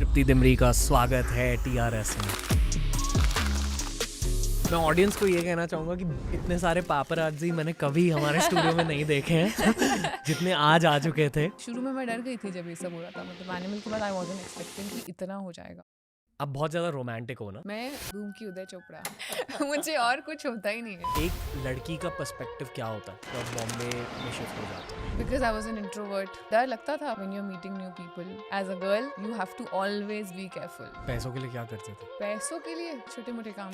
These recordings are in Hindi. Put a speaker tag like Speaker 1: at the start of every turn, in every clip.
Speaker 1: तृप्ति दिमरी का स्वागत है TRS में। मैं ऑडियंस को ये कहना चाहूँगा कि इतने सारे पापराज़ी मैंने कभी हमारे स्टूडियो में नहीं देखे हैं जितने आज आ चुके थे।
Speaker 2: शुरू में मैं डर गई थी जब ये सब हो रहा था, मतलब एनिमल के बाद आई वाज़न्ट एक्सपेक्टिंग कि इतना हो जाएगा।
Speaker 1: आप बहुत ज़्यादा रोमांटिक हो ना।
Speaker 2: मैं धूम की उदय चोपड़ा मुझे और कुछ होता ही नहीं है।
Speaker 1: एक लड़की का पर्सपेक्टिव क्या होता है जब बॉम्बे में शिफ्ट हो जाते हैं?
Speaker 2: Because I was an introvert, डर लगता था when you are meeting new people. As a girl you have to always be careful.
Speaker 1: पैसों के लिए क्या करते थे?
Speaker 2: पैसों के लिए छोटे मोटे काम,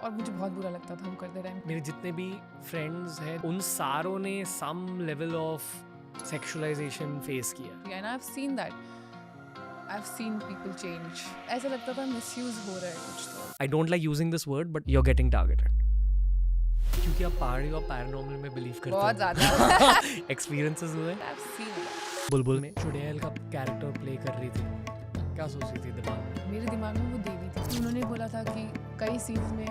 Speaker 2: और मुझे बहुत बुरा लगता था हम करते टाइम।
Speaker 1: मेरे जितने भी फ्रेंड्स हैं उन सारों ने some level of sexualization face किया।
Speaker 2: And I have seen that, I have seen people change. ऐसा लगता था मिसयूज हो रहा है कुछ तो।
Speaker 1: I don't like using this word but you are getting targeted क्योंकि आप पहाड़ी और पैरानॉर्मल में बिलीव करते हो।
Speaker 2: बहुत ज़्यादा
Speaker 1: एक्सपीरियंसेस हुए।
Speaker 2: आई हैव सीन दैट।
Speaker 1: बुलबुल में चुड़ैल का कैरेक्टर प्ले कर रही थी, क्या सोच रही थी दिमाग में?
Speaker 2: मेरे दिमाग में वो देवी थी। उन्होंने बोला था कि कई सीन्स में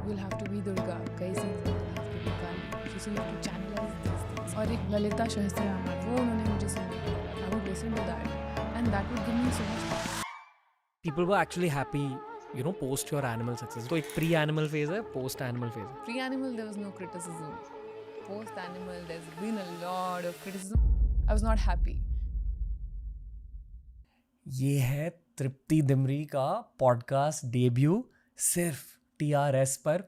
Speaker 2: you'll have to be Durga, कई सीन्स में you'll have to be Kali, so you have to channelize these things। और एक ललिता सहस्त्रनाम, वो उन्होंने मुझे सुनाया। I would listen to that and that would give me so much।
Speaker 1: People were actually happy, you know, post your animal success. तो एक pre-animal phase है, post-animal phase है।
Speaker 2: Pre-animal there was no criticism, post-animal there's been a lot of criticism। I was not happy।
Speaker 1: ये है तृप्ति दिमरी का पॉडकास्ट डेब्यू सिर्फ TRS पर।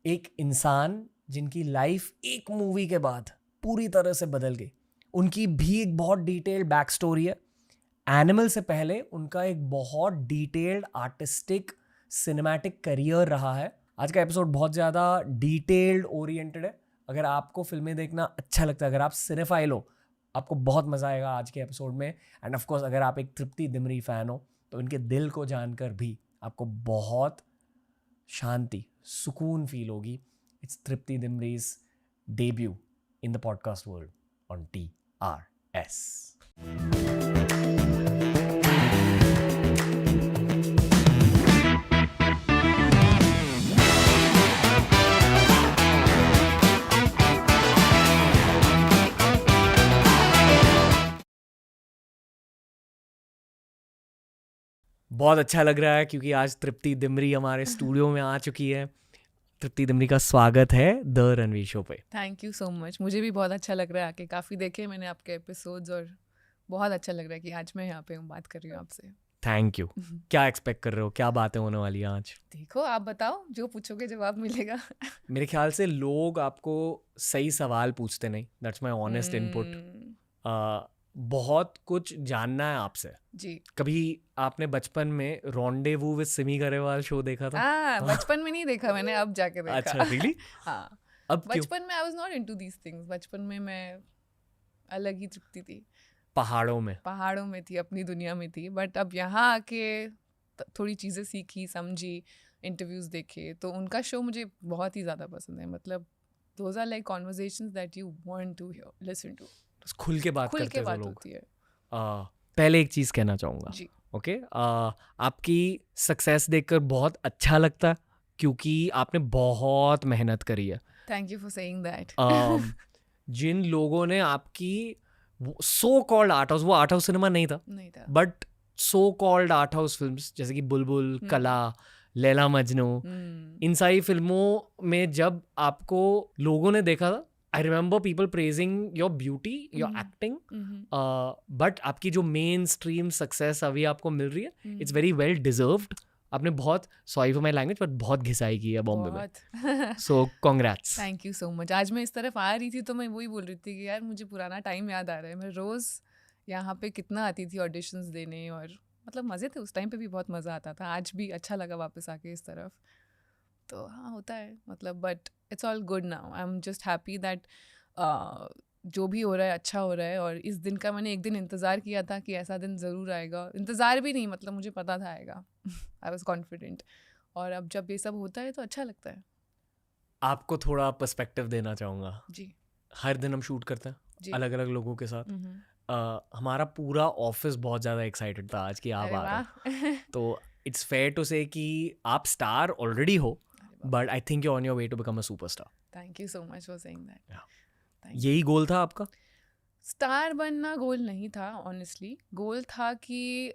Speaker 1: एक इंसान जिनकी लाइफ एक मूवी के बाद पूरी तरह से बदल गई। उनकी भी एक बहुत डिटेल्ड बैक स्टोरी है। एनिमल से पहले उनका एक बहुत डिटेल्ड आर्टिस्टिक सिनेमैटिक करियर रहा है। आज का एपिसोड बहुत ज़्यादा डिटेल्ड ओरिएंटेड है। अगर आपको फिल्में देखना अच्छा लगता है, अगर आप सिनेफाइल हो, आपको बहुत मज़ा आएगा आज के एपिसोड में। एंड ऑफ कोर्स अगर आप एक तृप्ति दिमरी फ़ैन हो तो इनके दिल को जानकर भी आपको बहुत शांति, सुकून फील होगी। It's Tripti Dimri's debut in the podcast world on TRS। बहुत अच्छा लग रहा है क्योंकि आज तृप्ति दिमरी हमारे स्टूडियो में आ चुकी है। तृप्ति दिमरी का स्वागत है द रणवीर शो पे।
Speaker 2: Thank you so much. मुझे भी बहुत अच्छा लग रहा है आके। काफ़ी देखे मैंने आपके एपिसोड्स और बहुत अच्छा लग रहा है कि आज मैं यहाँ पे हूँ, बात कर रही हूँ आपसे।
Speaker 1: Thank you. क्या एक्सपेक्ट कर रहे हो, क्या बातें होने वाली हैं आज?
Speaker 2: देखो आप बताओ, जो पूछोगे जवाब मिलेगा।
Speaker 1: मेरे ख्याल से लोग आपको सही सवाल पूछते नहीं। That's my honest input. बहुत कुछ जानना है आपसे
Speaker 2: जी।
Speaker 1: कभी आपने बचपन में rendezvous with Simi Garewal show देखा था?
Speaker 2: बचपन में नहीं देखा मैंने, अब जाके देखा।
Speaker 1: अच्छा, रियली?
Speaker 2: हाँ,
Speaker 1: अब क्यों?
Speaker 2: बचपन में I was not into these things. बचपन में मैं अलग ही तृप्ति थी,
Speaker 1: पहाड़ों में
Speaker 2: थी, अपनी दुनिया में थी। बट अब यहाँ आके थोड़ी चीज़ें सीखी, समझी, इंटरव्यूज देखे, तो उनका शो मुझे बहुत ही ज़्यादा पसंद है। मतलब those are like conversations that you want to listen to.
Speaker 1: खुल के बात करते हैं लोग।
Speaker 2: होती है।
Speaker 1: पहले एक चीज़ कहना चाहूँगा।
Speaker 2: जी।
Speaker 1: ओके, आपकी सक्सेस देखकर बहुत अच्छा लगता है क्योंकि आपने बहुत मेहनत करी है।
Speaker 2: Thank you for saying that.
Speaker 1: जिन लोगों ने आपकी सो कॉल्ड आर्ट हाउस, वो आर्ट हाउस सिनेमा नहीं था, but so called art house films जैसे कि बुलबुल, कला, लैला मजनू, इन सारी फिल्मों में जब आपको लोगों ने देखा था, I remember people praising your beauty, your acting, but आपकी जो मेन स्ट्रीम सक्सेस अभी आपको मिल रही है, इट्स वेरी वेल डिजर्व्ड। आपने बहुत, sorry for my language, but बहुत घिसाई की है बॉम्बे में। So congrats.
Speaker 2: Thank you so much. आज मैं इस तरफ आ रही थी तो मैं वही बोल रही थी कि यार मुझे पुराना टाइम याद आ रहा है। मैं रोज़ यहाँ पे कितना आती थी ऑडिशंस देने, और मतलब मज़े थे उस टाइम पे भी, बहुत मज़ा आता था। आज भी अच्छा लगा वापस आके इस तरफ। तो हाँ, होता है मतलब, but it's all good now. I am just happy that जो भी हो रहा है अच्छा हो रहा है। और इस दिन का मैंने एक दिन इंतज़ार किया था कि ऐसा दिन ज़रूर आएगा। इंतज़ार भी नहीं, मतलब मुझे पता था आएगा। I was confident. और अब जब ये सब होता है तो अच्छा लगता है।
Speaker 1: आपको थोड़ा पर्सपेक्टिव देना चाहूँगा।
Speaker 2: जी।
Speaker 1: हर दिन हम शूट करते हैं अलग अलग लोगों के साथ। हमारा पूरा ऑफिस बहुत ज़्यादा एक्साइटेड था आज कि आप आ रहे हैं। तो इट्स फेयर टू से कि आप स्टार ऑलरेडी हो, but I think you on your way to become a superstar.
Speaker 2: Thank you so much for saying that.
Speaker 1: यही गोल था आपका?
Speaker 2: स्टार बनना गोल नहीं था ऑनेस्टली। गोल था कि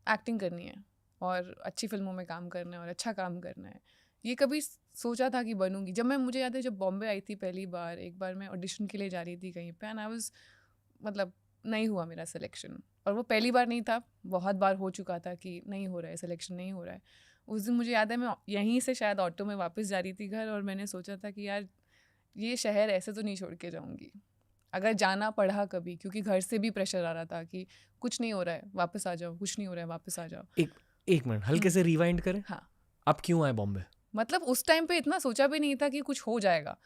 Speaker 2: एक्टिंग करनी है और अच्छी फिल्मों में काम करना है और अच्छा काम करना है। ये कभी सोचा था कि बनूंगी। जब मुझे याद है जब बॉम्बे आई थी पहली बार, एक बार मैं ऑडिशन के लिए जा रही थी कहीं पे एंड आई वाज मतलब नहीं हुआ मेरा सिलेक्शन। और वो पहली बार नहीं था, बहुत बार हो चुका था कि नहीं हो रहा है, सिलेक्शन नहीं हो रहा है। उस दिन मुझे याद है मैं यहीं से शायद ऑटो में वापस जा रही थी घर और मैंने सोचा था कि यार ये शहर ऐसे तो नहीं छोड़ के जाऊंगी। अगर जाना पड़ा कभी, क्योंकि घर से भी प्रेशर आ रहा था कि कुछ नहीं हो रहा है वापस आ जाओ, कुछ नहीं हो रहा है वापस आ जाओ।
Speaker 1: एक मिनट हल्के से रिवाइंड करें।
Speaker 2: हाँ,
Speaker 1: आप क्यों आए बॉम्बे?
Speaker 2: मतलब उस टाइम पे इतना सोचा भी नहीं था कि कुछ हो जाएगा,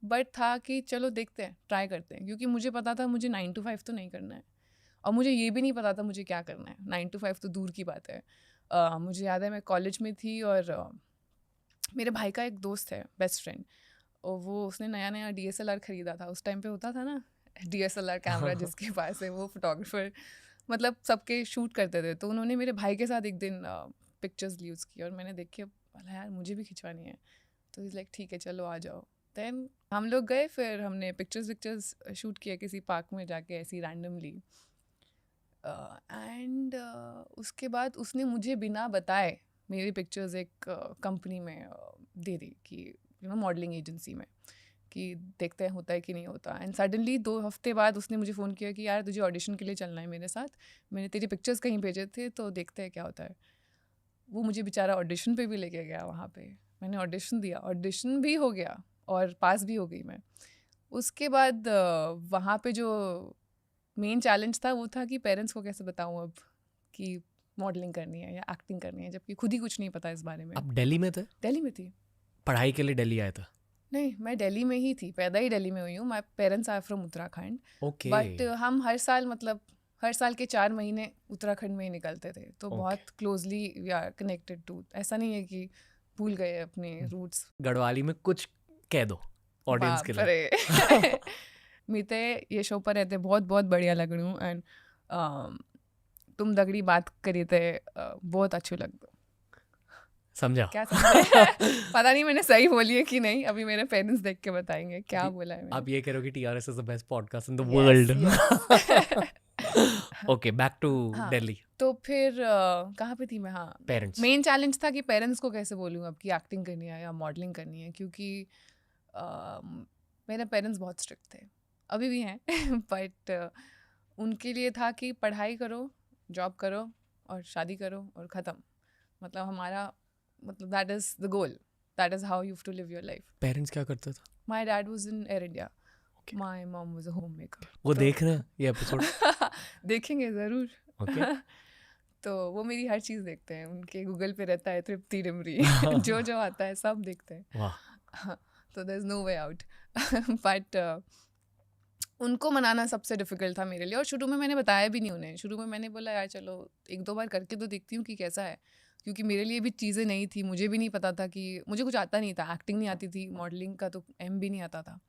Speaker 2: बट था कि चलो देखते हैं, ट्राई करते हैं। क्योंकि मुझे पता था मुझे 9 to 5 तो नहीं करना है और मुझे ये भी नहीं पता था मुझे क्या करना है। 9 to 5 तो दूर की बात है। मुझे याद है मैं कॉलेज में थी और मेरे भाई का एक दोस्त है, बेस्ट फ्रेंड, और वो उसने नया नया DSLR ख़रीदा था। उस टाइम पे होता था ना DSLR कैमरा, जिसके पास है वो फोटोग्राफर, मतलब सबके शूट करते थे। तो उन्होंने मेरे भाई के साथ एक दिन पिक्चर्स ली उसकी और मैंने देख के बोला यार मुझे भी खिंचवानी है। तो इज़ लाइक ठीक है चलो आ जाओ। देन हम लोग गए, फिर हमने पिक्चर्स शूट किया किसी पार्क में जाके ऐसी रैंडमली। एंड उसके बाद उसने मुझे बिना बताए मेरी पिक्चर्स एक कंपनी में दे दी कि मॉडलिंग एजेंसी में, कि देखते हैं होता है कि नहीं होता। एंड सडनली 2 हफ्ते बाद उसने मुझे फ़ोन किया कि यार तुझे ऑडिशन के लिए चलना है मेरे साथ, मैंने तेरी पिक्चर्स कहीं भेजे थे तो देखते हैं क्या होता है। वो मुझे बेचारा ऑडिशन पे भी लेके गया। वहाँ पे मैंने ऑडिशन दिया, ऑडिशन भी हो गया और पास भी हो गई मैं। उसके बाद वहाँ पे जो मेन चैलेंज था वो था कि पेरेंट्स को कैसे बताऊँ अब कि मॉडलिंग करनी है या एक्टिंग करनी है, जबकि खुद ही कुछ नहीं पता इस बारे में।
Speaker 1: आप दिल्ली में थे?
Speaker 2: दिल्ली में थी।
Speaker 1: पढ़ाई के लिए दिल्ली आए थे?
Speaker 2: नहीं, मैं दिल्ली में ही थी, पैदा ही दिल्ली में हुई हूँ। My parents are from Uttarakhand.
Speaker 1: Okay.
Speaker 2: But हम हर साल मतलब हर साल के 4 महीने उत्तराखंड में ही निकलते थे, तो बहुत closely we are connected to. ऐसा नहीं है कि भूल गए अपने रूट्स।
Speaker 1: गढ़वाली में कुछ कह दो ऑडियंस के लिए।
Speaker 2: बापरे मीते ये शो पर रहते बहुत बहुत बढ़िया लग रही हूँ एंड तुम दगड़ी बात करी थे बहुत अच्छू लगता।
Speaker 1: समझा?
Speaker 2: क्या समझा? पता नहीं मैंने सही बोली है कि नहीं, अभी मेरे पेरेंट्स देख के बताएंगे क्या बोला है मैंने।
Speaker 1: आप ये कह रहे हो कि TRS is the best podcast in the
Speaker 2: Yes,
Speaker 1: world.
Speaker 2: yes.
Speaker 1: Okay, back to
Speaker 2: हाँ,
Speaker 1: दिल्ली।
Speaker 2: तो फिर कहाँ पे थी मैं? हाँ,
Speaker 1: पेरेंट्स।
Speaker 2: मेन चैलेंज था कि पेरेंट्स को कैसे बोलूँ अब कि एक्टिंग करनी है या मॉडलिंग करनी है, क्योंकि मेरे पेरेंट्स बहुत स्ट्रिक्ट थे, अभी भी हैं बट उनके लिए था कि पढ़ाई करो, जॉब करो और शादी करो और ख़त्म। मतलब हमारा मतलब that is the goal, that is how you have to live your life.
Speaker 1: Parents क्या करते थे?
Speaker 2: My dad was in Air India, my mom was a homemaker.
Speaker 1: वो देख रहे हैं ये एपिसोड?
Speaker 2: देखेंगे ज़रूर।
Speaker 1: ओके।
Speaker 2: तो वो मेरी हर चीज़ देखते हैं, उनके गूगल पे रहता है तृप्ति डिमरी जो जो आता है सब देखते हैं।
Speaker 1: वाह।
Speaker 2: तो there is no way out but उनको मनाना सबसे डिफ़िकल्ट था मेरे लिए। और शुरू में मैंने बताया भी नहीं उन्हें। शुरू में मैंने बोला यार चलो 1-2 बार करके तो देखती हूँ कि कैसा है, क्योंकि मेरे लिए भी चीज़ें नई थी। मुझे भी नहीं पता था कि मुझे कुछ आता नहीं था, एक्टिंग नहीं आती थी, मॉडलिंग का तो एम भी नहीं आता था।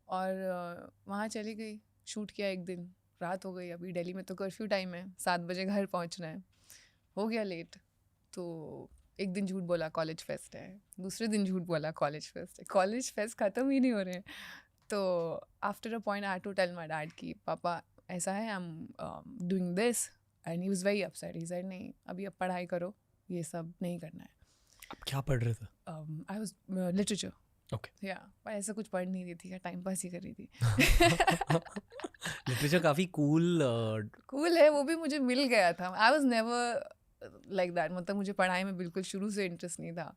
Speaker 2: और वहाँ चली गई, शूट किया, एक दिन रात हो गई। अभी दिल्ली में तो कर्फ्यू टाइम है, 7 बजे घर पहुँचना है, हो गया लेट। तो एक दिन झूठ बोला कॉलेज फेस्ट है, दूसरे दिन झूठ बोला कॉलेज फेस्ट है, कॉलेज फेस्ट ख़त्म ही नहीं हो रहे हैं। तो after a point I had to tell my dad कि पापा ऐसा है, I am doing this, and he was very upset. He said नहीं अभी अब पढ़ाई करो, ये सब नहीं करना है।
Speaker 1: आप क्या पढ़ रहे थे?
Speaker 2: I was literature.
Speaker 1: ओके।
Speaker 2: या ऐसा कुछ पढ़ नहीं रही थी, टाइम पास ही कर रही थी।
Speaker 1: लिटरेचर काफ़ी कूल
Speaker 2: है, वो भी मुझे मिल गया था। I was never like that, मतलब मुझे पढ़ाई में बिल्कुल शुरू से इंटरेस्ट नहीं था।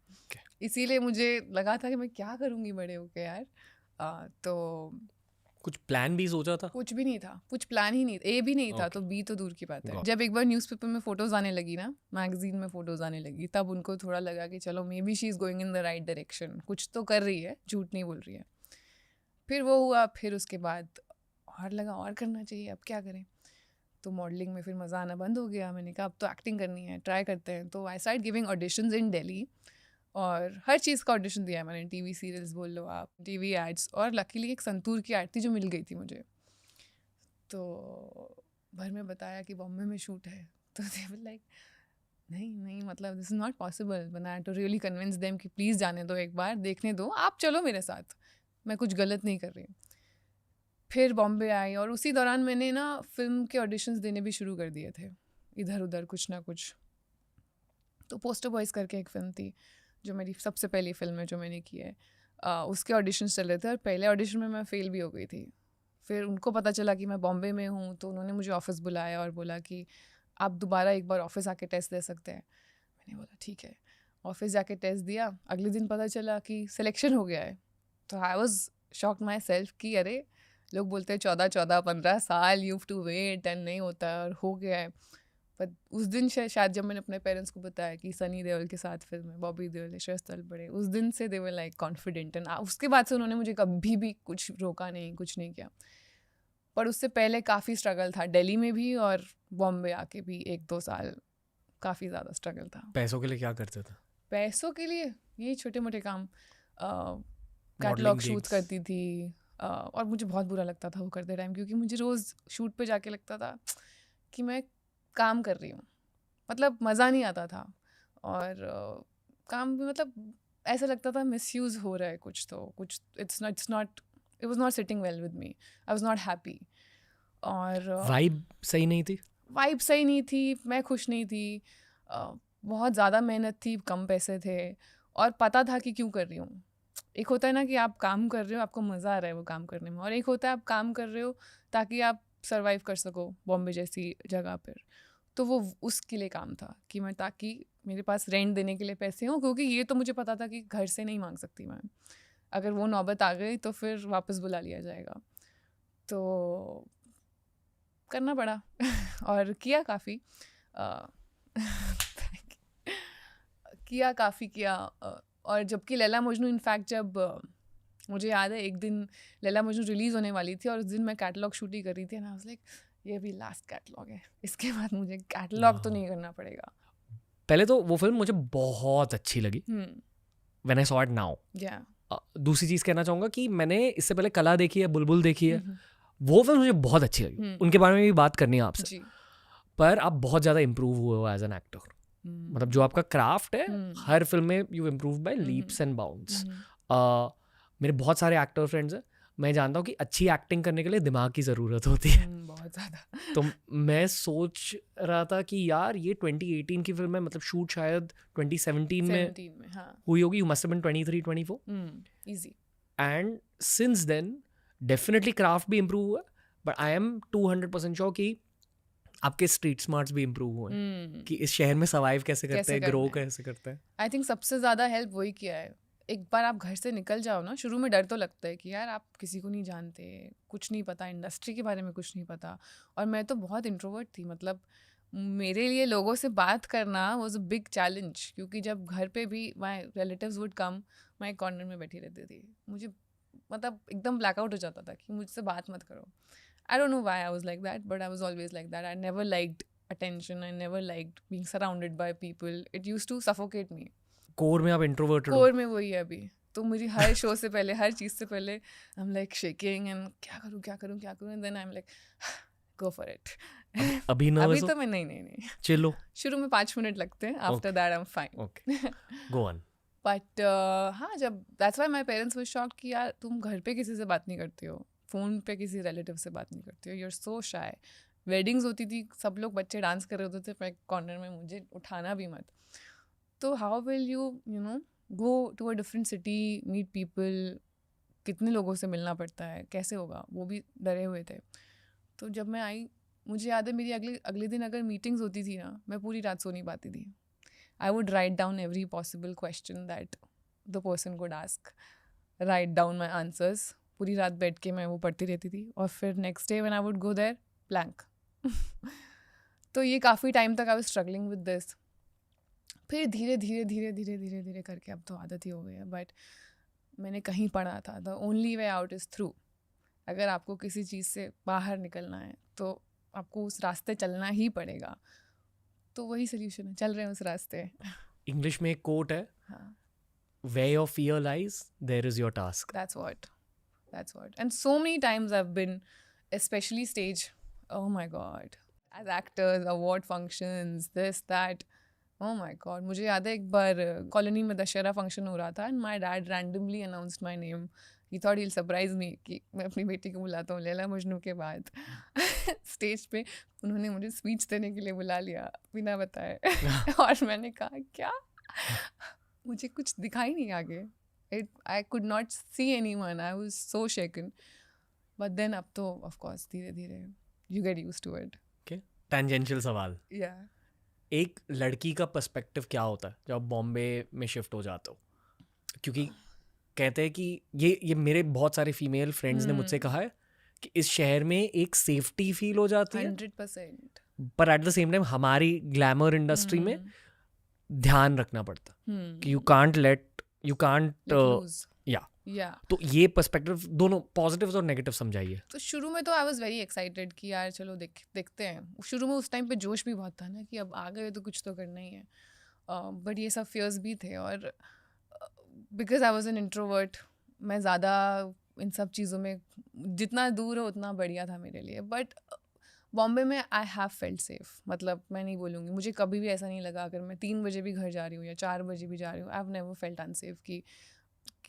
Speaker 2: इसीलिए मुझे लगा था कि मैं क्या करूँगी बड़े होके यार। तो
Speaker 1: कुछ प्लान भी सोचा था?
Speaker 2: कुछ भी नहीं था, कुछ प्लान ही नहीं, ए भी नहीं था, तो बी तो दूर की बात है। जब एक बार न्यूज़पेपर में फ़ोटोज़ आने लगी ना, मैगजीन में फ़ोटोज़ आने लगी, तब उनको थोड़ा लगा कि चलो may be she is going in the right direction, कुछ तो कर रही है, झूठ नहीं बोल रही है। फिर वो हुआ, फिर उसके बाद और लगा और करना चाहिए, अब क्या करें। तो मॉडलिंग में फिर मज़ा आना बंद हो गया। मैंने कहा अब तो एक्टिंग करनी है, ट्राई करते हैं। तो आई स्टार्ट गिविंग ऑडिशंस इन दिल्ली, और हर चीज़ का ऑडिशन दिया है मैंने, टीवी सीरियल्स बोल लो आप, टीवी एड्स, और लकीली एक संतूर की एड थी जो मिल गई थी मुझे। तो घर में बताया कि बॉम्बे में शूट है, तो दे वर लाइक नहीं मतलब this is not possible. But I had to really convince them कि प्लीज़ जाने दो, एक बार देखने दो, आप चलो मेरे साथ, मैं कुछ गलत नहीं कर रही। फिर बॉम्बे आई और उसी दौरान मैंने ना फिल्म के ऑडिशंस देने भी शुरू कर दिए थे। इधर उधर कुछ ना कुछ। तो पोस्टर बॉयज़ करके एक फ़िल्म थी जो मेरी सबसे पहली फ़िल्म है जो मैंने की है। उसके ऑडिशंस चल रहे थे और पहले ऑडिशन में मैं फ़ेल भी हो गई थी। फिर उनको पता चला कि मैं बॉम्बे में हूँ, तो उन्होंने मुझे ऑफ़िस बुलाया और बोला कि आप दोबारा एक बार ऑफ़िस आके टेस्ट दे सकते हैं। मैंने बोला ठीक है। ऑफ़िस जाके टेस्ट दिया, अगले दिन पता चला कि सिलेक्शन हो गया है। तो I was shocked myself कि अरे, लोग बोलते हैं 14-15 साल you have to wait end नहीं होता है, और हो गया है। पर उस दिन शायद जब मैंने अपने पेरेंट्स को बताया कि सनी देओल के साथ फिल्म है, बॉबी देओल है, श्रेयस तलपड़े, उस दिन से दे वर लाइक कॉन्फिडेंट, एंड उसके बाद से उन्होंने मुझे कभी भी कुछ रोका नहीं, कुछ नहीं किया। पर उससे पहले काफ़ी स्ट्रगल था, दिल्ली में भी और बॉम्बे आके भी 1-2 साल काफ़ी ज़्यादा स्ट्रगल था।
Speaker 1: पैसों के लिए क्या करते थे?
Speaker 2: पैसों के लिए यही छोटे मोटे काम,
Speaker 1: Modeling
Speaker 2: कैटलॉग शूट
Speaker 1: gigs?
Speaker 2: करती थी, और मुझे बहुत बुरा लगता था वो करते टाइम, क्योंकि मुझे रोज़ शूट पे जाके लगता था कि मैं काम कर रही हूँ, मतलब मज़ा नहीं आता था। और काम भी मतलब ऐसा लगता था मिसयूज़ हो रहा है कुछ, तो कुछ it was not sitting well with me, I was not happy. और
Speaker 1: वाइब सही नहीं थी?
Speaker 2: वाइब सही नहीं थी, मैं खुश नहीं थी। बहुत ज़्यादा मेहनत थी, कम पैसे थे, और पता था कि क्यों कर रही हूँ। एक होता है ना कि आप काम कर रहे हो, आपको मज़ा आ रहा है वो काम करने में, और एक होता है आप काम कर रहे हो ताकि आप सर्वाइव कर सको बॉम्बे जैसी जगह पर। तो वो उसके लिए काम था कि मैं, ताकि मेरे पास रेंट देने के लिए पैसे हों, क्योंकि ये तो मुझे पता था कि घर से नहीं मांग सकती मैं, अगर वो नौबत आ गई तो फिर वापस बुला लिया जाएगा। तो करना पड़ा और किया काफ़ी, किया काफ़ी किया। और जबकि लैला मजनू, इनफैक्ट जब मुझे याद है एक दिन लैला मजनू रिलीज़ होने वाली थी और उस दिन मैं कैटलॉग शूट ही कर रही थी, ना, आई वाज लाइक ये भी लास्ट कैटलॉग है, इसके बाद मुझे कैटलॉग तो नहीं करना पड़ेगा।
Speaker 1: पहले तो वो फिल्म मुझे बहुत अच्छी लगी when I saw it now.
Speaker 2: या
Speaker 1: दूसरी चीज़ कहना चाहूँगा कि मैंने इससे पहले कला देखी है, बुलबुल देखी है, वो फिल्म मुझे बहुत अच्छी लगी, उनके बारे में भी बात करनी है आपसे।
Speaker 2: जी।
Speaker 1: पर आप बहुत ज़्यादा इम्प्रूव हुए हो एज एन एक्टर, मतलब जो आपका क्राफ्ट है हर फिल्म में you improve bye leaps and bounds. मेरे बहुत सारे एक्टर फ्रेंड्स हैं, मैं जानता हूँ कि अच्छी एक्टिंग करने के लिए दिमाग की ज़रूरत होती है।
Speaker 2: बहुत ज़्यादा।
Speaker 1: तो मैं सोच रहा था कि यार ये 2018 की फिल्म है, मतलब शूट शायद 2017 में
Speaker 2: हाँ।
Speaker 1: हुई होगी, you must have been 23-24,
Speaker 2: easy.
Speaker 1: And since then definitely craft भी इम्प्रूव हुआ, बट आई एम 200% श्योर कि आपके स्ट्रीट स्मार्ट्स भी इम्प्रूव हुए हैं कि इस शहर में सर्वाइव कैसे करते हैं, ग्रो कैसे करते हैं।
Speaker 2: आई थिंक सबसे ज़्यादा हेल्प वही किया है। एक बार आप घर से निकल जाओ ना, शुरू में डर तो लगता है कि यार आप किसी को नहीं जानते, कुछ नहीं पता, इंडस्ट्री के बारे में कुछ नहीं पता। और मैं तो बहुत इंट्रोवर्ट थी, मतलब मेरे लिए लोगों से बात करना वाज अ बिग चैलेंज, क्योंकि जब घर पे भी माय रिलेटिव्स वुड कम, मैं एक कॉर्नर में बैठी रहती थी, मुझे मतलब एकदम ब्लैकआउट हो जाता था कि मुझसे बात मत करो। I don't know why I was like that, but I was always like that. I never liked attention, I never liked being surrounded by people, it used to suffocate me.
Speaker 1: Core में आप इंट्रोवर्टेड हो?
Speaker 2: कोर में वही है अभी तो, मेरी हर शो से पहले, हर चीज़ से पहले I am like shaking and क्या करूँ, and then I am like go for it.
Speaker 1: अभी
Speaker 2: अभी तो मैं नहीं
Speaker 1: चिलो,
Speaker 2: शुरू में 5 मिनट लगते हैं, after that I am fine.
Speaker 1: Okay, go on.
Speaker 2: But हाँ, जब that's why my parents were shocked कि यार तुम घर पे किसी से बात नहीं करती हो, फ़ोन पे किसी रिलेटिव से बात नहीं करती हो, you are so shy. Weddings होती थी, सब लोग बच्चे डांस कर रहे होते थे, मैं कॉर्नर में, मुझे उठाना भी मत। तो how will you know go to a different city, meet people, कितने लोगों से मिलना पड़ता है, कैसे होगा, वो भी डरे हुए थे। तो जब मैं आई, मुझे याद है मेरी अगले दिन अगर मीटिंग्स होती थी ना, मैं पूरी रात सो नहीं पाती थी। I would write down every possible question that the person could ask, write down my answers, पूरी रात बैठ के मैं वो पढ़ती रहती थी, और फिर next day when I would go there, blank. तो ये काफ़ी टाइम तक I was struggling with this. फिर धीरे धीरे करके अब तो आदत ही हो गई है। बट मैंने कहीं पढ़ा था, the only way out is through. अगर आपको किसी चीज़ से बाहर निकलना है तो आपको उस रास्ते चलना ही पड़ेगा। तो वही सोल्यूशन है, चल रहे हैं उस रास्ते।
Speaker 1: इंग्लिश में एक कोट है,
Speaker 2: हाँ,
Speaker 1: where your fear lies, there is your task.
Speaker 2: that's what. And so many times I've been, especially stage, oh my god, as actors, award functions, this, that, oh my god. मुझे याद है एक बार कॉलोनी में दशहरा फंक्शन हो रहा था, and my dad randomly announced my name. He thought he surprise me कि मैं अपनी बेटी को बुलाता हूँ लैला मजनू के बाद स्टेज पे उन्होंने मुझे स्पीच देने के लिए बुला लिया बिना बताए और मैंने कहा क्या मुझे कुछ दिखाई नहीं आगे I could not see anyone. I was so shaken. But then अब तो of course धीरे धीरे you get used to it.
Speaker 1: Okay. Tangential सवाल.
Speaker 2: Yeah.
Speaker 1: एक लड़की का पर्सपेक्टिव क्या होता है जब बॉम्बे में शिफ्ट हो जाते हो? क्योंकि कहते हैं कि ये मेरे बहुत सारे फीमेल फ्रेंड्स ने मुझसे कहा है कि इस शहर में एक सेफ्टी फील हो जाती है
Speaker 2: 100%.
Speaker 1: पर एट द सेम टाइम हमारी ग्लैमर इंडस्ट्री में ध्यान रखना पड़ता कि यू कांट
Speaker 2: या
Speaker 1: तो ये पर्सपेक्टिव दोनों पॉजिटिव्स और नेगेटिव समझाइए.
Speaker 2: तो शुरू में तो आई वाज वेरी एक्साइटेड कि यार चलो देखते हैं. शुरू में उस टाइम पे जोश भी बहुत था ना कि अब आ गए तो कुछ तो करना ही है. बट ये सब फियर्स भी थे और because I was an introvert मैं ज़्यादा इन सब चीज़ों में जितना दूर हो उतना बढ़िया था मेरे लिए. बट बॉम्बे में आई हैव फेल्ट सेफ. मतलब मैं नहीं बोलूँगी मुझे कभी भी ऐसा नहीं लगा अगर मैं 3 बजे भी घर जा रही हूँ या 4 बजे भी जा रही हूँ I have never felt unsafe कि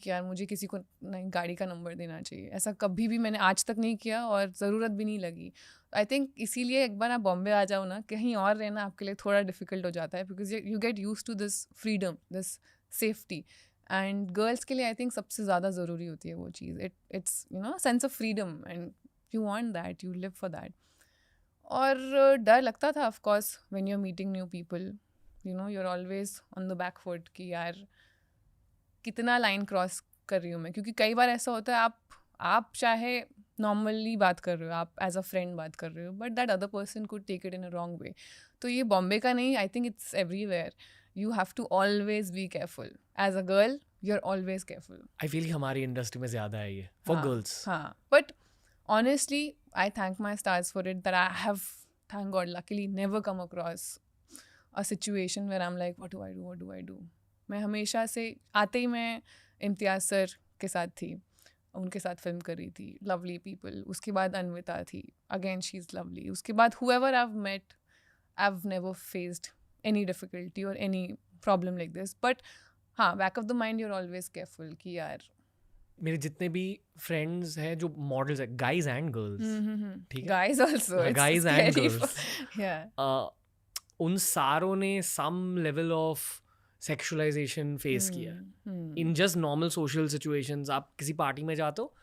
Speaker 2: यार मुझे किसी को नहीं गाड़ी का नंबर देना चाहिए. ऐसा कभी भी मैंने आज तक नहीं किया और ज़रूरत भी नहीं लगी. आई थिंक इसीलिए एक बार आप बॉम्बे आ जाओ ना कहीं और रहना आपके लिए थोड़ा डिफिकल्ट हो जाता है because you get used to this freedom this safety. And girls के लिए आई थिंक सबसे ज़्यादा ज़रूरी होती है वो चीज़. It's you know sense of freedom and you want that you live for that. और डर लगता था of course when you are meeting new people you know you are always on the back foot कि यार कितना लाइन क्रॉस कर रही हूँ मैं. क्योंकि कई बार ऐसा होता है आप चाहे नॉर्मली बात कर रहे हो आप एज अ फ्रेंड बात कर रहे हो but that other person could take it in a wrong way. तो ये बॉम्बे का नहीं I think it's everywhere. You have to always be careful as a girl you are always careful.
Speaker 1: I feel हमारी इंडस्ट्री में ज़्यादा है ये फॉर गर्ल्स.
Speaker 2: हाँ but honestly I thank my stars for it that I have thank God luckily never come across a situation where I'm like what do I do. मैं हमेशा से आते ही मैं इम्तियाज़ सर के साथ थी उनके साथ फिल्म कर रही थी लवली पीपल. उसके बाद अन्विता थी अगेन शी इज़ लवली. उसके बाद whoever I've met I've never faced any difficulty or any problem like this. but हाँ back of the mind you're always careful कि यार
Speaker 1: मेरे जितने भी फ्रेंड्स हैं जो मॉडल्स हैं गाइज एंड गर्ल्स ठीक है
Speaker 2: guys also it's
Speaker 1: guys and
Speaker 2: scary
Speaker 1: girls
Speaker 2: yeah
Speaker 1: उन सारों ने some level of sexualization face किया in just normal social situations. आप किसी पार्टी में जाते हो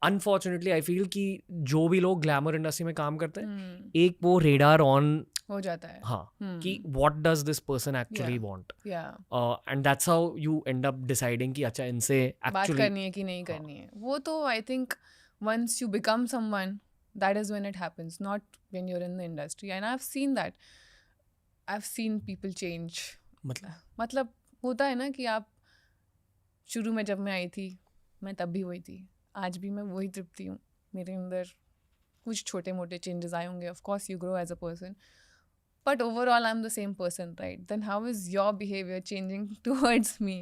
Speaker 1: अनफॉर्चुनेटली आई फील कि जो भी लोग ग्लैमर इंडस्ट्री में काम करते हैं एक वो रेडार ऑन
Speaker 2: हो जाता है.
Speaker 1: हाँ कि what does this person actually want and that's how you and up deciding कि अच्छा इनसे
Speaker 2: बात
Speaker 1: एक्चुअली
Speaker 2: करनी है कि नहीं करनी है. वो तो I think once you become someone that is when it happens not when you are in the industry. And I have seen that I have seen people change. मतलब होता है ना कि आप शुरू में जब मैं आई थी मैं तब भी वही थी आज भी मैं वही तृप्ति हूँ. मेरे अंदर कुछ छोटे मोटे चेंजेस आए होंगे. Of course you grow as a person but overall I'm the same person, right? Then how is your behavior changing towards me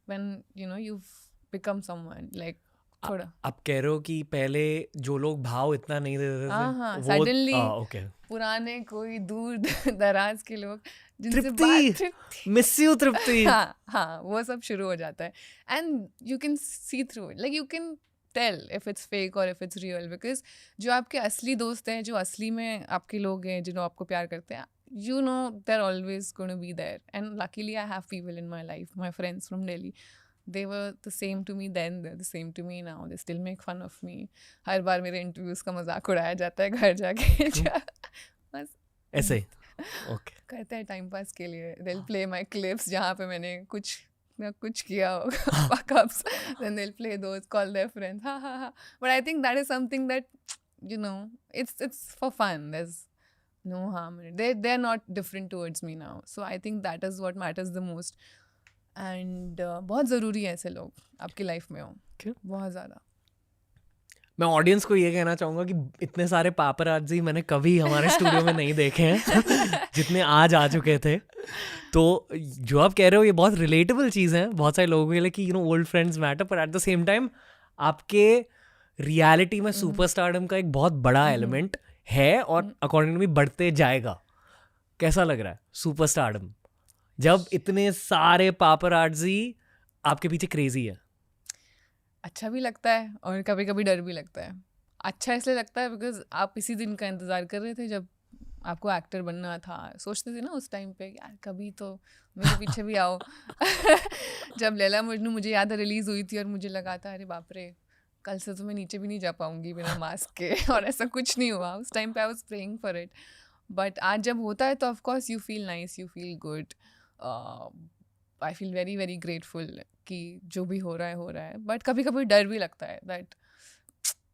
Speaker 2: when you know you've become someone like थोड़ा
Speaker 1: आप कह रहे हो कि पहले जो लोग भाव इतना नहीं देते थे
Speaker 2: हाँ
Speaker 1: वो
Speaker 2: सडनली
Speaker 1: ओके
Speaker 2: पुराने कोई दूर दराज के लोग जिनसे
Speaker 1: तृप्ति मिस यू तृप्ति
Speaker 2: हाँ वो सब शुरू हो जाता है. And you can see through it like you can tell if it's fake और इफ इट्स रियल बिकॉज जो आपके असली दोस्त हैं जो असली में आपके लोग हैं जिन्हों आपको प्यार करते हैं you know they're always going to be there. And luckily I have people in my life, my friends from Delhi, they were the same to me then, they're the same to me now, they still make fun of me. हर बार मेरे इंटरव्यूज का मजाक उड़ाया जाता है घर जाके बस
Speaker 1: ऐसे ओके
Speaker 2: कहते हैं टाइम पास के लिए. they'll play my clips जहाँ पे मैंने कुछ किया होगा fuck ups, then they'll play those, call their friends ha. But I think that is something that you know it's for fun. There's no harm in it. They're not different towards me now, so I think that is what matters the most. And बहुत ज़रूरी है ऐसे लोग आपकी लाइफ में हो बहुत ज़्यादा.
Speaker 1: मैं ऑडियंस को ये कहना चाहूँगा कि इतने सारे पापराज़ी मैंने कभी हमारे स्टूडियो में नहीं देखे हैं जितने आज आ चुके थे. तो जो आप कह रहे हो ये बहुत रिलेटेबल चीज़ है बहुत सारे लोगों के लिए कि you know old friends matter, पर एट द सेम टाइम आपके रियलिटी में सुपरस्टारडम का एक बहुत बड़ा एलिमेंट है और अकॉर्डिंग टू मी बढ़ते जाएगा. कैसा लग रहा है सुपरस्टारडम जब इतने सारे पापराज़ी आपके पीछे क्रेजी है?
Speaker 2: अच्छा भी लगता है और कभी कभी डर भी लगता है। अच्छा इसलिए लगता है बिकॉज आप इसी दिन का इंतज़ार कर रहे थे जब आपको एक्टर बनना था। सोचते थे ना उस टाइम पे यार कभी तो मेरे पीछे भी आओ। जब लैला मजनू मुझे याद है रिलीज़ हुई थी और मुझे लगा था अरे बाप रे कल से तो मैं नीचे भी नहीं जा पाऊंगी बिना मास्क के। और ऐसा कुछ नहीं हुआ। उस टाइम पे I was praying for it. But आज जब होता है तो of course you feel nice, you feel good. I feel very very grateful कि जो भी हो रहा है। बट कभी कभी डर भी लगता है that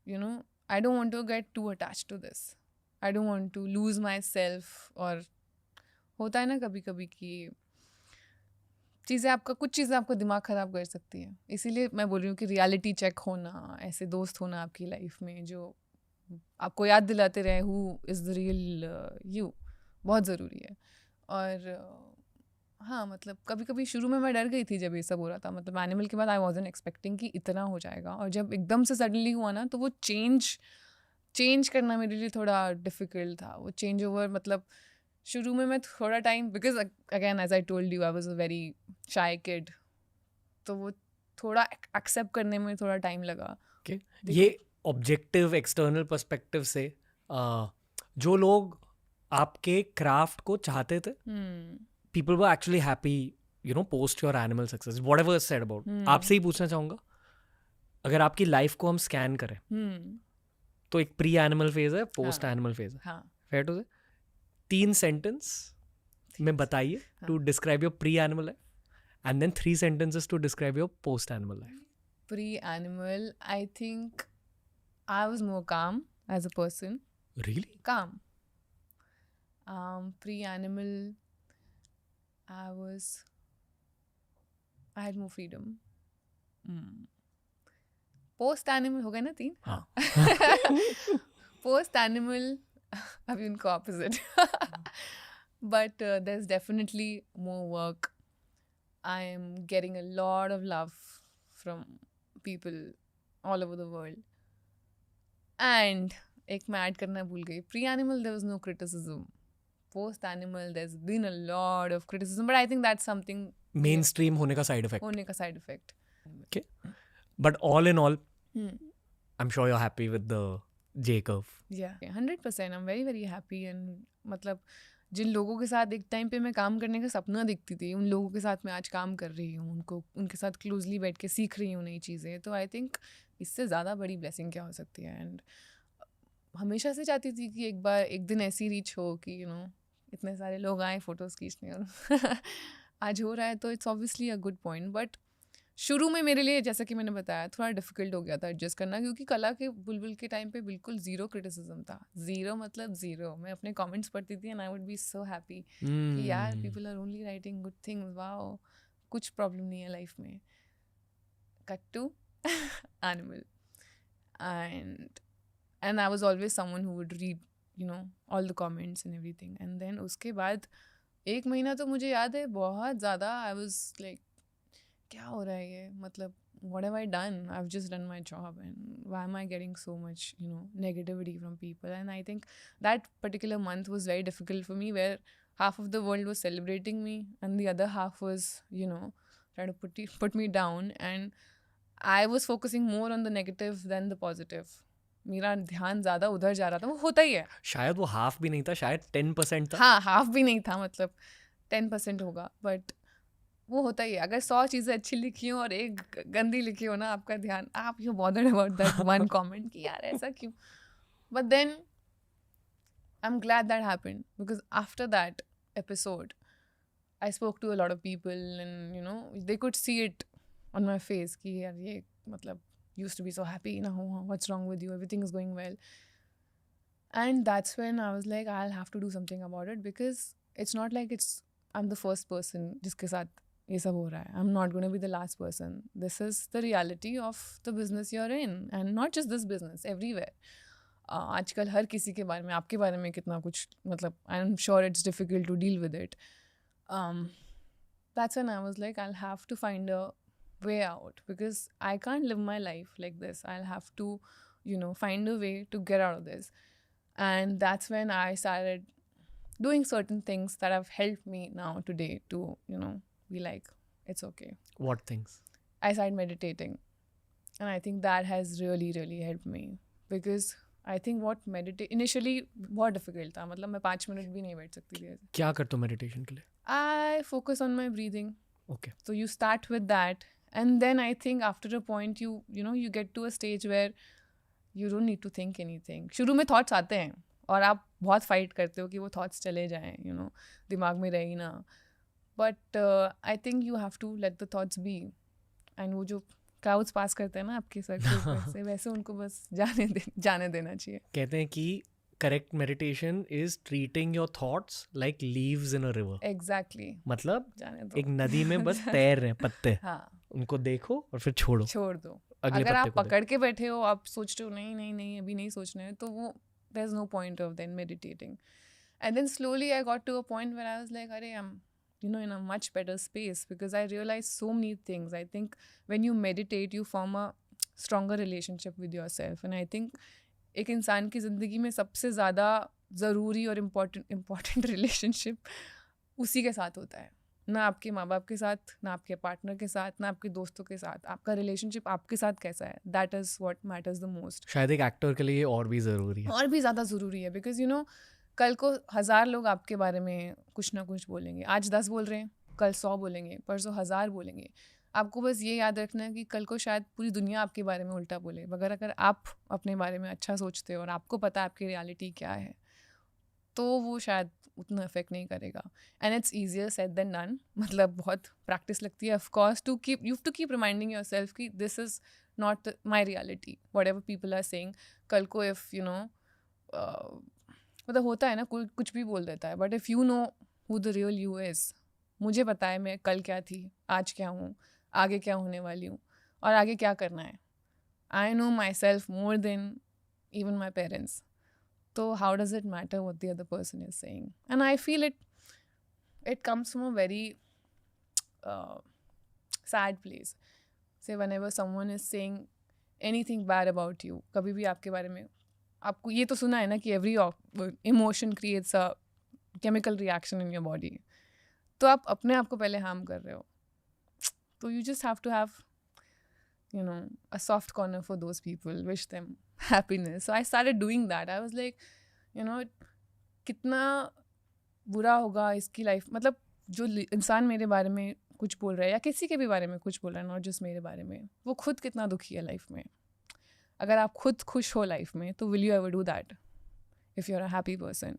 Speaker 2: you know I don't want to get too attached to this, I don't want to lose myself. और होता है ना कभी कभी कि कुछ चीज़ें आपका दिमाग ख़राब कर सकती हैं। इसीलिए मैं बोल रही हूँ कि रियलिटी चेक होना, ऐसे दोस्त होना आपकी लाइफ में जो आपको याद दिलाते रहे who is the real you, बहुत ज़रूरी है। और हाँ मतलब कभी कभी शुरू में मैं डर गई थी जब ये सब हो रहा था। मतलब एनिमल के बाद आई वॉजंट एक्सपेक्टिंग कि इतना हो जाएगा। और जब एकदम से सडनली हुआ ना तो वो चेंज करना मेरे लिए थोड़ा डिफ़िकल्ट था। वो चेंज ओवर मतलब शुरू में मैं थोड़ा time because again as I told you I was a very shy kid, तो वो थोड़ा एक्सेप्ट करने में थोड़ा टाइम लगा।
Speaker 1: Okay. ये ऑब्जेक्टिव एक्सटर्नल पर्सपेक्टिव से जो लोग आपके क्राफ्ट को चाहते थे, people were actually happy, post your animal success, whatever is said about. आपसे ही पूछना चाहूंगा, अगर आपकी लाइफ को हम स्कैन करें तो एक प्री एनिमल फेज है, पोस्ट एनिमल फेज है,
Speaker 2: हाँ
Speaker 1: फेयर टू से 3 सेंटेंस में बताइए to describe your pre animal life and then 3 sentences to describe your post animal life.
Speaker 2: Pre-animal, I think I was more calm as a person.
Speaker 1: Really?
Speaker 2: Calm. Pre-animal, I had more freedom. Post-animal हो गए ना 3?
Speaker 1: हाँ.
Speaker 2: Post-animal, अभी उनको opposite. But there's definitely more work. I am getting a lot of love from people all over the world. And एक मैं ऐड करना भूल गई, pre-animal there was no criticism. Post-animal there's been a lot of criticism, but I think that's something
Speaker 1: Mainstream होने का side effect.
Speaker 2: होने का side effect.
Speaker 1: Okay. But all in all, I'm sure you're happy with the J curve.
Speaker 2: Yeah, 100%. I'm very very happy. And मतलब जिन लोगों के साथ एक टाइम पे मैं काम करने का सपना देखती थी, उन लोगों के साथ मैं आज काम कर रही हूँ, उनके साथ क्लोजली बैठ के सीख रही हूँ नई चीज़ें। तो आई थिंक इससे ज़्यादा बड़ी ब्लेसिंग क्या हो सकती है। एंड हमेशा से चाहती थी कि एक दिन ऐसी रीच हो कि इतने सारे लोग आए फ़ोटोज़ खींचने और आज हो रहा है तो it's obviously a good point. But शुरू में मेरे लिए जैसा कि मैंने बताया थोड़ा डिफ़िकल्ट हो गया था एडजस्ट करना, क्योंकि कला के बुलबुल के टाइम पे बिल्कुल ज़ीरो क्रिटिसिज्म था। ज़ीरो मतलब ज़ीरो। मैं अपने कमेंट्स पढ़ती थी and I would be so happy कि यार people are only writing good things, wow कुछ प्रॉब्लम नहीं है लाइफ में। Cut to animal and I was always someone who would read all the comments and everything. And then उसके बाद 1 महीना तो मुझे याद है बहुत ज़्यादा I was like क्या हो रहा है ये, मतलब what have I done? I've just done my job and why am I getting so much negativity from people? And I think that particular month was very difficult for me, where half of the world was celebrating me and the other half was trying to put me down, and I was focusing more on the negative than the positive. मेरा ध्यान ज़्यादा उधर जा रहा था। वो होता ही है,
Speaker 1: शायद वो हाफ भी नहीं था, शायद 10% था।
Speaker 2: हाँ हाफ भी नहीं था, मतलब 10% होगा। बट वो होता ही है, अगर 100 चीज़ें अच्छी लिखी हो और एक गंदी लिखी हो ना, आपका ध्यान, आप you bothered about that one comment कि यार ऐसा क्यों। But then I am glad that happened, because after that episode I spoke to a lot of people and they could see it on my face कि यार ये मतलब used to be so happy, what's wrong with you, everything is going well. And that's when I was like, I'll have to do something about it, because it's not like I'm the first person jiske sath ye sab ho raha hai. I'm not going to be the last person. This is the reality of the business you're in, and not just this business, everywhere. आजकल हर किसी के बारे में, आपके बारे में कितना कुछ, मतलब I'm sure it's difficult to deal with it. That's when I was like, I'll have to find a way out, because I can't live my life like this. I'll have to find a way to get out of this. And that's when I started doing certain things that have helped me now today to be like, it's okay.
Speaker 1: What things?
Speaker 2: I started meditating. And I think that has really really helped me, because I think what meditate initially बहुत difficult था, मतलब मैं 5 मिनट भी नहीं बैठ सकती थी ऐसे.
Speaker 1: क्या करते हो मेडिटेशन के लिए?
Speaker 2: I focus on my breathing.
Speaker 1: Okay.
Speaker 2: So you start with that, and then I think after a point you know you get to a stage where you don't need to think anything. शुरू में thoughts आते हैं और आप बहुत fight करते हो कि वो thoughts चले जाएं, you know, दिमाग में रहे ना. But I think you have to let the thoughts be. And वो जो क्लाउड्स पास करते हैं ना आपके सर के ऊपर से, वैसे उनको बस जाने देना चाहिए.
Speaker 1: कहते हैं कि correct meditation is treating your thoughts like leaves in a river.
Speaker 2: Exactly.
Speaker 1: मतलब
Speaker 2: जाने दो.
Speaker 1: एक नदी में बस तैर रहे हैं पत्ते.
Speaker 2: हाँ.
Speaker 1: उनको देखो और फिर छोड़
Speaker 2: दो.
Speaker 1: अगले
Speaker 2: अगर आप
Speaker 1: पत्ते को
Speaker 2: पकड़ के बैठे हो, आप सोच रहे हो नहीं अभी नहीं सोचना है, तो वो there is no point of then meditating. And then slowly I got to a point where I was like, अरे I'm in a much better space, because I realized so many things. I think when you meditate you form a stronger relationship with yourself, and I think एक इंसान की ज़िंदगी में सबसे ज़्यादा ज़रूरी और इम्पॉर्टेंट रिलेशनशिप उसी के साथ होता है. ना आपके माँ बाप के साथ, ना आपके पार्टनर के साथ, ना आपके दोस्तों के साथ. आपका रिलेशनशिप आपके साथ कैसा है, that is what matters the most.
Speaker 1: शायद एक एक्टर के लिए और भी ज़रूरी है.
Speaker 2: और भी ज़्यादा ज़रूरी है, बिकॉज कल को 1000 लोग आपके बारे में कुछ ना कुछ बोलेंगे. आज 10 बोल रहे हैं, कल 100 बोलेंगे, परसों 1000 बोलेंगे. आपको बस ये याद रखना है कि कल को शायद पूरी दुनिया आपके बारे में उल्टा बोले, मगर अगर आप अपने बारे में अच्छा सोचते हो और आपको पता है आपकी रियलिटी क्या है, तो वो शायद उतना इफेक्ट नहीं करेगा. And it's easier said than done. मतलब बहुत प्रैक्टिस लगती है of course to keep reminding yourself कि this is not my reality, whatever people are saying. कल को इफ़ मतलब होता है ना, कोई कुछ भी बोल देता है, but if you know who the real you is, मुझे पता है मैं कल क्या थी, आज क्या हूँ, आगे क्या होने वाली हूँ और आगे क्या करना है. I know myself more than even my parents. तो how does it matter what the other person is saying. And I feel it comes from a very sad place. Say whenever someone is saying anything bad about you, कभी भी आपके बारे में, आपको ये तो सुना है ना कि every emotion creates a chemical reaction in your body. तो आप अपने आप को पहले हार्म कर रहे हो. तो you just have to have a soft corner for those people, wish them happiness. So I started doing that. I was like, कितना बुरा होगा इसकी लाइफ. मतलब जो इंसान मेरे बारे में कुछ बोल रहा है या किसी के भी बारे में कुछ बोल रहा है, नॉट जस्ट मेरे बारे में, वो खुद कितना दुखी है लाइफ में. अगर आप खुद खुश हो लाइफ में, तो will you ever do that? If you are a happy person,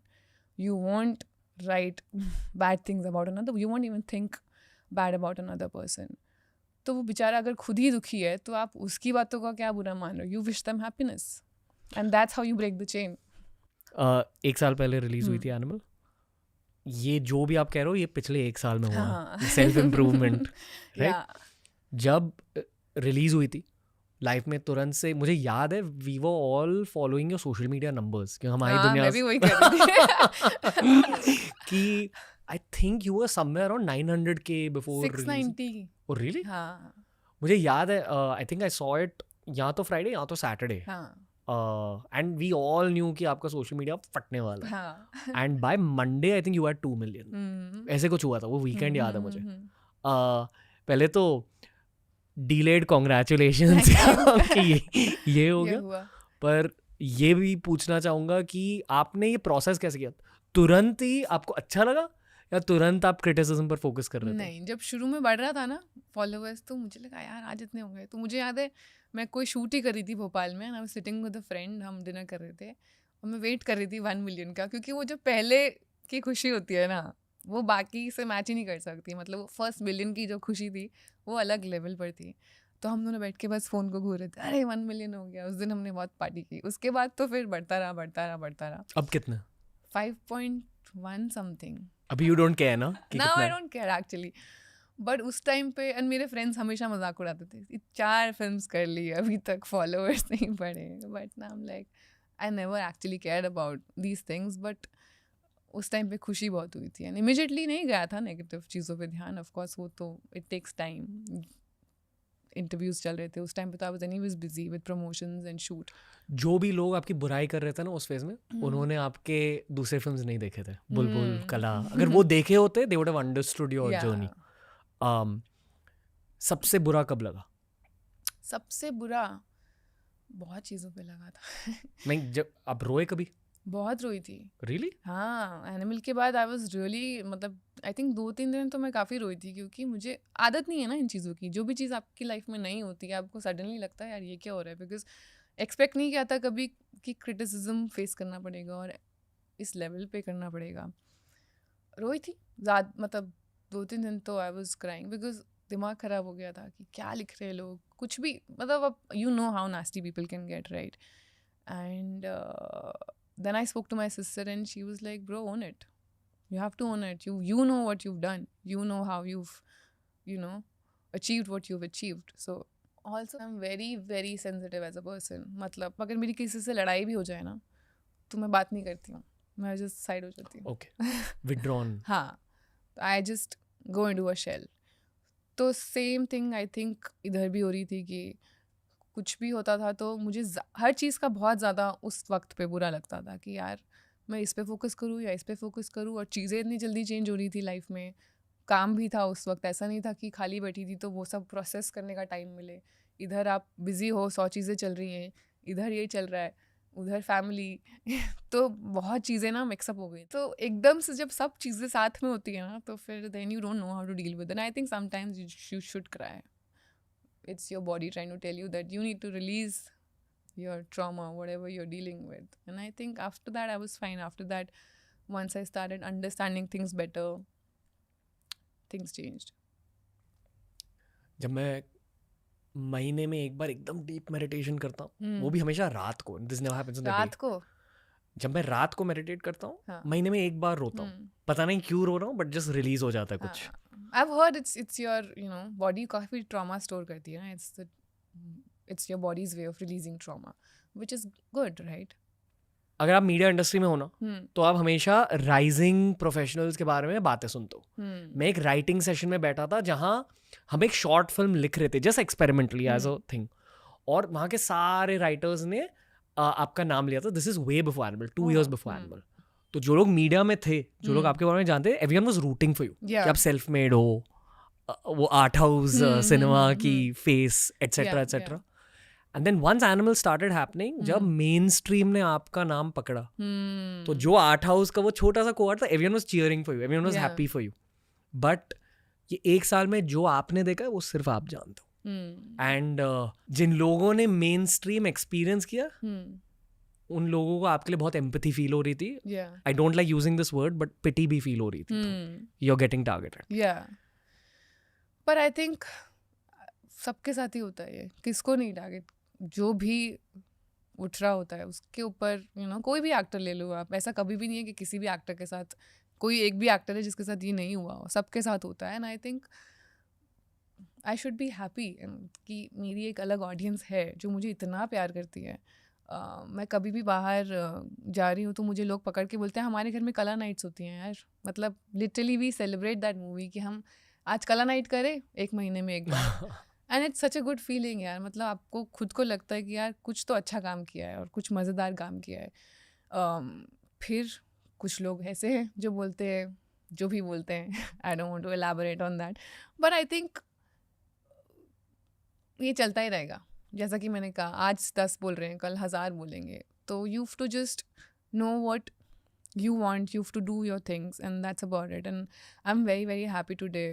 Speaker 2: you won't write bad things about another, you won't even think bad about another person. तो वो बेचारा अगर खुद ही दुखी है, तो आप उसकी बातों का क्या बुरा मान रहे हो? You wish them happiness, and that's how you break the chain.
Speaker 1: 1 साल पहले रिलीज हुई थी एनिमल. ये जो भी आप कह रहे हो ये पिछले 1 साल में हुआ, सेल्फ इम्प्रूवमेंट, राइट? जब रिलीज हुई थी लाइफ में तुरंत से मुझे याद है we were all following your social media numbers, कि हमारी दुनिया
Speaker 2: मैं भी वही कर रही थी.
Speaker 1: कि I think you were somewhere around 900K before
Speaker 2: 690.
Speaker 1: Oh really?
Speaker 2: हाँ.
Speaker 1: मुझे याद है, I think I saw it या तो फ्राइडे या तो Saturday, and we all knew कि आपका सोशल मीडिया फटने वाला है. And by Monday I think you had 2 million, ऐसे कुछ हुआ था. वो वीकेंड याद है मुझे. पहले तो डिलेड कॉन्ग्रेचुलेशंस कि ये हो गया. पर ये भी पूछना चाहूँगा कि आपने ये प्रोसेस कैसे किया? तुरंत ही आपको अच्छा लगा या तुरंत आप क्रिटिसिज्म पर फोकस कर रहे थे?
Speaker 2: नहीं, जब शुरू में बढ़ रहा था ना फॉलोअर्स, तो मुझे लगा यार आज इतने होंगे. तो मुझे याद है मैं कोई शूट ही कर रही थी भोपाल में, I was sitting with a friend, हम डिनर कर रहे थे और मैं वेट कर रही थी 1 मिलियन का, क्योंकि वो जो पहले की खुशी होती है ना, वो बाकी से मैच ही नहीं कर सकती. मतलब वो फर्स्ट मिलियन की जो खुशी थी वो अलग लेवल पर थी. तो हम दोनों बैठ के बस फ़ोन को घूर रहे थे, अरे 1 मिलियन हो गया. उस दिन हमने बहुत पार्टी की. उसके बाद तो फिर बढ़ता रहा.
Speaker 1: अब कितना?
Speaker 2: 5.1 समथिंग.
Speaker 1: अभी यू डोंट केयर ना?
Speaker 2: Now I don't care actually. But उस टाइम पे, एंड मेरे फ्रेंड्स हमेशा मजाक उड़ाते थे, 4 फिल्म्स कर ली अभी तक फॉलोअर्स नहीं बढ़े. But now I am like, I never actually cared about these things. But उस टाइम पे खुशी बहुत हुई थी, एंड इमीडिएटली नहीं गया था नेगेटिव चीज़ों पे ध्यान. ऑफ कोर्स वो तो इट टेक्स टाइम. इंटरव्यूज चल रहे थे उस टाइम पे, तो I was anyways busy with promotions and shoot.
Speaker 1: जो भी लोग आपकी बुराई कर रहे थे ना उस फेज में, उन्होंने आपके दूसरे फिल्म्स नहीं देखे थे, बुलबुल, कला. अगर वो देखे होते they would have understood your journey. सबसे बुरा कब लगा?
Speaker 2: सबसे बुरा बहुत चीज़ों पे लगा था
Speaker 1: नहीं, जब आप रोए कभी?
Speaker 2: बहुत रोई थी।
Speaker 1: रियली?
Speaker 2: हाँ, एनिमल के बाद आई वाज रियली मतलब आई थिंक 2-3 दिन तो मैं काफ़ी रोई थी, क्योंकि मुझे आदत नहीं है ना इन चीज़ों की। जो भी चीज़ आपकी लाइफ में नहीं होती है, आपको सडनली लगता है यार ये क्या हो रहा है, बिकॉज़ एक्सपेक्ट नहीं किया था कभी कि क्रिटिसिज्म फेस करना पड़ेगा और इस लेवल पे करना पड़ेगा। रोई थी मतलब 2-3 दिन तो आई वाज क्राइंग, बिकॉज़ दिमाग ख़राब हो गया था कि क्या लिख रहे हैं लोग, कुछ भी मतलब अब you know how nasty people can get, right? And then I spoke to my sister and she was like, bro, own it. You have to own it. You know what you've done. You know how you've, you know, achieved what you've achieved. So also I'm very, very sensitive as a person. मतलब अगर मेरी किसी से लड़ाई भी हो जाए ना, तो मैं बात नहीं करती हूँ, मैं just साइड हो जाती हूँ।
Speaker 1: Okay. Withdrawn.
Speaker 2: हाँ, I just go into a shell. तो सेम थिंग आई थिंक इधर भी हो रही थी कि कुछ भी होता था तो मुझे हर चीज़ का बहुत ज़्यादा उस वक्त पे बुरा लगता था कि यार मैं इस पे फोकस करूँ या इस पे फोकस करूँ, और चीज़ें इतनी जल्दी चेंज हो रही थी लाइफ में। काम भी था उस वक्त, ऐसा नहीं था कि खाली बैठी थी तो वो सब प्रोसेस करने का टाइम मिले। इधर आप बिज़ी हो, 100 चीज़ें चल रही हैं, इधर ये चल रहा है, उधर फैमिली तो बहुत चीज़ें ना मिक्सअप हो गई। तो एकदम से जब सब चीज़ें साथ में होती है ना, तो फिर then you don't know how to deal with it. I think sometimes you should cry. It's your body trying to tell you that you need to release your trauma, whatever you're dealing with. And I think after that I was fine. After that, once I started understanding things better, things changed.
Speaker 1: जब मैं महीने में एक बार एकदम डीप मेडिटेशन करता हूँ, वो भी हमेशा रात को, this never happens in the day.
Speaker 2: रात को
Speaker 1: जब मैं रात को मेडिटेट करता हूँ,
Speaker 2: हाँ।
Speaker 1: महीने में एक बार रोता हूँ, पता नहीं क्यों रो रहा हूँ, बट जस्ट रिलीज हो जाता है कुछ।
Speaker 2: I've heard it's your body काफी trauma स्टोर करती है ना, it's your body's way of releasing trauma, which is good, right?
Speaker 1: अगर आप मीडिया इंडस्ट्री में हो ना, तो आप हमेशा राइजिंग प्रोफेशनल्स के बारे में बातें सुनते हो। मैं एक राइटिंग सेशन में बैठा था जहाँ हम एक शॉर्ट फिल्म लिख रहे थे, just experimentally as a thing, और वहाँ के सारे राइटर्स ने आपका नाम लिया था। This is way before animal, 2 years before animal. तो जो लोग मीडिया में थे, जो लोग आपके बारे में जानते थे, everyone was rooting for you कि आप सेल्फ मेड हो, वो आर्ट हाउस सिनेमा की face etcetera etcetera. And then once animal started happening, जब मेन स्ट्रीम ने आपका नाम पकड़ा, तो जो आर्ट हाउस का वो छोटा सा कोहर्ट था, everyone was cheering for you, everyone was happy for you. But ये 1 साल में जो आपने देखा है वो सिर्फ आप जानते हो। एंड जिन लोगों ने मेन स्ट्रीम एक्सपीरियंस किया, उन लोगों को आपके लिए बहुत एम्पैथी फील हो रही थी। I don't like using this word, but pity भी फील हो रही थी। You are getting targeted.
Speaker 2: पर आई थिंक सबके साथ ही होता है ये, किसको नहीं टारगेट, जो भी उठ रहा होता है उसके ऊपर कोई भी एक्टर ले लो आप, ऐसा कभी भी नहीं है कि किसी भी एक्टर के साथ कोई एक भी एक्टर है जिसके साथ ये नहीं हुआ हो, सबके साथ होता है। And I think I should be happy कि मेरी एक अलग ऑडियंस है जो मुझे इतना प्यार करती है। मैं कभी भी बाहर जा रही हूँ तो मुझे लोग पकड़ के बोलते हैं हमारे घर में कला नाइट्स होती हैं यार, मतलब literally we celebrate that movie कि हम आज कला नाइट करें 1 महीने में एक बार। And it's such a good feeling यार, मतलब आपको खुद को लगता है कि यार कुछ तो अच्छा काम किया है और कुछ मज़ेदार काम किया है। फिर कुछ लोग ऐसे हैं जो बोलते हैं जो भी बोलते हैं, I don't want to elaborate on that, but I think ये चलता ही रहेगा। जैसा कि मैंने कहा, आज 10 बोल रहे हैं, कल 1000 बोलेंगे, तो you have to just know what you want, you have to do your things, and that's about it. And I'm very, very happy today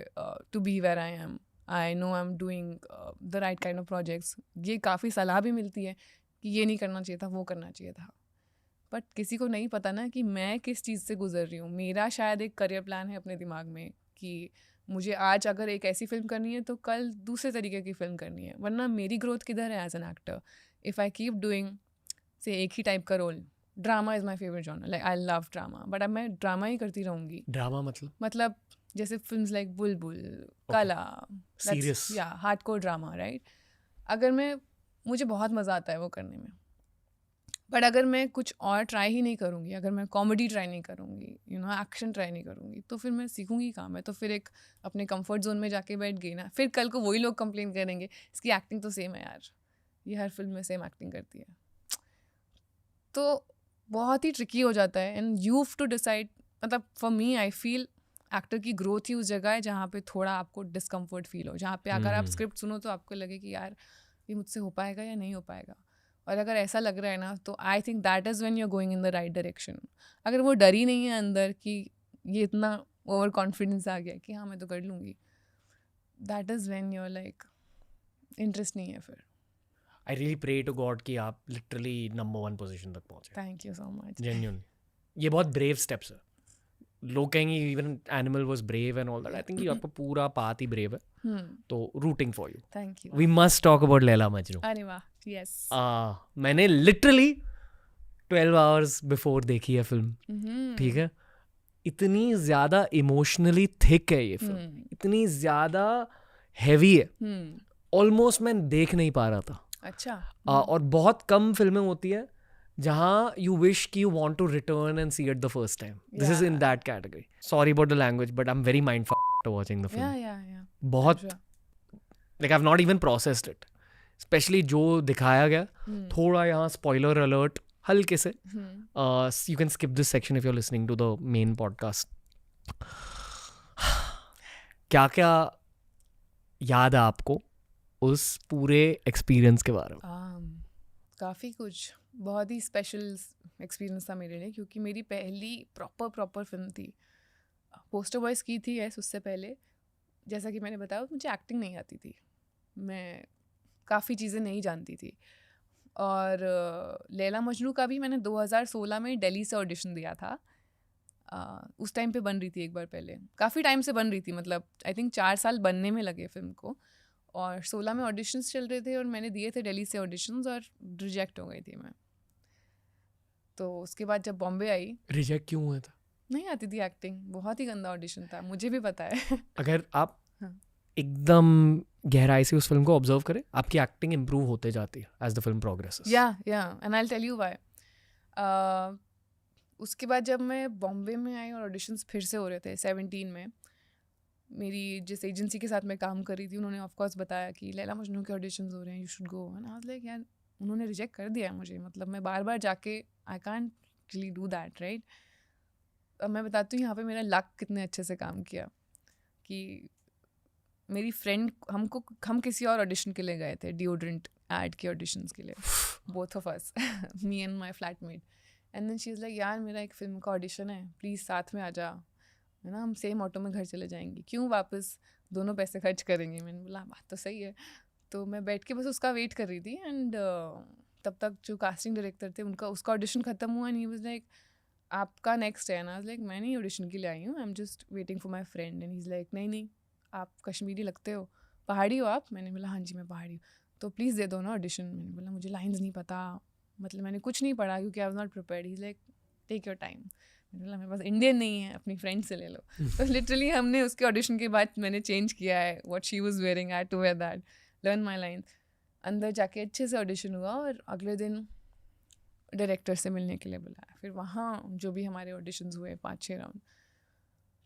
Speaker 2: to be where I am. I know I'm doing the right kind of projects. ये काफ़ी सलाह भी मिलती है कि ये नहीं करना चाहिए था, वो करना चाहिए था, बट किसी को नहीं पता ना कि मैं किस चीज़ से गुजर रही हूँ। मेरा शायद एक करियर प्लान है अपने दिमाग में कि मुझे आज अगर एक ऐसी फिल्म करनी है तो कल दूसरे तरीके की फिल्म करनी है, वरना मेरी ग्रोथ किधर है as an actor. If I keep doing say एक ही टाइप का role, drama is my favourite genre, like I love drama, but अब मैं ड्रामा ही करती रहूँगी।
Speaker 1: ड्रामा मतलब
Speaker 2: जैसे फिल्म्स लाइक बुलबुल, कला,
Speaker 1: सीरियस,
Speaker 2: या हार्डकोर ड्रामा, राइट? अगर मुझे बहुत मज़ा आता है वो करने में, बट अगर मैं कुछ और ट्राई ही नहीं करूँगी, अगर मैं कॉमेडी ट्राई नहीं करूँगी, एक्शन ट्राई नहीं करूँगी, तो फिर मैं सीखूँगी कहाँ? मैं तो फिर एक अपने कंफर्ट जोन में जाके बैठ गई ना। फिर कल को वही लोग कंप्लेन करेंगे इसकी एक्टिंग तो सेम है यार, ये हर फिल्म में सेम एक्टिंग करती है। तो बहुत ही ट्रिकी हो जाता है, and you have to decide. मतलब for me I feel actor की ग्रोथ ही उस जगह है जहाँ पे थोड़ा आपको डिस्कम्फर्ट फील हो, जहाँ पे अगर आप स्क्रिप्ट सुनो तो आपको लगे कि यार ये मुझसे हो पाएगा या नहीं हो पाएगा। और अगर ऐसा लग रहा है ना, तो I think that is when you are going in the right direction. अगर वो डर ही नहीं है अंदर कि ये इतना ओवर कॉन्फिडेंस आ गया कि हाँ मैं तो कर लूँगी, that is when you are like interest नहीं है फिर।
Speaker 1: I really pray to God कि आप लिटरली नंबर 1 पोजीशन तक पहुंचे,
Speaker 2: thank you so much.
Speaker 1: Genuinely. ये बहुत ब्रेव स्टेप्स है। लोग कहेंगे even animal was brave and all that, I think ये आपका पूरा पाथ ही ब्रेव है, तो rooting for you.
Speaker 2: Thank you.
Speaker 1: We must talk about Laila Majnu.
Speaker 2: अरे वाह, यस।
Speaker 1: मैंने लिटरली 12 आवर्स बिफोर देखी है फिल्म, ठीक है। इतनी ज़्यादा इमोशनली थिक है ये फिल्म, इतनी ज़्यादा हैवी है, ऑलमोस्ट मैं देख नहीं पा रहा था।
Speaker 2: अच्छा।
Speaker 1: और बहुत कम फिल्में होती है जहाँ यू विश कि you want to return and see it the first time. This is in that category. Sorry about the language but I am very mindful after watching the film. बहुत like I have not even processed it, specially जो दिखाया गया। थोड़ा यहाँ स्पॉइलर अलर्ट हल्के से, you can skip this section if you are listening to the main podcast. क्या क्या याद है आपको उस पूरे एक्सपीरियंस के बारे में?
Speaker 2: काफ़ी कुछ, बहुत ही स्पेशल एक्सपीरियंस था मेरे लिए, क्योंकि मेरी पहली प्रॉपर फिल्म थी। पोस्टर बॉयज़ की थी यस, उससे पहले जैसा कि मैंने बताया मुझे एक्टिंग नहीं आती थी, मैं काफ़ी चीज़ें नहीं जानती थी। और लैला मजनू का भी मैंने 2016 में दिल्ली से ऑडिशन दिया था। उस टाइम पे बन रही थी एक बार पहले, काफ़ी टाइम से बन रही थी, मतलब आई थिंक 4 साल बनने में लगे फिल्म को। और 16 में ऑडिशंस चल रहे थे और मैंने दिए थे दिल्ली से ऑडिशंस और रिजेक्ट हो गई थी मैं। तो उसके बाद जब बॉम्बे आई।
Speaker 1: रिजेक्ट क्यों हुआ था?
Speaker 2: नहीं आती थी एक्टिंग, बहुत ही गंदा ऑडिशन था, मुझे भी पता है।
Speaker 1: अगर आप
Speaker 2: हाँ।
Speaker 1: एकदम गहराई से उस फिल्म को ऑब्जर्व करें, आपकी एक्टिंग इम्प्रूव होते जाती है एज द फिल्म प्रोग्रेसेस।
Speaker 2: या and I will tell you why. उसके बाद जब मैं बॉम्बे में आई और ऑडिशंस फिर से हो रहे थे 17 में, मेरी जिस एजेंसी के साथ मैं काम कर रही थी उन्होंने ऑफ कोर्स बताया कि लैला मजनू के ऑडिशंस हो रहे हैं, you should go. And I was like यार उन्होंने रिजेक्ट कर दिया है मुझे, मतलब मैं बार बार जाके I can't really do that, right. अब मैं बताती हूँ यहाँ पे मेरा लक कितने अच्छे से काम किया कि मेरी फ्रेंड हम किसी और ऑडिशन के लिए गए थे, डिओड्रेंट एड के ऑडिशंस के लिए, both of us, me and my flatmate. And then she is like यार मेरा एक फिल्म का ऑडिशन है, प्लीज़ साथ में आ जा, है ना, हम सेम ऑटो में घर चले जाएंगे, क्यों वापस दोनों पैसे खर्च करेंगे। मैंने बोला बात तो सही है। तो मैं बैठ के बस उसका वेट कर रही थी। एंड तब तक जो कास्टिंग डायरेक्टर थे उसका ऑडिशन ख़त्म हुआ एंड ही वाज लाइक आपका नेक्स्ट है ना। लाइक मैं नहीं ऑडिशन के लिए आई हूँ, I am just waiting for my friend. And he is like नहीं आप कश्मीरी लगते हो, पहाड़ी हो आप? मैंने बोला हाँ जी मैं पहाड़ी हूँ। तो प्लीज़ दे दो ना ऑडिशन। मैंने बोला मुझे लाइन्स नहीं पता, मतलब मैंने कुछ नहीं पढ़ा क्योंकि I was not prepared. He like take your time. मैंने बोला मेरे पास इंडियन नहीं है, अपनी फ्रेंड से ले लो। तो लिटरली हमने उसके ऑडिशन के बाद मैंने चेंज किया है what she was wearing, I had to wear that, learn my line. अंदर जाके अच्छे से ऑडिशन हुआ और अगले दिन डायरेक्टर से मिलने के लिए बुलाया। फिर वहाँ जो भी हमारे ऑडिशंस हुए 5-6 राउंड।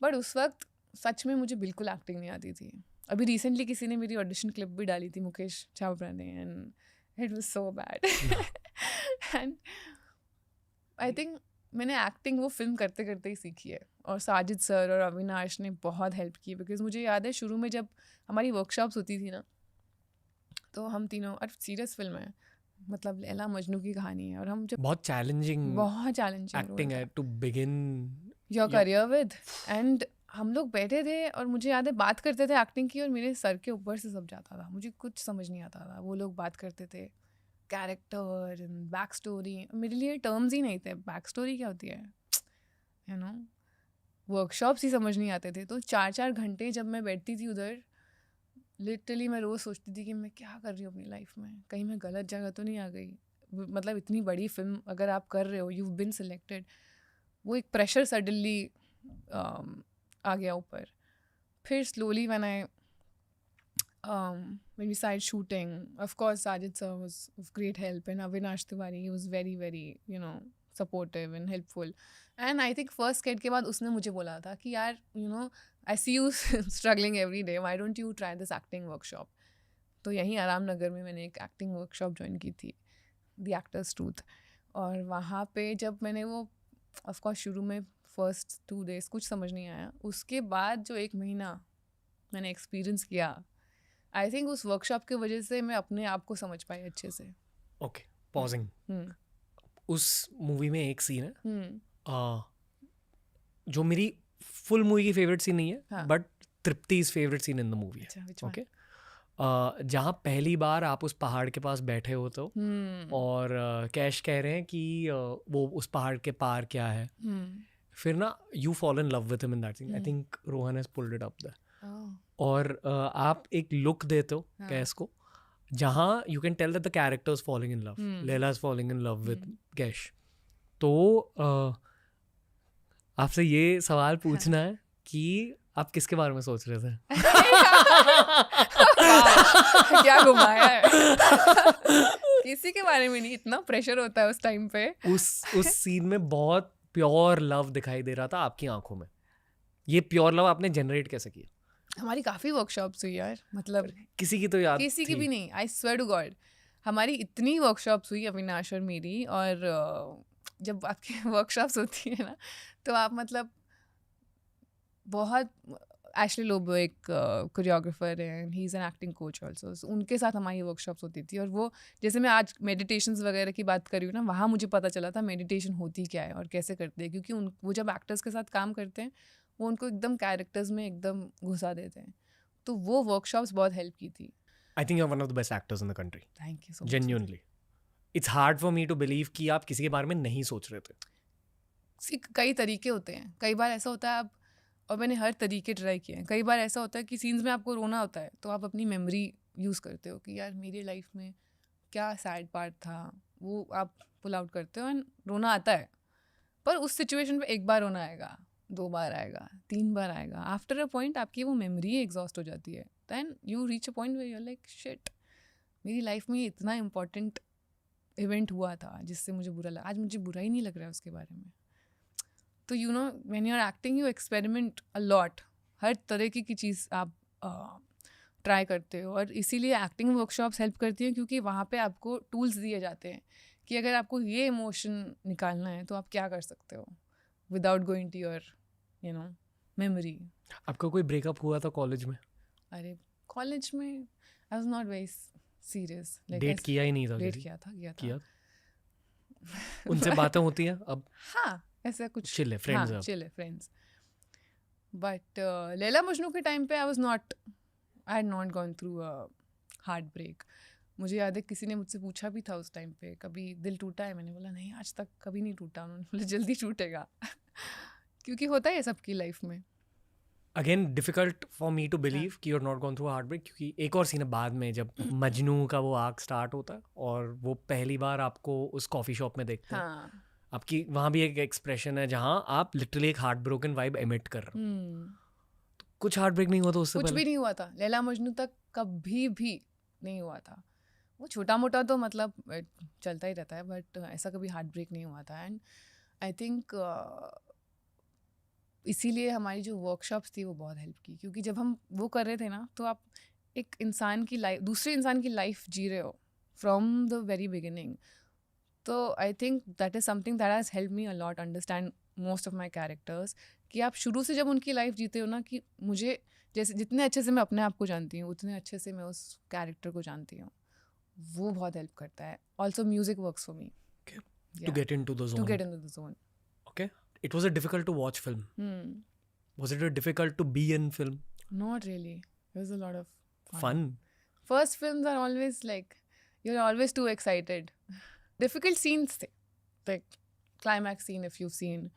Speaker 2: बट उस वक्त सच में मुझे बिल्कुल एक्टिंग नहीं आती थी। अभी रिसेंटली किसी ने मेरी ऑडिशन क्लिप भी डाली थी, मुकेश चावड़ा ने, and it was so bad. And I think मैंने एक्टिंग वो फिल्म करते करते ही सीखी है। और साजिद सर और अविनाश ने बहुत हेल्प की, बिकॉज मुझे याद है शुरू में जब हमारी वर्कशॉप्स होती थी ना, तो हम तीनों, और सीरियस फिल्म है, मतलब लैला मजनू की कहानी है, और हम जब
Speaker 1: बहुत चैलेंजिंग एक्टिंग है to begin
Speaker 2: your career with. And हम लोग बैठे थे और मुझे याद है बात करते थे एक्टिंग की, और मेरे सर के ऊपर से सब जाता था, मुझे कुछ समझ नहीं आता था। वो लोग बात करते थे कैरेक्टर एंड बैक स्टोरी, मेरे लिए टर्म्स ही नहीं थे, बैक स्टोरी क्या होती है, यू नो, वर्कशॉप्स ही समझ नहीं आते थे। तो 4-4 घंटे जब मैं बैठती थी उधर, लिटरली मैं रोज़ सोचती थी कि मैं क्या कर रही हूँ अपनी लाइफ में, कहीं मैं गलत जगह तो नहीं आ गई। मतलब इतनी बड़ी फिल्म अगर आप कर रहे हो, यू बीन सिलेक्टेड, वो एक प्रेशर सडनली आ गया ऊपर। फिर slowly when I when we started shooting, of course Sajid sir was of great help, and Avinash Tiwari, he was very very supportive and helpful. And I think first skate के बाद उसने मुझे बोला था कि यार I see you struggling every day, why don't you try this acting workshop. तो यहीं आराम नगर में मैंने एक एक्टिंग वर्कशॉप ज्वाइन की थी, The Actors Truth। और वहाँ पे जब मैंने वो, of course शुरू में फर्स्ट 2 days कुछ समझ नहीं आया, उसके बाद जो 1 महीना मैंने एक्सपीरियंस किया, आई थिंक उस वर्कशॉप की वजह से मैं अपने आप को समझ पाई अच्छे से.
Speaker 1: Okay, pausing.
Speaker 2: हम्म.
Speaker 1: उस मूवी में एक सीन है
Speaker 2: हम्म.
Speaker 1: जो मेरी फुल मूवी की फेवरेट सीन नहीं है,
Speaker 2: हाँ.
Speaker 1: But Tripti is favourite scene in the movie है.
Speaker 2: अच्छा, which one?
Speaker 1: ओके, जहाँ पहली बार आप उस पहाड़ के पास बैठे हो तो
Speaker 2: हम्म.
Speaker 1: और कैश कह रहे हैं कि वो उस पहाड़ के पार क्या है.
Speaker 2: हम्म.
Speaker 1: फिर ना you fall in love with him in that scene. I think Rohan has pulled it up there. और आप एक लुक देते हो
Speaker 2: हाँ.
Speaker 1: कैश को, जहाँ you can tell that the character is falling in love. Laila is falling in love with Qais. तो आपसे ये सवाल पूछना है कि आप किसके बारे में सोच रहे थे?
Speaker 2: क्या घुमाया है. किसी के बारे में नहीं, इतना प्रेशर होता है उस टाइम पे.
Speaker 1: उस सीन में बहुत प्योर लव दिखाई दे रहा था आपकी आंखों में. ये प्योर लव आपने जनरेट कैसे किया?
Speaker 2: हमारी काफ़ी वर्कशॉप्स हुई यार, मतलब
Speaker 1: किसी की तो याद
Speaker 2: किसी की
Speaker 1: थी.
Speaker 2: भी नहीं. आई स्वेयर टू गॉड हमारी इतनी वर्कशॉप्स हुई, अविनाश और मेरी. और जब आपकी वर्कशॉप्स होती है ना, तो आप मतलब बहुत, एशली लोबो एक कोरियोग्राफर है, he is an acting coach also. उनके साथ हमारी वर्कशॉप्स होती थी. और वो जैसे मैं आज मेडिटेशंस वगैरह की बात कर रही हूँ ना, वहाँ मुझे पता चला था मेडिटेशन होती क्या है और कैसे करते हैं. क्योंकि वो जब एक्टर्स के साथ काम करते हैं, वो उनको एकदम कैरेक्टर्स में एकदम घुसा देते हैं. तो वो वर्कशॉप्स बहुत हेल्प की थी.
Speaker 1: I think you are one of the best actors in the country.
Speaker 2: Thank you so much.
Speaker 1: Genuinely it's hard for me to believe कि आप किसी के बारे में नहीं सोच रहे थे.
Speaker 2: कई तरीके होते हैं. कई बार ऐसा होता है आप, और मैंने हर तरीके ट्राई किए हैं. कई बार ऐसा होता है कि सीन्स में आपको रोना होता है, तो आप अपनी मेमोरी यूज़ करते हो कि यार मेरी लाइफ में क्या सैड पार्ट था, वो आप पुल आउट करते हो एंड रोना आता है. पर उस सिचुएशन पे एक बार रोना आएगा, 2 बार आएगा, 3 बार आएगा. आफ्टर अ पॉइंट आपकी वो मेमोरी एग्जॉस्ट हो जाती है. Then you reach a point where you are like shit, मेरी लाइफ में इतना इम्पोर्टेंट इवेंट हुआ था जिससे मुझे बुरा लगा. आज मुझे बुरा ही नहीं लग रहा है उसके बारे में. तो you know when you are acting you experiment a lot. हर तरह की चीज़ आप ट्राई करते हो. और इसीलिए एक्टिंग वर्कशॉप्स हेल्प करती हैं, क्योंकि वहाँ पे आपको टूल्स दिए जाते हैं कि अगर आपको ये इमोशन निकालना है तो आप क्या कर सकते हो without going to your memory.
Speaker 1: आपका कोई ब्रेकअप हुआ था कॉलेज में?
Speaker 2: अरे कॉलेज में I was not very serious.
Speaker 1: Date किया ही नहीं था?
Speaker 2: डेट
Speaker 1: किसी?
Speaker 2: किया था.
Speaker 1: उनसे बातें होती हैं अब?
Speaker 2: हाँ, ऐसा कुछ
Speaker 1: चिल है, फ्रेंड्स.
Speaker 2: हाँ, चिल है, फ्रेंड्स. बट लैला मजनू के टाइम पे I had not gone through a heartbreak. मुझे याद है किसी ने मुझसे पूछा भी था उस टाइम पे, कभी दिल टूटा है? मैंने बोला नहीं, आज तक कभी नहीं टूटा. उन्होंने बोला जल्दी टूटेगा. क्योंकि होता है सबकी लाइफ में.
Speaker 1: Again difficult for me to believe कि you are not gone through heartbreak, क्योंकि एक और सीन है बाद में जब मजनू का वो आर्क स्टार्ट होता है और वो पहली बार आपको उस कॉफ़ी शॉप में देखते हैं.
Speaker 2: हाँ.
Speaker 1: आपकी वहाँ भी एक एक्सप्रेशन है जहाँ आप लिटरली एक हार्ट ब्रोकन वाइब एमिट कर रहे हो. तो कुछ हार्ट ब्रेक नहीं हुआ था उससे
Speaker 2: कुछ
Speaker 1: पहले?
Speaker 2: भी नहीं हुआ था. लैला मजनू तक कभी भी नहीं हुआ था. वो छोटा मोटा तो मतलब चलता ही रहता है, बट ऐसा कभी हार्ट ब्रेक नहीं हुआ था. एंड आई थिंक इसीलिए हमारी जो वर्कशॉप्स थी वो बहुत हेल्प की. क्योंकि जब हम वो कर रहे थे ना, तो आप एक इंसान की लाइफ, दूसरे इंसान की लाइफ जी रहे हो फ्रॉम द वेरी बिगिनिंग. तो I think that is something that has help me a lot understand most of my characters. कि आप शुरू से जब उनकी लाइफ जीते हो ना, कि मुझे जैसे जितने अच्छे से मैं अपने आप को जानती हूँ, उतने अच्छे से मैं उस कैरेक्टर को जानती हूँ. वो बहुत हेल्प करता है. Also music works for me
Speaker 1: To get into the zone.
Speaker 2: To get into the zone.
Speaker 1: Okay. It was a difficult to watch film. Was it difficult to be in film?
Speaker 2: Not really. It was a lot of
Speaker 1: Fun.
Speaker 2: First films are always like, you're always too excited. Difficult scenes थे. Like climax scene if you've seen.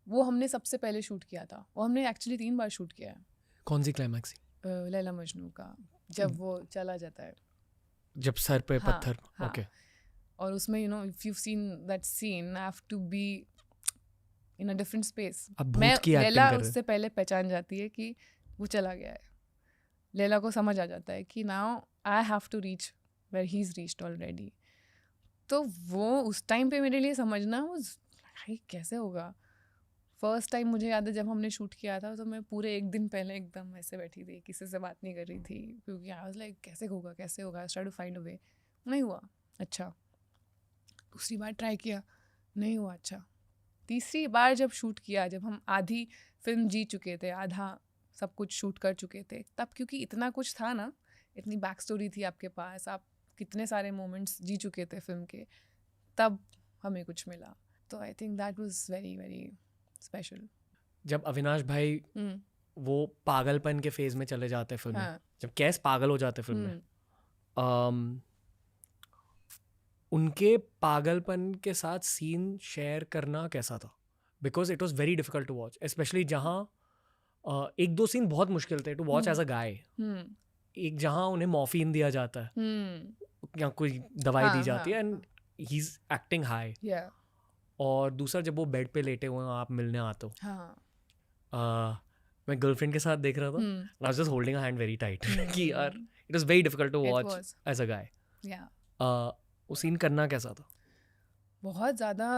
Speaker 2: वो हमने सबसे पहले शूट किया था. और हमने एक्चुअली 3 बार शूट किया है.
Speaker 1: कौन सी क्लाइमैक्स?
Speaker 2: लैला मजनू का, जब वो चला जाता है,
Speaker 1: जब सर पे
Speaker 2: हाँ,
Speaker 1: पत्थर.
Speaker 2: हाँ.
Speaker 1: Okay.
Speaker 2: और उसमें you know if you seen that scene, I have to be in a different space.
Speaker 1: अब भूत
Speaker 2: मैं
Speaker 1: की एक्टिंग
Speaker 2: लैला
Speaker 1: कर रहे.
Speaker 2: उससे पहले पहचान जाती है कि वो चला गया है. लैला को समझ आ जाता है कि now I have to reach where he is reached already. तो वो उस टाइम पे मेरे लिए समझना वो भाई कैसे होगा. फर्स्ट टाइम मुझे याद है जब हमने शूट किया था, तो मैं पूरे 1 दिन पहले एकदम ऐसे बैठी थी, किसी से बात नहीं कर रही थी, क्योंकि आई वाज लाइक कैसे होगा. I try to find a way. नहीं हुआ. अच्छा, दूसरी बार ट्राई किया, नहीं हुआ. अच्छा, तीसरी बार जब शूट किया, जब हम आधी फिल्म जी चुके थे, आधा सब कुछ शूट कर चुके थे, तब क्योंकि इतना कुछ था ना, इतनी बैक स्टोरी थी आपके पास, आप कितने सारे मोमेंट्स जी चुके थे फिल्म के, तब हमें कुछ मिला. तो I think that was very very special.
Speaker 1: जब अविनाश भाई वो पागलपन के फेज में चले जाते हैं फिल्म में,
Speaker 2: हाँ.
Speaker 1: जब कैस पागल हो जाते हैं फिल्म में, उनके पागलपन के साथ सीन शेयर करना कैसा था? Because it was very difficult to watch, specially जहाँ एक दो सीन बहुत मुश्किल थे to watch as a guy. एक जहाँ उन्हें मॉर्फिन दिया जाता है या कोई दवाई दी जाती है and he is acting high, और दूसरा जब वो बेड पे लेटे हुए हैं आप मिलने आते हो. मैं गर्लफ्रेंड के साथ देख रहा था, I was just holding a hand very tight कि यार it was very difficult to watch as a guy. वो सीन करना कैसा था?
Speaker 2: बहुत ज़्यादा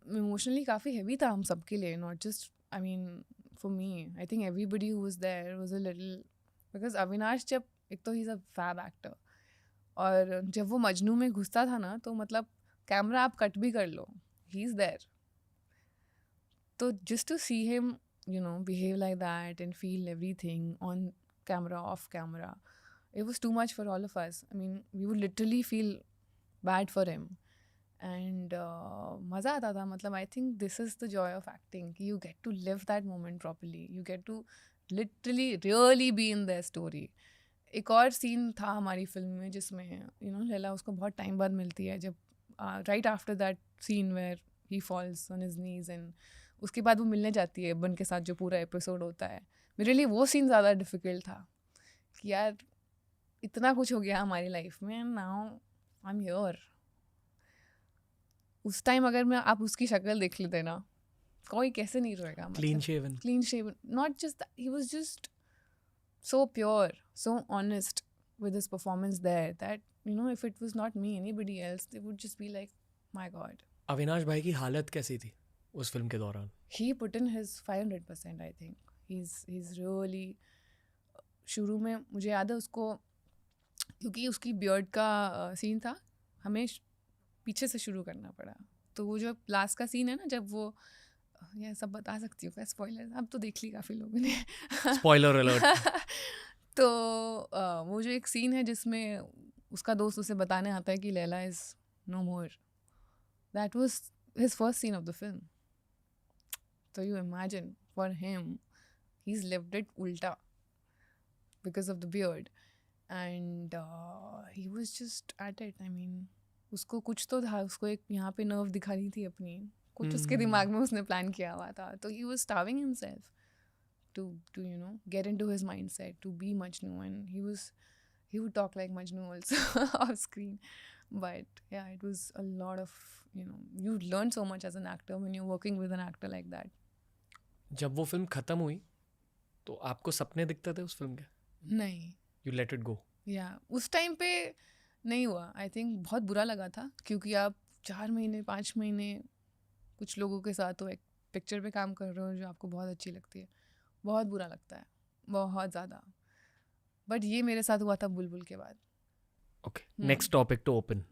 Speaker 2: इमोशनली काफ़ी हैवी था हम सबके लिए, not just I mean for me. I think everybody who was there was a little, because Avinash जब एक तो he is a fab actor, और जब वो मजनू में घुसता था ना तो मतलब कैमरा आप कट भी कर लो, ही इज़ देयर. तो just to see him you know behave like that and feel everything on camera, off camera, it was too much for all of us. I mean, we would literally feel bad for him, and मज़ा आता था. मतलब I think this is the joy of acting, you get to live that moment properly, you get to literally really be in their story. एक और सीन था हमारी फिल्म में जिसमें you know लैला उसको बहुत टाइम बाद मिलती है, जब right after that scene where he falls on his knees and उसके बाद वो मिलने जाती है बन के साथ, जो पूरा एपिसोड होता है. मेरे लिए वो सीन ज़्यादा डिफ़िकल्ट था कि यार इतना कुछ हो गया हमारी लाइफ में, नाउ आई एम हियर. उस टाइम अगर मैं आप उसकी शक्ल देख लेते ना, कोई कैसे नहीं रोएगा.
Speaker 1: Clean shaven,
Speaker 2: not just he was just so pure, so honest with his performance there that you know if it was not me, anybody else, they would just be like my god.
Speaker 1: Avinash भाई की हालत कैसी थी उस फिल्म के दौरान?
Speaker 2: He put in his 500%. I think he's really, शुरू में मुझे याद है उसको, क्योंकि उसकी बियर्ड का सीन था, हमें पीछे से शुरू करना पड़ा. तो वो जो लास्ट का सीन है ना, जब वो, ये सब बता सकती हूँ क्या, स्पॉइलर अब तो देख ली काफ़ी लोगों ने,
Speaker 1: स्पॉइलर अलर्ट.
Speaker 2: तो वो जो एक सीन है जिसमें उसका दोस्त उसे बताने आता है कि Laila is no more, that was his first scene of the film. So you imagine, for him, he's lived it ulta because of the beard, and he was just at it. I mean, उसको कुछ तो था, उसको एक यहाँ पे नर्व दिखानी थी अपनी, कुछ उसके दिमाग में उसने प्लान किया हुआ था. तो he was starving himself to you know get into his mindset to be Majnu, and he would talk like Majnu also off screen. But yeah, it was a lot of, you know, you learn so much as an actor when you're working with an actor like that.
Speaker 1: जब वो फिल्म खत्म हुई तो आपको सपने दिखते थे उस फिल्म के?
Speaker 2: नहीं.
Speaker 1: You let it go?
Speaker 2: या उस टाइम पे नहीं हुआ. आई थिंक बहुत बुरा लगा था, क्योंकि आप 4 महीने 5 महीने कुछ लोगों के साथ तो एक पिक्चर पे काम कर रहे हो जो आपको बहुत अच्छी लगती है, बहुत बुरा लगता है, बहुत ज़्यादा. बट ये मेरे साथ हुआ था बुलबुल के बाद.
Speaker 1: Okay, next topic to open.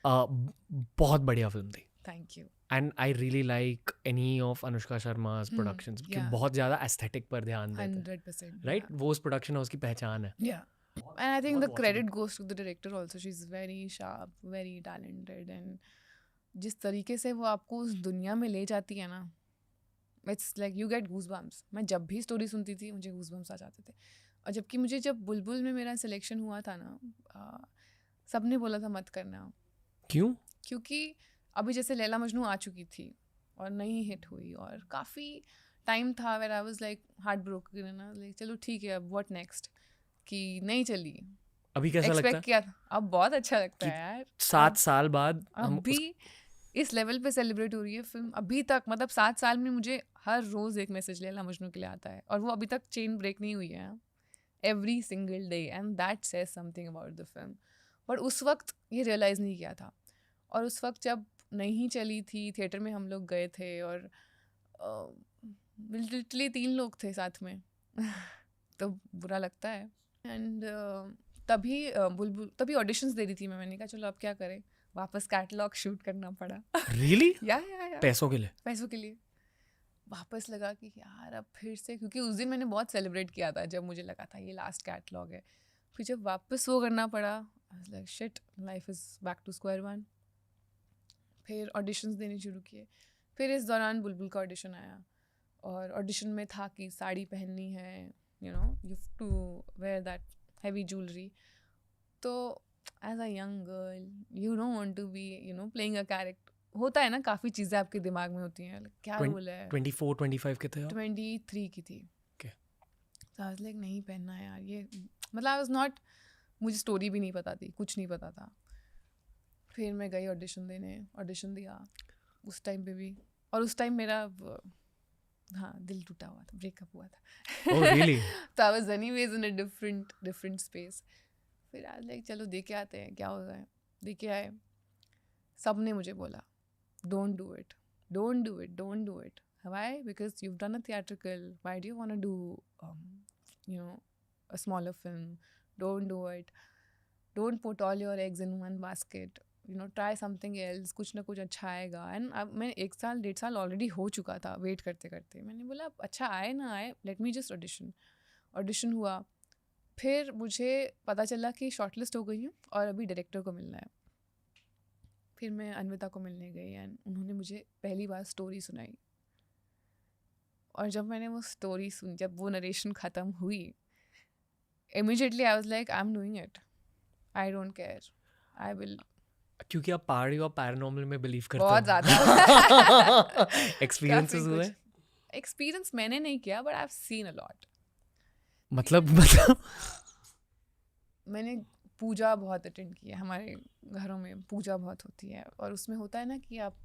Speaker 1: बहुत बढ़िया फिल्म थी.
Speaker 2: Thank you.
Speaker 1: And I really like any of Anushka Sharma's productions, कि बहुत ज़्यादा एस्थेटिक पर ध्यान देते हैं.
Speaker 2: 100%.
Speaker 1: राइट, वो उस प्रोडक्शन हाउस की पहचान है.
Speaker 2: And I think the credit goes to the director also. She's very sharp, very talented, and जिस तरीके से वो आपको उस दुनिया में ले जाती है ना, it's like you get goosebumps. मैं जब भी स्टोरी सुनती थी मुझे goosebumps आ जाते थे. और जबकि मुझे जब बुलबुल में मेरा सिलेक्शन हुआ था ना, सब ने बोला था मत करना.
Speaker 1: क्यों?
Speaker 2: क्योंकि अभी जैसे लैला मजनू आ चुकी थी और नहीं हिट हुई, और काफ़ी टाइम था where I was like heart broken ना, लाइक चलो ठीक है अब व्हाट नेक्स्ट, कि नहीं चली.
Speaker 1: अभी कैसा लगता है?
Speaker 2: किया था, अब बहुत अच्छा लगता है यार.
Speaker 1: 7 साल बाद
Speaker 2: अभी इस लेवल पे सेलिब्रेट हो रही है फिल्म. अभी तक मतलब 7 साल में मुझे हर रोज़ एक मैसेज लैला मजनू के लिए आता है, और वो अभी तक चेन ब्रेक नहीं हुई है. Every single day, and that says something about the film. But उस वक्त ये रियलाइज़ नहीं किया था, और उस वक्त जब नहीं चली थी, थिएटर में हम लोग गए थे और लिटरली 3 लोग थे साथ में तो बुरा लगता है. एंड तभी बुलबुल, तभी ऑडिशंस दे रही थी मैंने कहा चलो अब क्या करें, वापस कैटलॉग शूट करना पड़ा.
Speaker 1: Really?
Speaker 2: या
Speaker 1: पैसों के लिए?
Speaker 2: पैसों के लिए वापस लगा कि यार अब फिर से, क्योंकि उस दिन मैंने बहुत सेलिब्रेट किया था जब मुझे लगा था ये लास्ट कैटलॉग है. फिर जब वापस वो करना पड़ा, I was like shit, life is back to square one. फिर ऑडिशंस देने शुरू किए। फिर इस दौरान बुलबुल का ऑडिशन आया, और ऑडिशन में था कि साड़ी पहननी है, you have to wear that heavy jewellery. तो as a young girl you don't want to be playing a character. होता है ना, काफ़ी चीज़ें आपके दिमाग में होती हैं, like, क्या रोल है।
Speaker 1: 24-25 के थे आप?
Speaker 2: 23 की थी।
Speaker 1: Okay.
Speaker 2: तो आई वाज लाइक नहीं पहनना है यार ये, मतलब आई वाज नॉट, मुझे स्टोरी भी नहीं पता थी, कुछ नहीं पता था। फिर मैं गई ऑडिशन देने, ऑडिशन दिया उस टाइम पे भी, और उस टाइम मेरा दिल टूटा हुआ था, ब्रेकअप हुआ था।
Speaker 1: Oh, really?
Speaker 2: तो I was anyways in a different space. फिर आज लाइक चलो दे के आते हैं क्या होता है। दे के आए, सब ने मुझे बोला don't do it, don't do it, don't do it. Why? Because you've done a theatrical, why do you want to do a smaller film? Don't do it, don't put all your eggs in one basket, try something else, कुछ ना कुछ अच्छा आएगा। एंड अब मैं 1 साल 1.5 साल ऑलरेडी हो चुका था वेट करते करते। मैंने बोला अच्छा आए ना आए, लेट मी जस्ट ऑडिशन हुआ। फिर मुझे पता चला कि शॉर्टलिस्ट हो गई हूँ और अभी डायरेक्टर को मिलना है। फिर मैं अन्विता को मिलने गई एंड उन्होंने मुझे पहली बार स्टोरी सुनाई, और जब मैंने वो स्टोरी सुनी, जब वो नरेशन ख़त्म हुई, immediately I was like I am doing it, I don't care, I will.
Speaker 1: क्योंकि आप पहाड़ी और पैरानॉर्मल में बिलीव करते हो।
Speaker 2: बहुत ज़्यादा
Speaker 1: एक्सपीरियंसेस हुए?
Speaker 2: एक्सपीरियंस मैंने नहीं किया, but I have seen a lot.
Speaker 1: मतलब
Speaker 2: मैंने पूजा बहुत अटेंड की है, हमारे घरों में पूजा बहुत होती है, और उसमें होता है ना कि आप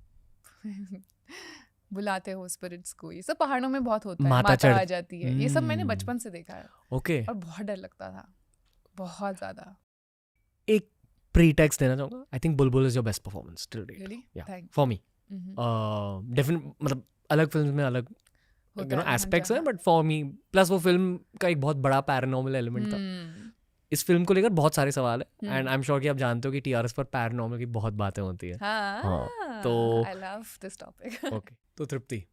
Speaker 2: बुलाते हो स्पिरिट्स को। ये सब पहाड़ों में बहुत होता है, माता आ जाती है, ये सब मैंने बचपन से देखा है।
Speaker 1: ओके।
Speaker 2: और बहुत डर लगता था, बहुत ज़्यादा।
Speaker 1: एक प्रीटेक्स्ट देना चाहूँगा, I think Bulbul is your best performance till date.
Speaker 2: Really?
Speaker 1: या
Speaker 2: Thanks.
Speaker 1: फॉर मी डेफिनेट, मतलब अलग फिल्म में अलग
Speaker 2: होता है,
Speaker 1: एस्पेक्ट्स हैं,
Speaker 2: हाँ।
Speaker 1: बट फॉर मी, प्लस वो फिल्म का एक बहुत बड़ा पैरानॉर्मल एलिमेंट था। इस फिल्म को लेकर बहुत सारे सवाल है, एंड आई एम श्योर कि आप जानते हो कि टीआरएस पर पैरानॉर्मल की बहुत बातें होती है।
Speaker 2: हाँ,
Speaker 1: तो
Speaker 2: I love this topic.
Speaker 1: Okay, तो तृप्ति,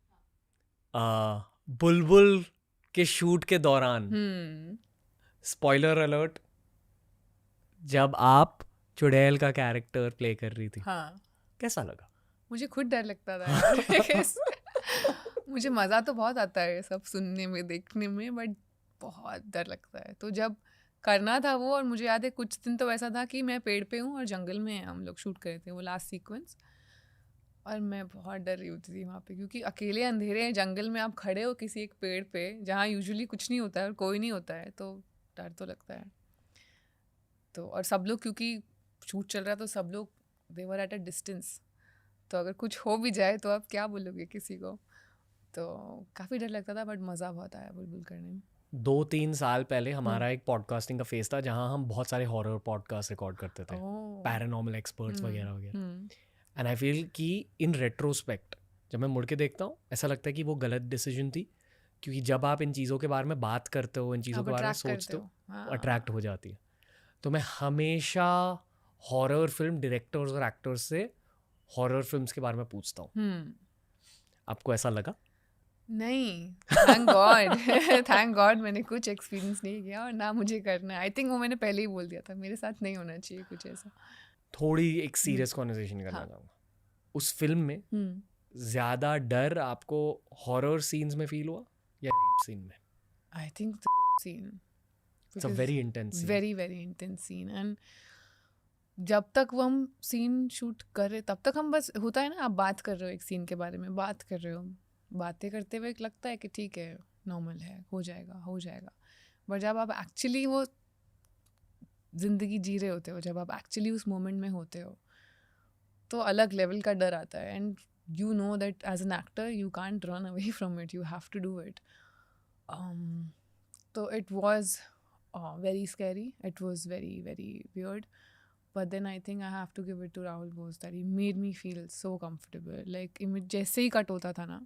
Speaker 1: बुलबुल के शूट के दौरान, स्पॉइलर अलर्ट, जब आप चुड़ैल का कैरेक्टर प्ले कर रही थी,
Speaker 2: हाँ,
Speaker 1: कैसा लगा?
Speaker 2: मुझे खुद डर लगता था यार। मुझे मज़ा तो बहुत आता है सब सुनने में, देखने में, बट बहुत डर लगता है। तो जब करना था वो, और मुझे याद है कुछ दिन तो ऐसा था कि मैं पेड़ पे हूँ और जंगल में हम लोग शूट कर रहे थे वो लास्ट सीक्वेंस, और मैं बहुत डर रही होती थी वहाँ पे, क्योंकि अकेले अंधेरे जंगल में आप खड़े हो किसी एक पेड़ पे जहाँ यूजुअली कुछ नहीं होता है और कोई नहीं होता है, तो डर तो लगता है। तो और सब लोग, क्योंकि शूट चल रहा है तो सब लोग दे वर एट अ डिस्टेंस, तो अगर कुछ हो भी जाए तो आप क्या बोलोगे किसी को। तो काफ़ी डर लगता था, बट मज़ा बहुत आया बुलबुल करने में।
Speaker 1: 2-3 साल पहले हमारा एक पॉडकास्टिंग का फेज था जहाँ हम बहुत सारे हॉरर पॉडकास्ट रिकॉर्ड करते थे, पैरानॉर्मल एक्सपर्ट्स वगैरह वगैरह। एंड आई फील कि इन रेट्रोस्पेक्ट जब मैं मुड़ के देखता हूँ, ऐसा लगता है कि वो गलत डिसीजन थी, क्योंकि जब आप इन चीज़ों के बारे में बात करते हो, इन चीज़ों के बारे में सोचते हो, अट्रैक्ट हो जाती है। तो मैं हमेशा हॉरर फिल्म डायरेक्टर्स और एक्टर्स से हॉरर फिल्म्स के बारे में पूछता हूँ। आपको ऐसा लगा?
Speaker 2: नहीं, थैंक गॉड थैंक गॉड मैंने कुछ एक्सपीरियंस नहीं किया, और ना मुझे करना है। आई थिंक वो मैंने पहले ही बोल दिया था, मेरे साथ नहीं होना चाहिए कुछ ऐसा।
Speaker 1: थोड़ी एक सीरियस कॉन्वर्सेशन करना चाहूँगा। उस फिल्म में ज़्यादा डर आपको हॉरर सीन्स में फील हुआ या सीन में?
Speaker 2: I think scene,
Speaker 1: it's a very intense scene,
Speaker 2: very very intense scene. And जब तक वो हम सीन शूट कर रहे, तब तक हम बस, होता है ना, आप बात कर रहे हो एक सीन के बारे में, बात कर रहे हो, बातें करते हुए लगता है कि ठीक है, नॉर्मल है, हो जाएगा। बट जब आप एक्चुअली वो ज़िंदगी जी रहे होते हो, जब आप एक्चुअली उस मोमेंट में होते हो, तो अलग लेवल का डर आता है। And you know that as an actor you can't run away from it, you have to do it. तो it was very scary, it was very very weird, but then I think I have to give it to Rahul Bose that he made me feel so comfortable. Like जैसे ही कट होता था ना,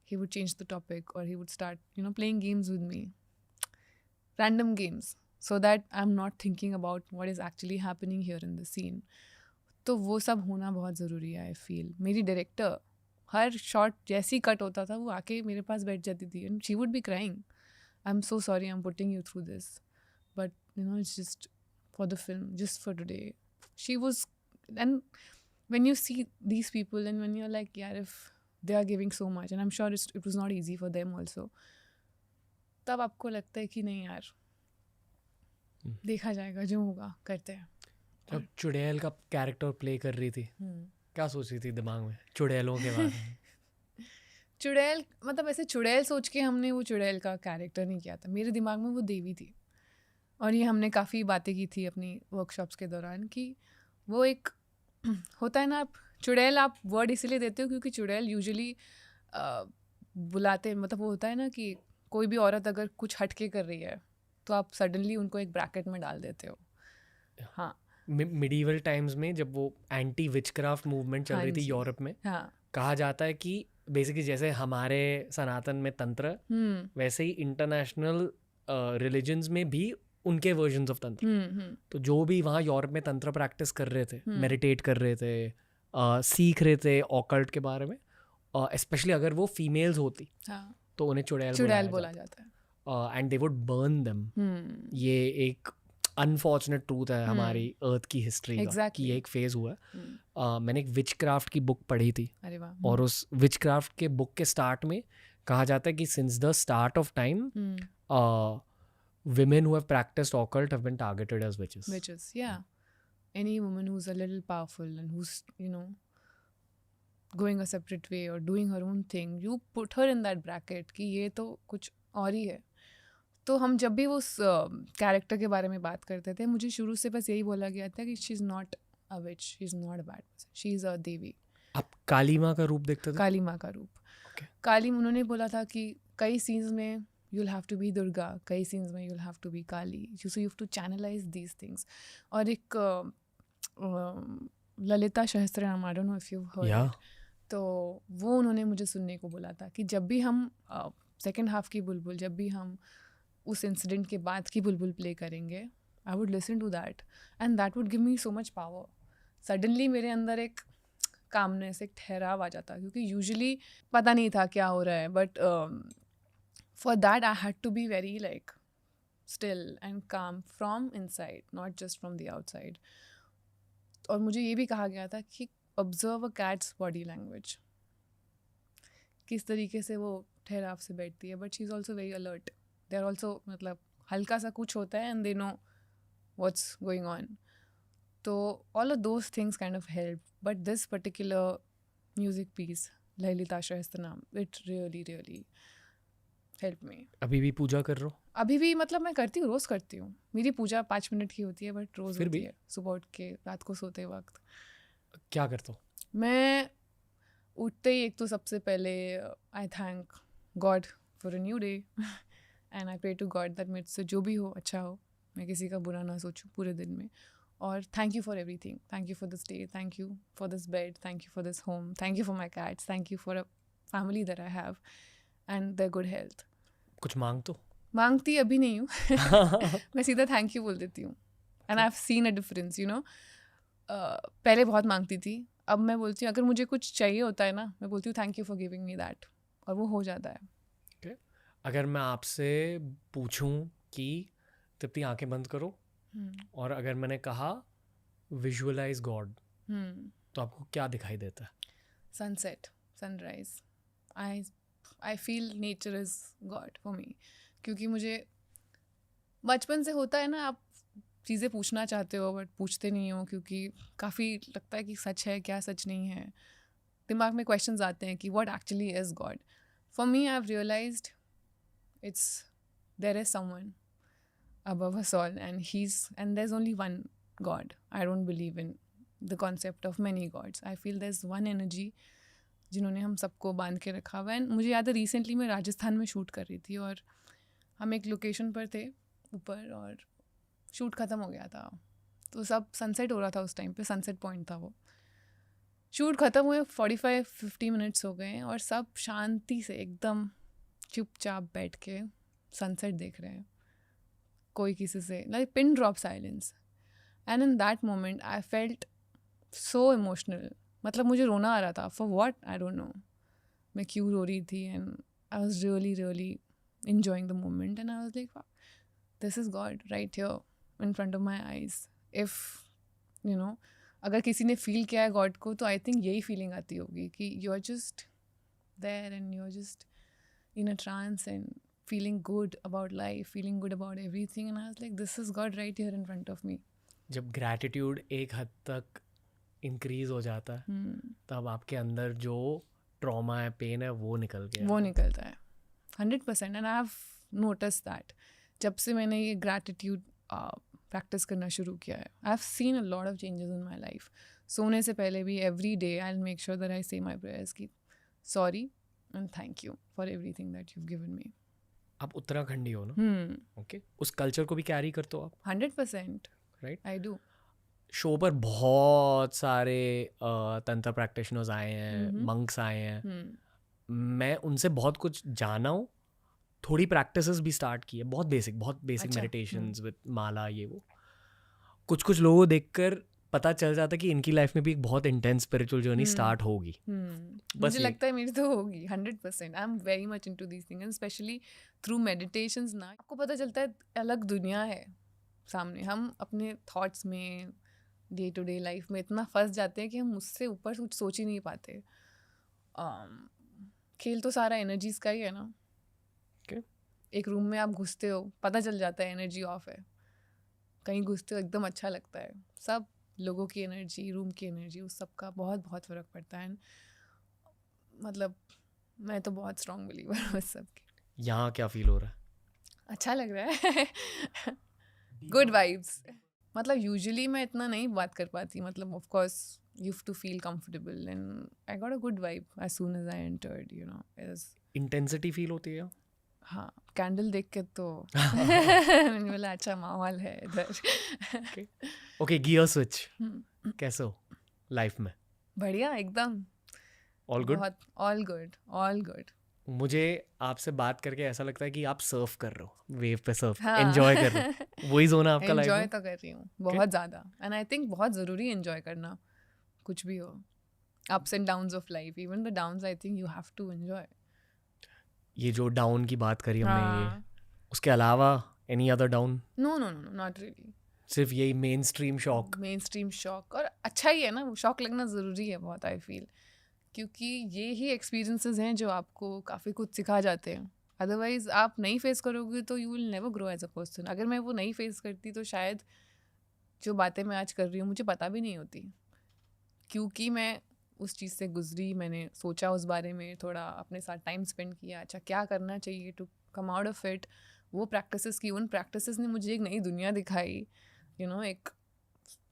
Speaker 2: he would change the topic, or he would start playing games with me, random games, so that I'm not thinking about what is actually happening here in the scene. तो वो सब होना बहुत ज़रूरी है। आई फील मेरी डायरेक्टर हर शॉट जैसे ही कट होता था वो आके मेरे पास बैठ जाती थी, and she would be crying, I am so sorry, I am putting you through this, but it's just for the film, just for today. She was, and when you see these people and when you're like, yeah, if they are giving so much, and I'm sure it was not easy for them also, तब आपको लगता है कि नहीं यार, देखा जाएगा, जो होगा करते हैं.
Speaker 1: जब चुड़ैल का कैरेक्टर प्ले कर रही थी, क्या सोच रही थी दिमाग में चुड़ैलों के बारे में?
Speaker 2: चुड़ैल, मतलब ऐसे चुड़ैल सोच के हमने वो चुड़ैल का कैरेक्टर नहीं किया था. मेरे दिमाग में वो देवी थी. और ये हमने काफ़ी बातें की थी अपनी वर्कशॉप्स के दौरान कि वो एक होता है ना, आप चुड़ैल, आप वर्ड इसीलिए देते हो क्योंकि चुड़ैल यूजुअली बुलाते, मतलब वो होता है ना कि कोई भी औरत अगर कुछ हटके कर रही है तो आप सडनली उनको एक ब्रैकेट में डाल देते हो. हाँ,
Speaker 1: मिडीवल टाइम्स में जब वो एंटी विचक्राफ्ट मूवमेंट चल
Speaker 2: हाँ
Speaker 1: रही थी
Speaker 2: जी.
Speaker 1: यूरोप में,
Speaker 2: हाँ,
Speaker 1: कहा जाता है कि बेसिकली जैसे हमारे सनातन में तंत्र, वैसे ही इंटरनेशनल रिलीजन्स में भी उनके वर्जन्स ऑफ तंत्र. तो जो भी वहाँ यूरोप में तंत्र प्रैक्टिस कर रहे थे, मेडिटेट कर रहे थे, सीख रहे थे ऑकल्ट के बारे में, स्पेशली अगर वो फीमेल्स होती तो उन्हें चुड़ैल
Speaker 2: बोला जाता है.
Speaker 1: And they would burn them. ये एक अनफॉर्चुनेट ट्रूथ है हमारी अर्थ की हिस्ट्री का कि ये एक फेज हुआ है. मैंने एक विचक्राफ्ट की बुक पढ़ी थी,
Speaker 2: अरे वाह.
Speaker 1: और उस विचक्राफ्ट के बुक के स्टार्ट में कहा जाता है कि since the start of time women who have practiced occult have been targeted as witches.
Speaker 2: Witches, yeah. Any woman who's a little powerful and who's, going a separate way or doing her own thing, you put her in that bracket कि ये तो कुछ और ही है. तो हम जब भी उस कैरेक्टर के बारे में बात करते थे, मुझे शुरू से बस यही बोला गया था कि she is not a witch, she is not a bad person, she is a devi.
Speaker 1: आप काली माँ का रूप देखते थे?
Speaker 2: काली माँ का रूप.
Speaker 1: Okay.
Speaker 2: काली, उन्होंने बोला था कि कई सीन्स में you'll have to be Durga, कई सीन्स में you'll have to be Kali, so you have to channelize these things. और एक Lalita Sahasranama, I don't know if you've heard it. तो वो उन्होंने मुझे सुनने को बोला था कि जब भी हम सेकेंड हाफ की बुलबुल, जब भी हम उस इंसिडेंट के बाद की बुलबुल प्ले करेंगे, I would listen to that and that would give me so much power. Suddenly मेरे अंदर एक कामनेस, एक ठहराव आ जाता, क्योंकि यूजुअली पता नहीं था क्या हो रहा है, but for that I had to be very like still and calm from inside, not just from the outside. और मुझे ये भी कहा गया था कि observe a cat's body language, किस तरीके से वो ठहराव से बैठती है, but she's also very alert. They are also, मतलब हल्का सा कुछ होता है and they know what's going on. तो all of those things kind of help. But this particular music piece, Lalita Sahasranama, it really help me. अभी
Speaker 1: भी पूजा कर रहे हो?
Speaker 2: अभी भी, मतलब मैं करती हूँ, रोज़ करती हूँ. मेरी पूजा 5 मिनट की होती है, बट रोज़ होती है. सुबह उठ के, रात को सोते वक्त.
Speaker 1: क्या करते हो?
Speaker 2: मैं उठते ही एक तो सबसे पहले I thank God for a new day and I pray to God that मेरे से जो भी हो अच्छा हो, मैं किसी का बुरा ना सोचूं पूरे दिन में. और thank you for everything, thank you for this day, thank you for this bed, thank you for this home, thank you for my cats, thank you for a family that I have and their good health.
Speaker 1: कुछ
Speaker 2: मांगती अभी नहीं हूँ. मैं सीधा थैंक यू बोल देती हूँ. And I have seen a difference, पहले बहुत मांगती थी, अब मैं बोलती हूँ अगर मुझे कुछ चाहिए होता है ना, मैं बोलती हूँ thank you for giving me that, और वो हो जाता है.
Speaker 1: अगर मैं आपसे पूछूं कि तृप्ति आंखें बंद करो, और अगर मैंने कहा विजुअलाइज गॉड, तो आपको क्या दिखाई देता है?
Speaker 2: Sunset, sunrise. I feel nature is God for मी, क्योंकि मुझे बचपन से होता है ना, आप चीज़ें पूछना चाहते हो बट पूछते नहीं हो, क्योंकि काफ़ी लगता है कि सच है क्या, सच नहीं है. दिमाग में क्वेश्चंस आते हैं कि what actually is God. For me I have realised it's there is someone above us all, and there's only one God. I don't believe in the concept of many gods. I feel there's one energy जिन्होंने हम सबको बांध के रखा हुआ है. मुझे याद है रिसेंटली मैं राजस्थान में शूट कर रही थी, और हम एक लोकेशन पर थे ऊपर, और शूट ख़त्म हो गया था, तो सब सनसेट हो रहा था उस टाइम पे, सनसेट पॉइंट था वो. शूट ख़त्म हुए 45-50 मिनट्स हो गए, और सब शांति से एकदम चुपचाप बैठ के सनसेट देख रहे हैं, कोई किसी से, like pin drop silence. And in that moment I felt so emotional. मतलब मुझे रोना आ रहा था, for what I don't know, मैं क्यों रो रही थी. And I was really really enjoying the moment, and I was like, wow, this is God right here in front of my eyes. If you know, अगर किसी ने फील किया है गॉड को, तो आई थिंक यही फीलिंग आती होगी कि you are just there and you are just in a trance and feeling good about life, feeling good about everything, and I was like, this is God right here in front of me.
Speaker 1: जब ग्रैटिट्यूड एक हद तक इंक्रीज हो जाता है तब आपके अंदर जो ट्रॉमा है, पेन है, वो निकल गया,
Speaker 2: वो निकलता है 100%. And I have notice that जब से मैंने ये ग्रैटिट्यूड प्रैक्टिस करना शुरू किया है, आई have seen a lot of changes in my life. सोने से पहले भी every day I will make sure that I से माई प्रेयर्स की sorry and thank you for everything that you given me.
Speaker 1: आप उत्तराखंडी हो ना, ओके, उस कल्चर को भी कैरी करते हो आप?
Speaker 2: 100%,
Speaker 1: राइट.
Speaker 2: I do.
Speaker 1: शो पर बहुत सारे तंत्र प्रैक्टिशनर्स आए हैं, मंक्स आए हैं, मैं उनसे बहुत कुछ जाना हूँ, थोड़ी प्रैक्टिसेस भी स्टार्ट की है, बहुत बेसिक मेडिटेशंस विद माला, ये वो. कुछ लोगों को देखकर पता चल जाता है कि इनकी लाइफ में भी एक बहुत इंटेंस स्पिरिचुअल जर्नी स्टार्ट होगी.
Speaker 2: मुझे लगता है मेरी तो होगी 100%. I am very much into these things, specially through meditations ना. आपको पता चलता है अलग दुनिया है सामने. हम अपने थॉट्स में डे टू डे लाइफ में इतना फंस जाते हैं कि हम उससे ऊपर कुछ सोच ही नहीं पाते. खेल तो सारा एनर्जीज का ही है ना. एक रूम में आप घुसते हो, पता चल जाता है एनर्जी ऑफ है. कहीं घुसते हो एकदम अच्छा लगता है. सब लोगों की एनर्जी, रूम की एनर्जी, उस सब का बहुत फ़र्क पड़ता है. मतलब मैं तो बहुत स्ट्रॉन्ग बिलीवर हूँ उस सब की.
Speaker 1: यहाँ क्या फील हो रहा है?
Speaker 2: अच्छा लग रहा है. Good vibes. मतलब यूजुअली मैं इतना नहीं बात कर पाती. मतलब of course you have to feel comfortable, and I got a good vibe as soon as I entered, you know.
Speaker 1: Intensity feel होती है?
Speaker 2: हाँ, कैंडल देख के तो मैंने बोला अच्छा माहौल है इधर.
Speaker 1: ओके, गियर स्विच कैसे हो लाइफ में?
Speaker 2: बढ़िया, एकदम
Speaker 1: ऑल गुड.
Speaker 2: बहुत ऑल गुड.
Speaker 1: मुझे आपसे बात करके ऐसा लगता है कि आप सर्फ कर रहे हो, वेव पे सर्फ एंजॉय कर रहे हो. वही जोन है आपका लाइफ में?
Speaker 2: एंजॉय तो कर रही हूँ बहुत ज़्यादा. एंड आई थिंक बहुत ज़रूरी है एंजॉय करना, कुछ भी हो. Ups and downs of life, even the downs, I think you have to enjoy.
Speaker 1: ये जो डाउन की बात करी हमने, ये उसके अलावा any other down?
Speaker 2: No not really.
Speaker 1: सिर्फ यही मेन स्ट्रीम शॉक. और अच्छा ही है ना, वो शॉक लगना ज़रूरी है बहुत, आई फील, क्योंकि ये ही एक्सपीरियंसेस हैं जो आपको काफ़ी कुछ सिखा जाते हैं. अदरवाइज़ आप नहीं फेस करोगे तो you will never grow as a person. अगर मैं वो नहीं फेस करती तो शायद जो बातें मैं आज कर रही हूँ मुझे पता भी नहीं होती, क्योंकि मैं उस चीज़ से गुजरी. मैंने सोचा उस बारे में, थोड़ा अपने साथ टाइम स्पेंड किया, अच्छा क्या करना चाहिए to come out of it. वो प्रैक्टिसेस की, उन प्रैक्टिसेस ने मुझे एक नई दुनिया दिखाई, यू नो, एक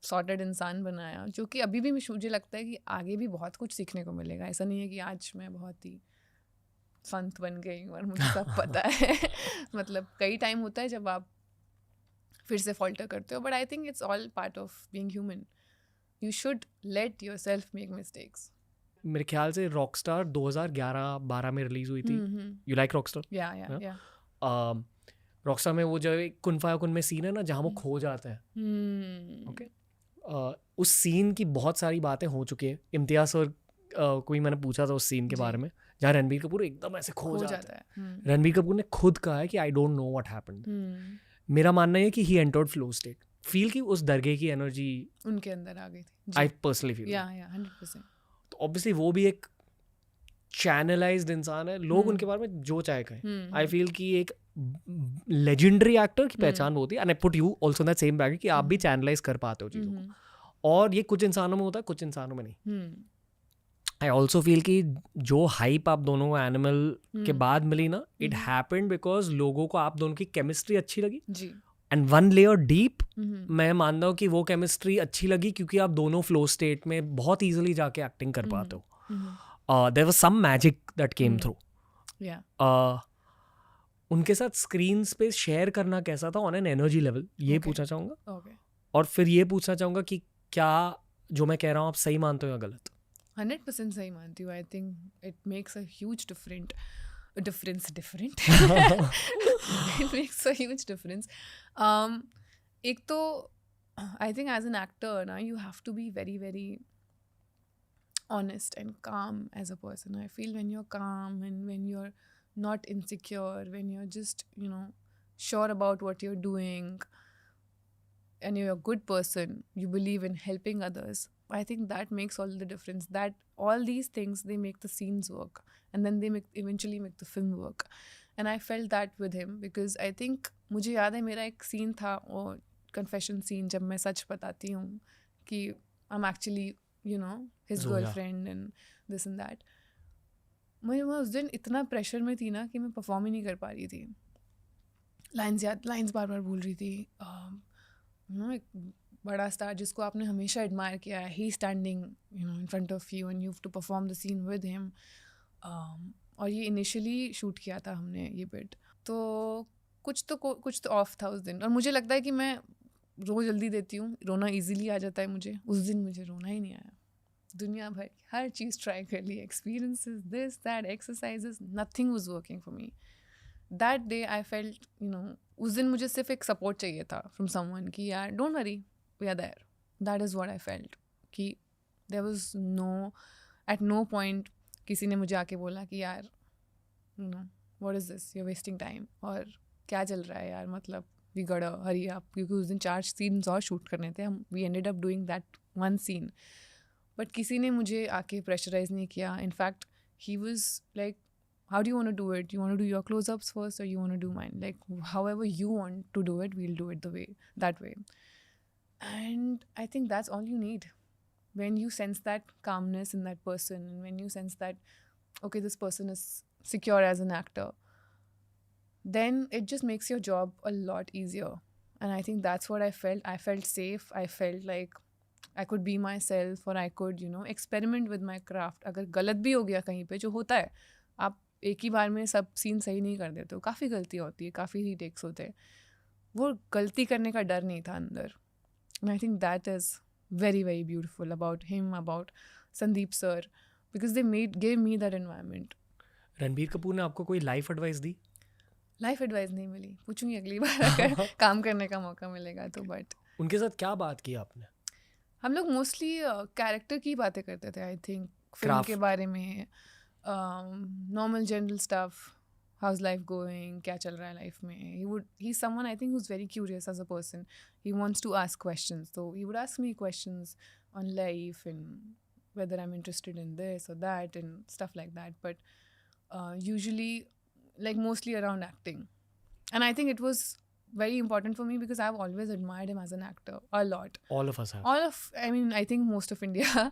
Speaker 1: सॉर्टेड इंसान बनाया, जो कि अभी भी मुझे लगता है कि आगे भी बहुत कुछ सीखने को मिलेगा. ऐसा नहीं है कि आज मैं बहुत ही संत बन गई हूँ और मुझे सब पता है. मतलब कई टाइम होता है जब आप फिर से फॉल्टर करते हो, but I think it's all part of being human. You should let yourself make mistakes. मेरे ख्याल से रॉकस्टार 2011-12 में रिलीज हुई थी. You like Rockstar?
Speaker 2: Yeah.
Speaker 1: Rockstar में वो जो एक कुन फाया कुन में सीन है ना, जहाँ वो खो जाता है. ओके. उस सीन की बहुत सारी बातें हो चुकी है. इम्तियाज सर कोई मैंने पूछा था उस सीन के बारे में, जहाँ रणबीर कपूर एकदम ऐसे खो जाता है. रणबीर कपूर ने खुद कहा है कि I don't know what happened. मेरा मानना है कि he entered flow state. Feel की उस दरगाह की एनर्जी
Speaker 2: उनके अंदर आ गई थी.
Speaker 1: I personally feel.
Speaker 2: या 100%.
Speaker 1: तो ऑब्वियसली वो भी एक चैनलाइज्ड इंसान है. लोग उनके बारे में जो चाहे कहें. आई फील कि एक लेजेंडरी एक्टर की पहचान होती है. And I put you also in that same bag कि आप भी चैनलाइज कर पाते हो चीज़ों को. और ये कुछ इंसानों में होता है, कुछ इंसानों में नहीं. आई ऑल्सो फील कि जो हाइप आप दोनों को एनिमल के बाद मिली ना, इट हैपेंड बिकॉज लोगों को आप दोनों की केमिस्ट्री अच्छी लगी. एंड वन लेयर डीप मैं मानता हूँ कि वो केमिस्ट्री अच्छी लगी क्योंकि आप दोनों फ्लो स्टेट में बहुत ईजिली जाके एक्टिंग कर पाते हो. There was some magic that came through. उनके साथ स्क्रीन पे शेयर करना कैसा था ऑन एन एनर्जी लेवल, ये पूछना चाहूँगा. और फिर ये पूछना चाहूँगा कि क्या जो मैं कह रहा हूँ आप सही मानते हो या गलत?
Speaker 2: 100% सही मानती हूँ. I think it makes a huge difference. It makes a huge difference. एक तो I think as an actor ना, you have to be very very honest and calm as a person. I feel when you're calm and when you're not insecure, when you're just, you know, sure about what you're doing, and you're a good person, you believe in helping others, I think that makes all the difference. That all these things, they make the scenes work, and then they eventually make the film work. And I felt that with him, because I think मुझे याद है मेरा एक सीन था, वो confession scene, जब मैं सच बताती हूँ कि I'm actually, you know, his girlfriend and this and that. मैं उस दिन इतना प्रेशर में थी ना कि मैं परफॉर्म ही नहीं कर पा रही थी. लाइंस बार बार भूल रही थी. एक बड़ा स्टार जिसको आपने हमेशा एडमायर किया है, he standing in front of you and you have to perform the scene with him. और ये इनिशियली शूट किया था हमने ये बिट, तो कुछ तो ऑफ था उस दिन. और मुझे लगता है कि मैं रोज़ जल्दी देती हूँ, रोना इजीली आ जाता है मुझे. उस दिन मुझे रोना ही नहीं आया. दुनिया भर की हर चीज़ ट्राई कर ली, experiences, this that, exercises, nothing was working for me. That day I felt, उस दिन मुझे सिर्फ एक सपोर्ट चाहिए था फ्रॉम समवन कि यार don't worry, we are there. That is what I felt. कि there was at no point किसी ने मुझे आके बोला कि यार what is this, you are wasting time, और क्या चल रहा है यार, मतलब वी गॉट हरी अप. क्योंकि उस दिन 4 सीन्स और शूट करने थे. हम we ended up doing that one scene. But किसी ने मुझे आके प्रेशराइज नहीं किया. In fact he was like, how do you want to do it? You want to do your close-ups first, or you want to do mine? Like, however you want to do it, we'll do it that way. And I think that's all you need. When you sense that calmness in that person, and when you sense that, okay, this person is secure as an actor, then it just makes your job a lot easier. And I think that's what I felt. I felt safe. I felt like I could be myself, or I could, experiment with my craft. अगर गलत भी हो गया कहीं पे, जो होता है, आप एक ही बार में सब सीन सही नहीं कर देते हो, काफ़ी गलतियाँ होती है, काफ़ी रीटेक्स होते हैं. वो गलती करने का डर नहीं था अंदर. And I think that is very very beautiful about him, about Sandeep sir, because they gave me that environment.
Speaker 1: Ranbir Kapoor ने आपको कोई लाइफ एडवाइस दी?
Speaker 2: लाइफ एडवाइस नहीं मिली, पूछूंगी अगली बार अगर काम करने का मौका मिलेगा तो. बट
Speaker 1: उनके साथ क्या बात की आपने?
Speaker 2: हम लोग मोस्टली कैरेक्टर की बातें करते थे. आई थिंक फिल्म के बारे में, normal general stuff, how's life going, क्या चल रहा है लाइफ में. he's someone I think who's very curious as a person. He wants to ask questions, so he would ask me questions on life and whether I'm interested in this or that and stuff like that. But usually, like, mostly around acting. And I think it was very important for me because I've always admired him as an actor a lot.
Speaker 1: All of us have.
Speaker 2: I think most of India.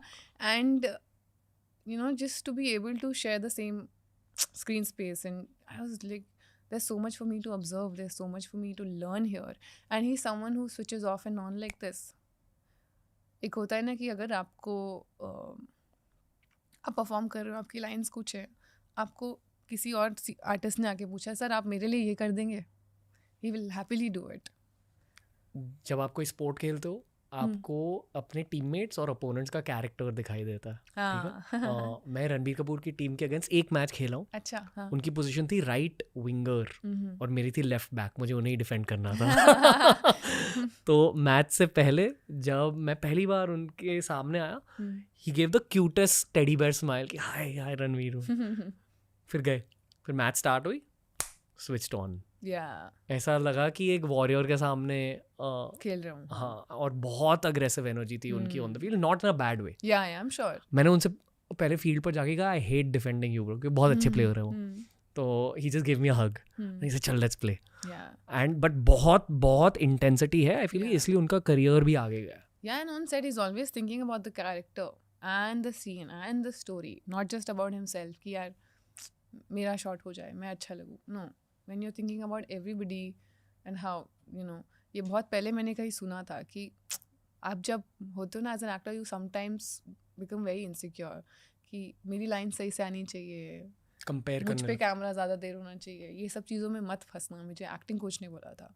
Speaker 2: And just to be able to share the same screen space, and I was like, there's so much for me to observe, there's so much for me to learn here. And he's someone who switches off and on like this. एक होता है ना कि अगर आपको आप परफॉर्म कर रहे हो, आपकी लाइंस कुछ है, आपको किसी और आर्टिस्ट ने आके पूछा, सर आप मेरे लिए ये कर देंगे, he will happily do it.
Speaker 1: जब आप कोई स्पोर्ट खेलते हो, आपको अपने टीममेट्स और अपोनेंट्स का कैरेक्टर दिखाई देता है. ठीक है. मैं रणबीर कपूर की टीम के अगेंस्ट एक मैच खेला हूँ.
Speaker 2: अच्छा. हाँ.
Speaker 1: उनकी पोजीशन थी राइट विंगर और मेरी थी लेफ्ट बैक. मुझे उन्हें ही डिफेंड करना था. तो मैच से पहले जब मैं पहली बार उनके सामने आया, he gave the cutest teddy bear smile कि हाय हाय रणवीर. फिर गए, फिर मैच स्टार्ट हुई, स्विच्ड ऑन. ऐसा लगा कि एक वॉरियर के सामने
Speaker 2: खेल रहा हूँ.
Speaker 1: हाँ, और बहुत अग्रेसिव एनर्जी थी उनकी on the field, not in a bad way.
Speaker 2: या आई एम श्योर.
Speaker 1: मैंने उनसे पहले फील्ड पर जाके कहा, I hate defending you bro, क्योंकि बहुत अच्छे प्लेयर है वो. तो he just give me a hug, he said चल लेट्स प्ले. एंड बट बहुत बहुत इंटेंसिटी है. आई फील इसलिए उनका करियर भी आगे गया.
Speaker 2: Yeah, and on set he's always thinking about the character and the scene and the story, not just about himself कि यार मेरा शॉट हो जाए, मैं अच्छा लगूँ. No, when you're thinking about everybody and how, ये बहुत पहले मैंने कहीं सुना था कि आप जब होते हो ना as an actor, you sometimes become very insecure कि मेरी लाइन सही से आनी चाहिए,
Speaker 1: कंपेयर
Speaker 2: मुझ पे कैमरा ज़्यादा देर होना चाहिए. ये सब चीज़ों में मत फंसना, मुझे एक्टिंग कोच ने बोला था.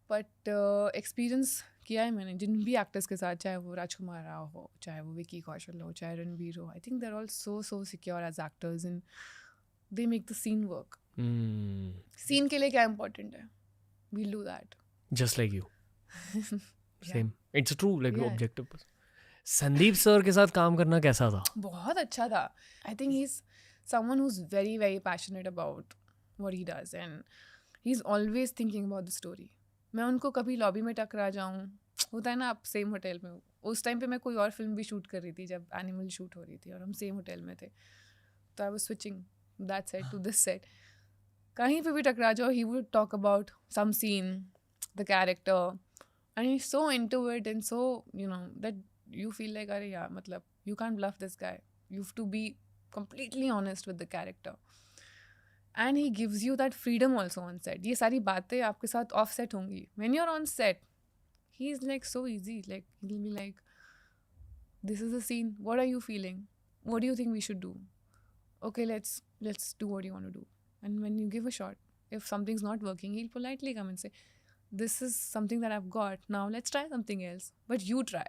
Speaker 2: बट एक्सपीरियंस किया है मैंने जिन भी एक्टर्स के साथ, चाहे वो राजकुमार राव हो, चाहे वो विकी कौशल हो, चाहे रणवीर हो. I think they're all so secure as actors and they make the scene work. Scene के लिए क्या इम्पोर्टेंट है, we'll do that.
Speaker 1: Just like you. Same. It's true, like your objective. Sandeep sir के साथ काम करना कैसा था?
Speaker 2: बहुत अच्छा था. I think he's someone who's very very passionate about what he does, and he is always thinking about the story. मैं उनको कभी लॉबी में टकरा जाऊँ, होता है ना आप सेम होटल में हो. उस टाइम पे मैं कोई और फिल्म भी शूट कर रही थी जब एनिमल शूट हो रही थी और हम सेम होटल में थे. तो I was switching that set to this set. कहीं पे भी टकरा जाओ, he would talk about some scene, the character, and he is so into it and so you know that you feel like अरे यार मतलब you can't bluff this guy. You have to be completely honest with the character. And he gives you that freedom also on set. ये सारी बातें आपके साथ off set होंगी. When you're on set, he's like so easy. Like he'll be like, this is the scene. What are you feeling? What do you think we should do? Okay, let's do what you want to do. And when you give a shot, if something's not working, he'll politely come and say, this is something that I've got. Now let's try something else. But you try.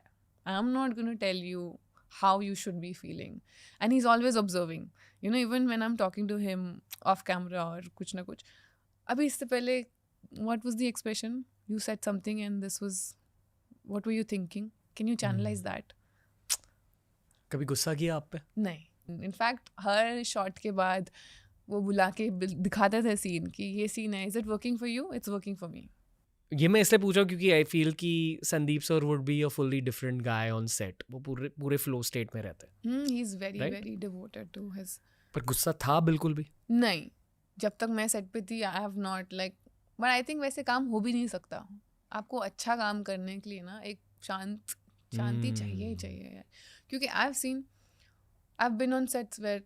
Speaker 2: I'm not going to tell you how you should be feeling. And he's always observing. You know, even when I'm talking to him off camera or kuch na kuch. Abhi isse pehle, what was the expression? You said something and this was, what were you thinking? Can you channelize that?
Speaker 1: कभी गुस्सा किया आप पे?
Speaker 2: नहीं. इनफैक्ट हर शॉट के बाद वो बुला के दिखाते थे सीन कि ये सीन है, is it working for you, it's working for me.
Speaker 1: ये मैं इसलिए पूछा क्योंकि आई फील कि Sandeep sir would be a fully different guy on set. वो पूरे पूरे फ्लो स्टेट में रहते हैं.
Speaker 2: He is very
Speaker 1: Right?
Speaker 2: Very devoted to his.
Speaker 1: पर गुस्सा था बिल्कुल भी?
Speaker 2: नहीं, जब तक मैं सेट पे थी आई have not like, but I think वैसे काम हो भी नहीं सकता. आपको अच्छा काम करने के लिए ना एक शांति चाहिए ही चाहिए यार. क्योंकि I have seen, I have been on sets where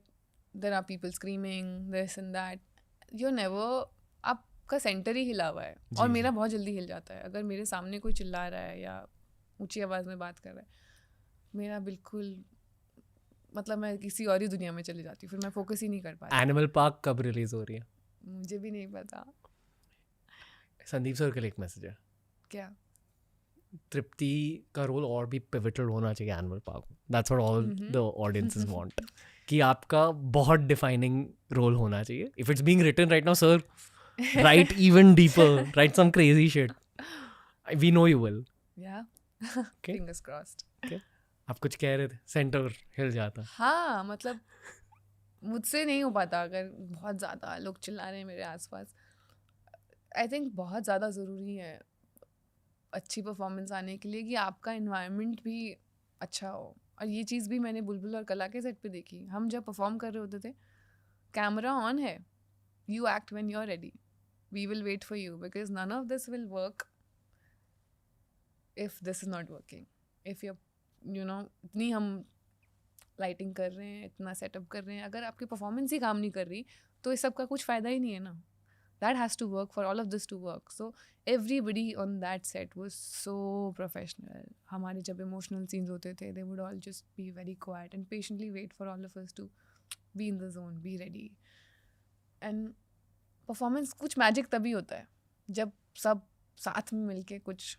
Speaker 2: there are people screaming this and that. You never, आपका सेंटर ही हिला हुआ है. और
Speaker 1: जी,
Speaker 2: मेरा
Speaker 1: जी.
Speaker 2: बहुत जल्दी हिल जाता है अगर मेरे सामने कोई चिल्ला रहा है या ऊंची आवाज़ में बात कर रहा है. मेरा बिल्कुल मतलब मैं किसी और ही दुनिया में चली जाती हूँ, फिर मैं फोकस ही नहीं कर पाती.
Speaker 1: एनिमल पार्क कब रिलीज हो रही है?
Speaker 2: मुझे भी नहीं पता.
Speaker 1: संदीप सर के लिए एक मैसेज है.
Speaker 2: क्या?
Speaker 1: तृप्ति का रोल और भी पिवटल होना चाहिए Animal Park. That's what all the audiences want. कि आपका बहुत डिफाइनिंग रोल होना चाहिए. If it's being written right now sir, write even deeper, write some crazy shit. We know you will.
Speaker 2: या
Speaker 1: Okay.
Speaker 2: Fingers crossed.
Speaker 1: आप कुछ कह रहे थे, सेंटर हिल जाता.
Speaker 2: हाँ मतलब मुझसे नहीं हो पाता अगर बहुत ज़्यादा लोग चिल्ला रहे हैं मेरे आसपास. आई थिंक बहुत ज़्यादा ज़रूरी है अच्छी परफॉर्मेंस आने के लिए कि आपका इन्वायरमेंट भी अच्छा हो. और ये चीज़ भी मैंने बुलबुल और कला के सेट पे देखी. हम जब परफॉर्म कर रहे होते थे, कैमरा ऑन है, you act when you are ready, we will wait for you because none of this will work if this is not working. If you know इतनी हम लाइटिंग कर रहे हैं, इतना सेटअप कर रहे हैं, अगर आपकी परफॉर्मेंस ही काम नहीं कर रही तो इस सब का कुछ फ़ायदा ही नहीं है ना. that has to work for all of this to work. So everybody on that set was so professional. हमारे जब emotional scenes होते थे, they would all just be very quiet and patiently wait for all of us to be in the zone, be ready. And performance कुछ magic तभी होता है जब सब साथ में मिलके कुछ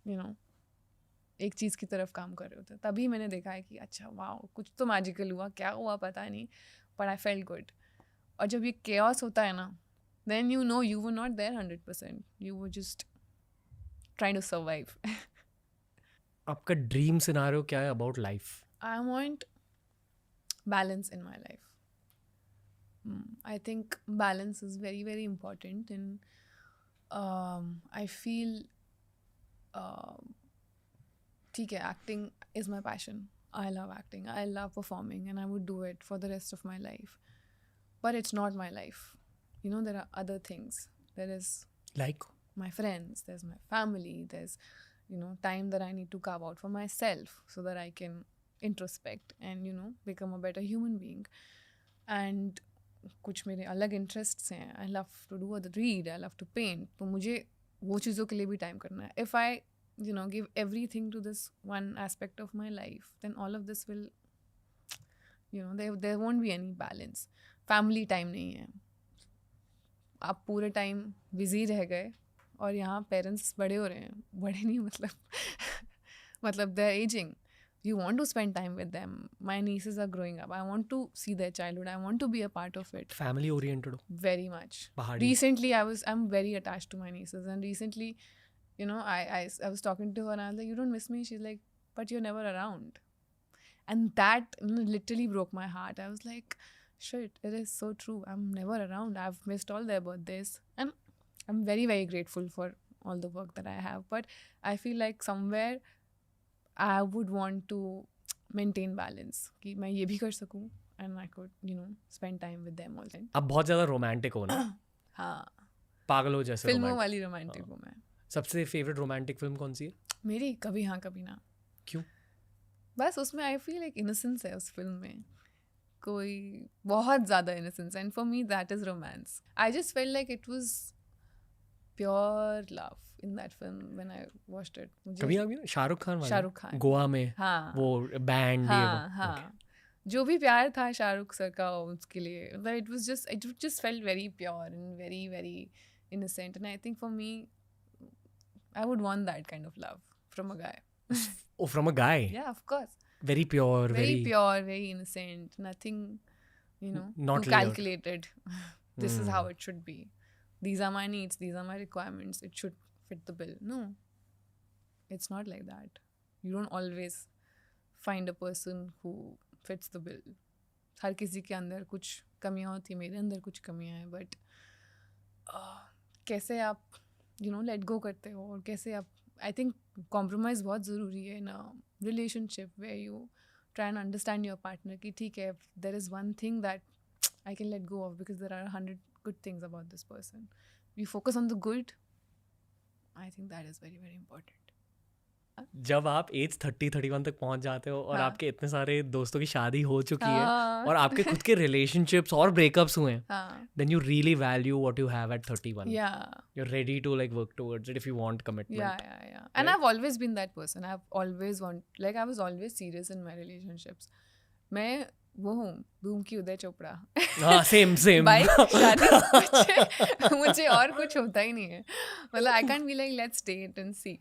Speaker 2: you know एक चीज़ की तरफ काम कर रहे होते हैं. तभी मैंने देखा है कि अच्छा वाओ कुछ तो मैजिकल हुआ, क्या हुआ पता नहीं, but I felt good. और जब ये chaos होता है ना, then you know you were not there 100%. You were just trying to survive.
Speaker 1: आपका ड्रीम सिनारियो क्या है about life?
Speaker 2: I want balance in my life. I think balance is very, very important. And I feel, ठीक है, acting is my passion. I love acting. I love performing. And I would do it for the rest of my life. But it's not my life. You know, there are other things. There is
Speaker 1: Like?
Speaker 2: my friends, there's my family, there's, you know, time that I need to carve out for myself so that I can introspect and, you know, become a better human being. And कुछ मेरे अलग interests हैं. I love to do other read, I love to paint. तो मुझे वो चीज़ों के लिए भी time करना है. If I, you know, give everything to this one aspect of my life, then all of this will, you know, there won't be any balance. Family time नहीं है. आप पूरे टाइम बिजी रह गए और यहाँ पेरेंट्स बड़े हो रहे हैं, बड़े नहीं मतलब they are ageing. You want to spend time with them. My nieces are growing up. I want to see their childhood. I want to be a part of it.
Speaker 1: Family oriented हो?
Speaker 2: Very much.
Speaker 1: Pahadi?
Speaker 2: Recently I am very attached to my nieces, and recently, you know, I was talking to her and I was like, you don't miss me? She's like, but you're never around. And that literally broke my heart. I was like, shit, it is so true. I'm never around. I've missed all their birthdays. And I'm very, very grateful for all the work that I have. But I feel like somewhere I would want to maintain balance कि मैं ये भी कर सकूँ and I could, spend time with them all the time.
Speaker 1: आप बहुत ज़्यादा रोमांटिक हो ना,
Speaker 2: हाँ,
Speaker 1: पागल हो जैसे
Speaker 2: फिल्मों
Speaker 1: romantic।
Speaker 2: वाली रोमांटिक हूँ मैं.
Speaker 1: सबसे फेवरेट रोमांटिक फिल्म कौन सी है?
Speaker 2: मेरी कभी हाँ कभी ना.
Speaker 1: क्यों?
Speaker 2: बस उसमें आई फील एक इनोसेंस है उस फिल्म में, कोई बहुत ज़्यादा innocence, and for me that is romance. I just felt like it was pure love in that film when I watched it.
Speaker 1: कभी आप शाहरुख खान वाला?
Speaker 2: शाहरुख खान
Speaker 1: गोवा में
Speaker 2: हाँ
Speaker 1: वो बैंड
Speaker 2: हाँ हाँ, जो भी प्यार था शाहरुख सर का उसके लिए, मतलब it just felt very pure and very very innocent, and I think for me I would want that kind of love from a guy.
Speaker 1: Oh, from a guy?
Speaker 2: Yeah, of course.
Speaker 1: Very pure,
Speaker 2: Very pure, very innocent, nothing,
Speaker 1: Not
Speaker 2: too
Speaker 1: layered.
Speaker 2: calculated. This is how it should be. These are my needs, these are my requirements, it should fit the bill. No, it's not like that. You don't always find a person who fits the bill. हर किसी के अंदर कुछ कमियाँ होती, मेरे अंदर कुछ कमियाँ हैं, बट कैसे आप लेट गो करते हो, और कैसे आप, आई थिंक कॉम्प्रोमाइज़ बहुत ज़रूरी है in a relationship where you try and understand your partner कि ठीक है, there is one thing that I can let go of because there are 100 good things about this person. You focus on the good. I think that is very very important.
Speaker 1: जब आप एज 30-31 तक पहुंच जाते हो और
Speaker 2: हाँ.
Speaker 1: आपके इतने सारे दोस्तों की शादी हो चुकी है
Speaker 2: हाँ.
Speaker 1: और आपके खुद के रिलेशनशिप्स और ब्रेकअप्स हुए हैं,
Speaker 2: हाँ,
Speaker 1: then you really value what you have at 31.
Speaker 2: yeah.
Speaker 1: You're ready to like work towards it if you want commitment.
Speaker 2: Yeah. And
Speaker 1: Right?
Speaker 2: I've always been that person. I was always serious in my relationships. मैं वो हूँ धूम की उदय चोपड़ा.
Speaker 1: हाँ, same.
Speaker 2: बाइक शादी मुझे और कुछ होता ही नहीं है. मतलब I can't be like let's date and see.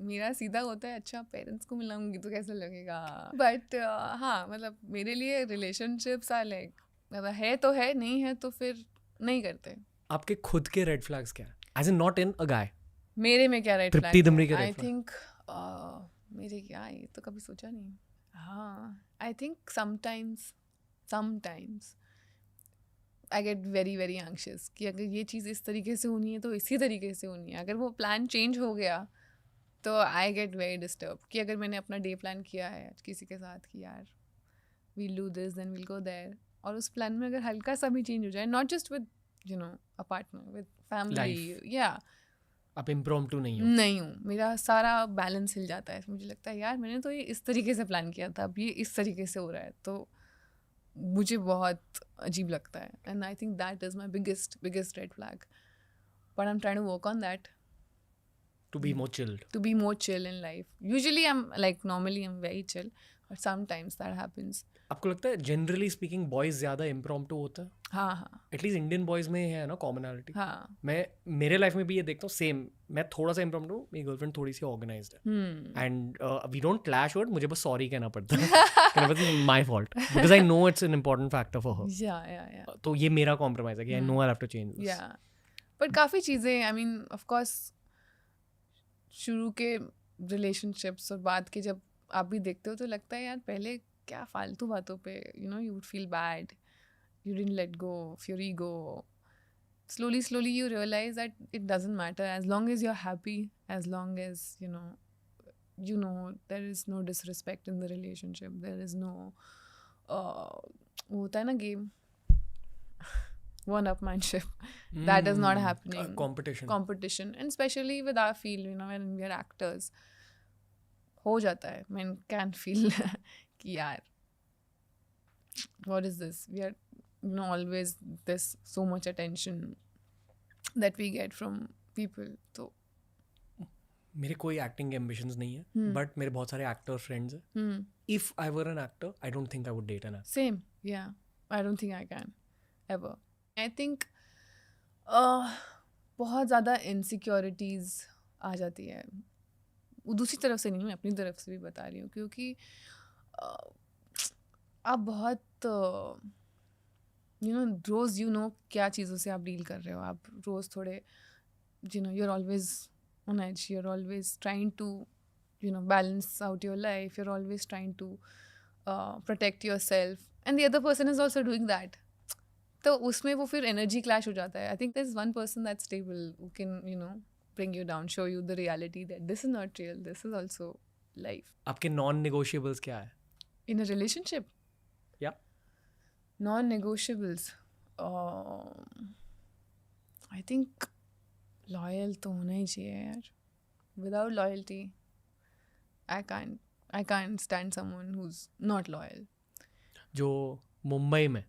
Speaker 2: मेरा सीधा होता है अच्छा पेरेंट्स को मिलाऊंगी तो कैसा लगेगा. बट हाँ, मतलब मेरे लिए रिलेशनशिप्स आर लाइक, मतलब है तो है, नहीं है तो फिर नहीं करते.
Speaker 1: आपके खुद के रेड फ्लैग्स क्या है? As in not in a guy.
Speaker 2: मेरे में क्या रेड
Speaker 1: तृप्ति दिमरी के
Speaker 2: फ्लैग? आई
Speaker 1: red flag.
Speaker 2: थिंक मेरे क्या, ये तो कभी सोचा नहीं. हाँ, आई think sometimes I get very very anxious कि अगर ये चीज़ इस तरीके से होनी है तो इसी तरीके से होनी है. अगर वो प्लान चेंज हो गया तो आई गेट वेरी डिस्टर्ब कि अगर मैंने अपना डे प्लान किया है किसी के साथ कि यार we'll do this then we'll go there, और उस प्लान में अगर हल्का सा भी चेंज हो जाए, not just with a partner, with family, या
Speaker 1: आप impromptu नहीं हो.
Speaker 2: नहीं हूँ, मेरा सारा बैलेंस हिल जाता है. मुझे लगता है यार मैंने तो ये इस तरीके से प्लान किया था, अब ये इस तरीके से हो रहा है, तो मुझे बहुत अजीब लगता है. And I think that is my biggest red flag, but I am trying to work on that.
Speaker 1: To be more chilled.
Speaker 2: To be more chill in life. Usually normally I'm very chill, but sometimes that happens.
Speaker 1: आपको लगता है जनरली स्पीकिंग बॉयज ज्यादा impromptu होता है?
Speaker 2: हाँ.
Speaker 1: एटलीस्ट इंडियन बॉयज में है ना कॉमनैलिटी.
Speaker 2: हाँ.
Speaker 1: मैं मेरे लाइफ में भी ये देखता हूँ सेम. मैं थोड़ा सा impromptu हूँ, मेरी गर्लफ्रेंड थोड़ी सी ऑर्गेनाइज्ड है, and we don't clash word. मुझे बस सॉरी कहना पड़ता है. My fault because I know it's an important factor for her.
Speaker 2: Yeah.
Speaker 1: तो ये मेरा कॉम्प्रोमाइज है कि I know I have to change this.
Speaker 2: Yeah. But काफ़ी चीज़ें, आई मीन ऑफ कोर्स शुरू के रिलेशनशिप्स और बाद के जब आप भी देखते हो तो लगता है यार पहले क्या फालतू बातों पे you would feel bad, you didn't let go of your ego. Slowly you realize that it doesn't matter as long as you're happy, as long as you know there is no disrespect in the relationship, there is no होता है ना game one-upmanship. That is not happening. Competition, and especially with our field, when we are actors, हो जाता है. Men can feel कि यार what is this? We are always there's so much attention that we get from people. तो
Speaker 1: मेरे कोई एक्टिंग एम्बिशंस नहीं है, बट मेरे बहुत सारे एक्टर फ्रेंड्स हैं. If I were an actor I don't think I would date an actor.
Speaker 2: Same, yeah. I don't think I can ever. I think बहुत ज़्यादा इनसिक्योरिटीज़ आ जाती है. वो दूसरी तरफ से नहीं, मैं अपनी तरफ से भी बता रही हूँ, क्योंकि आप बहुत रोज़ क्या चीज़ों से आप डील कर रहे हो. आप रोज़ थोड़े you're always on edge, you're always trying to balance out your life, you're always trying to protect yourself, and the other person is also doing that. तो उसमें वो फिर एनर्जी क्लैश हो जाता है. I think there is one person that's stable who can bring you down, show you the reality that this is not real, this is also life.
Speaker 1: आपके नॉन नेगोशिएबल्स क्या है?
Speaker 2: In a relationship,
Speaker 1: या
Speaker 2: non-negotiables, I think loyal तो होना ही चाहिए यार. Without loyalty, I can't stand someone who's not loyal.
Speaker 1: जो मुंबई में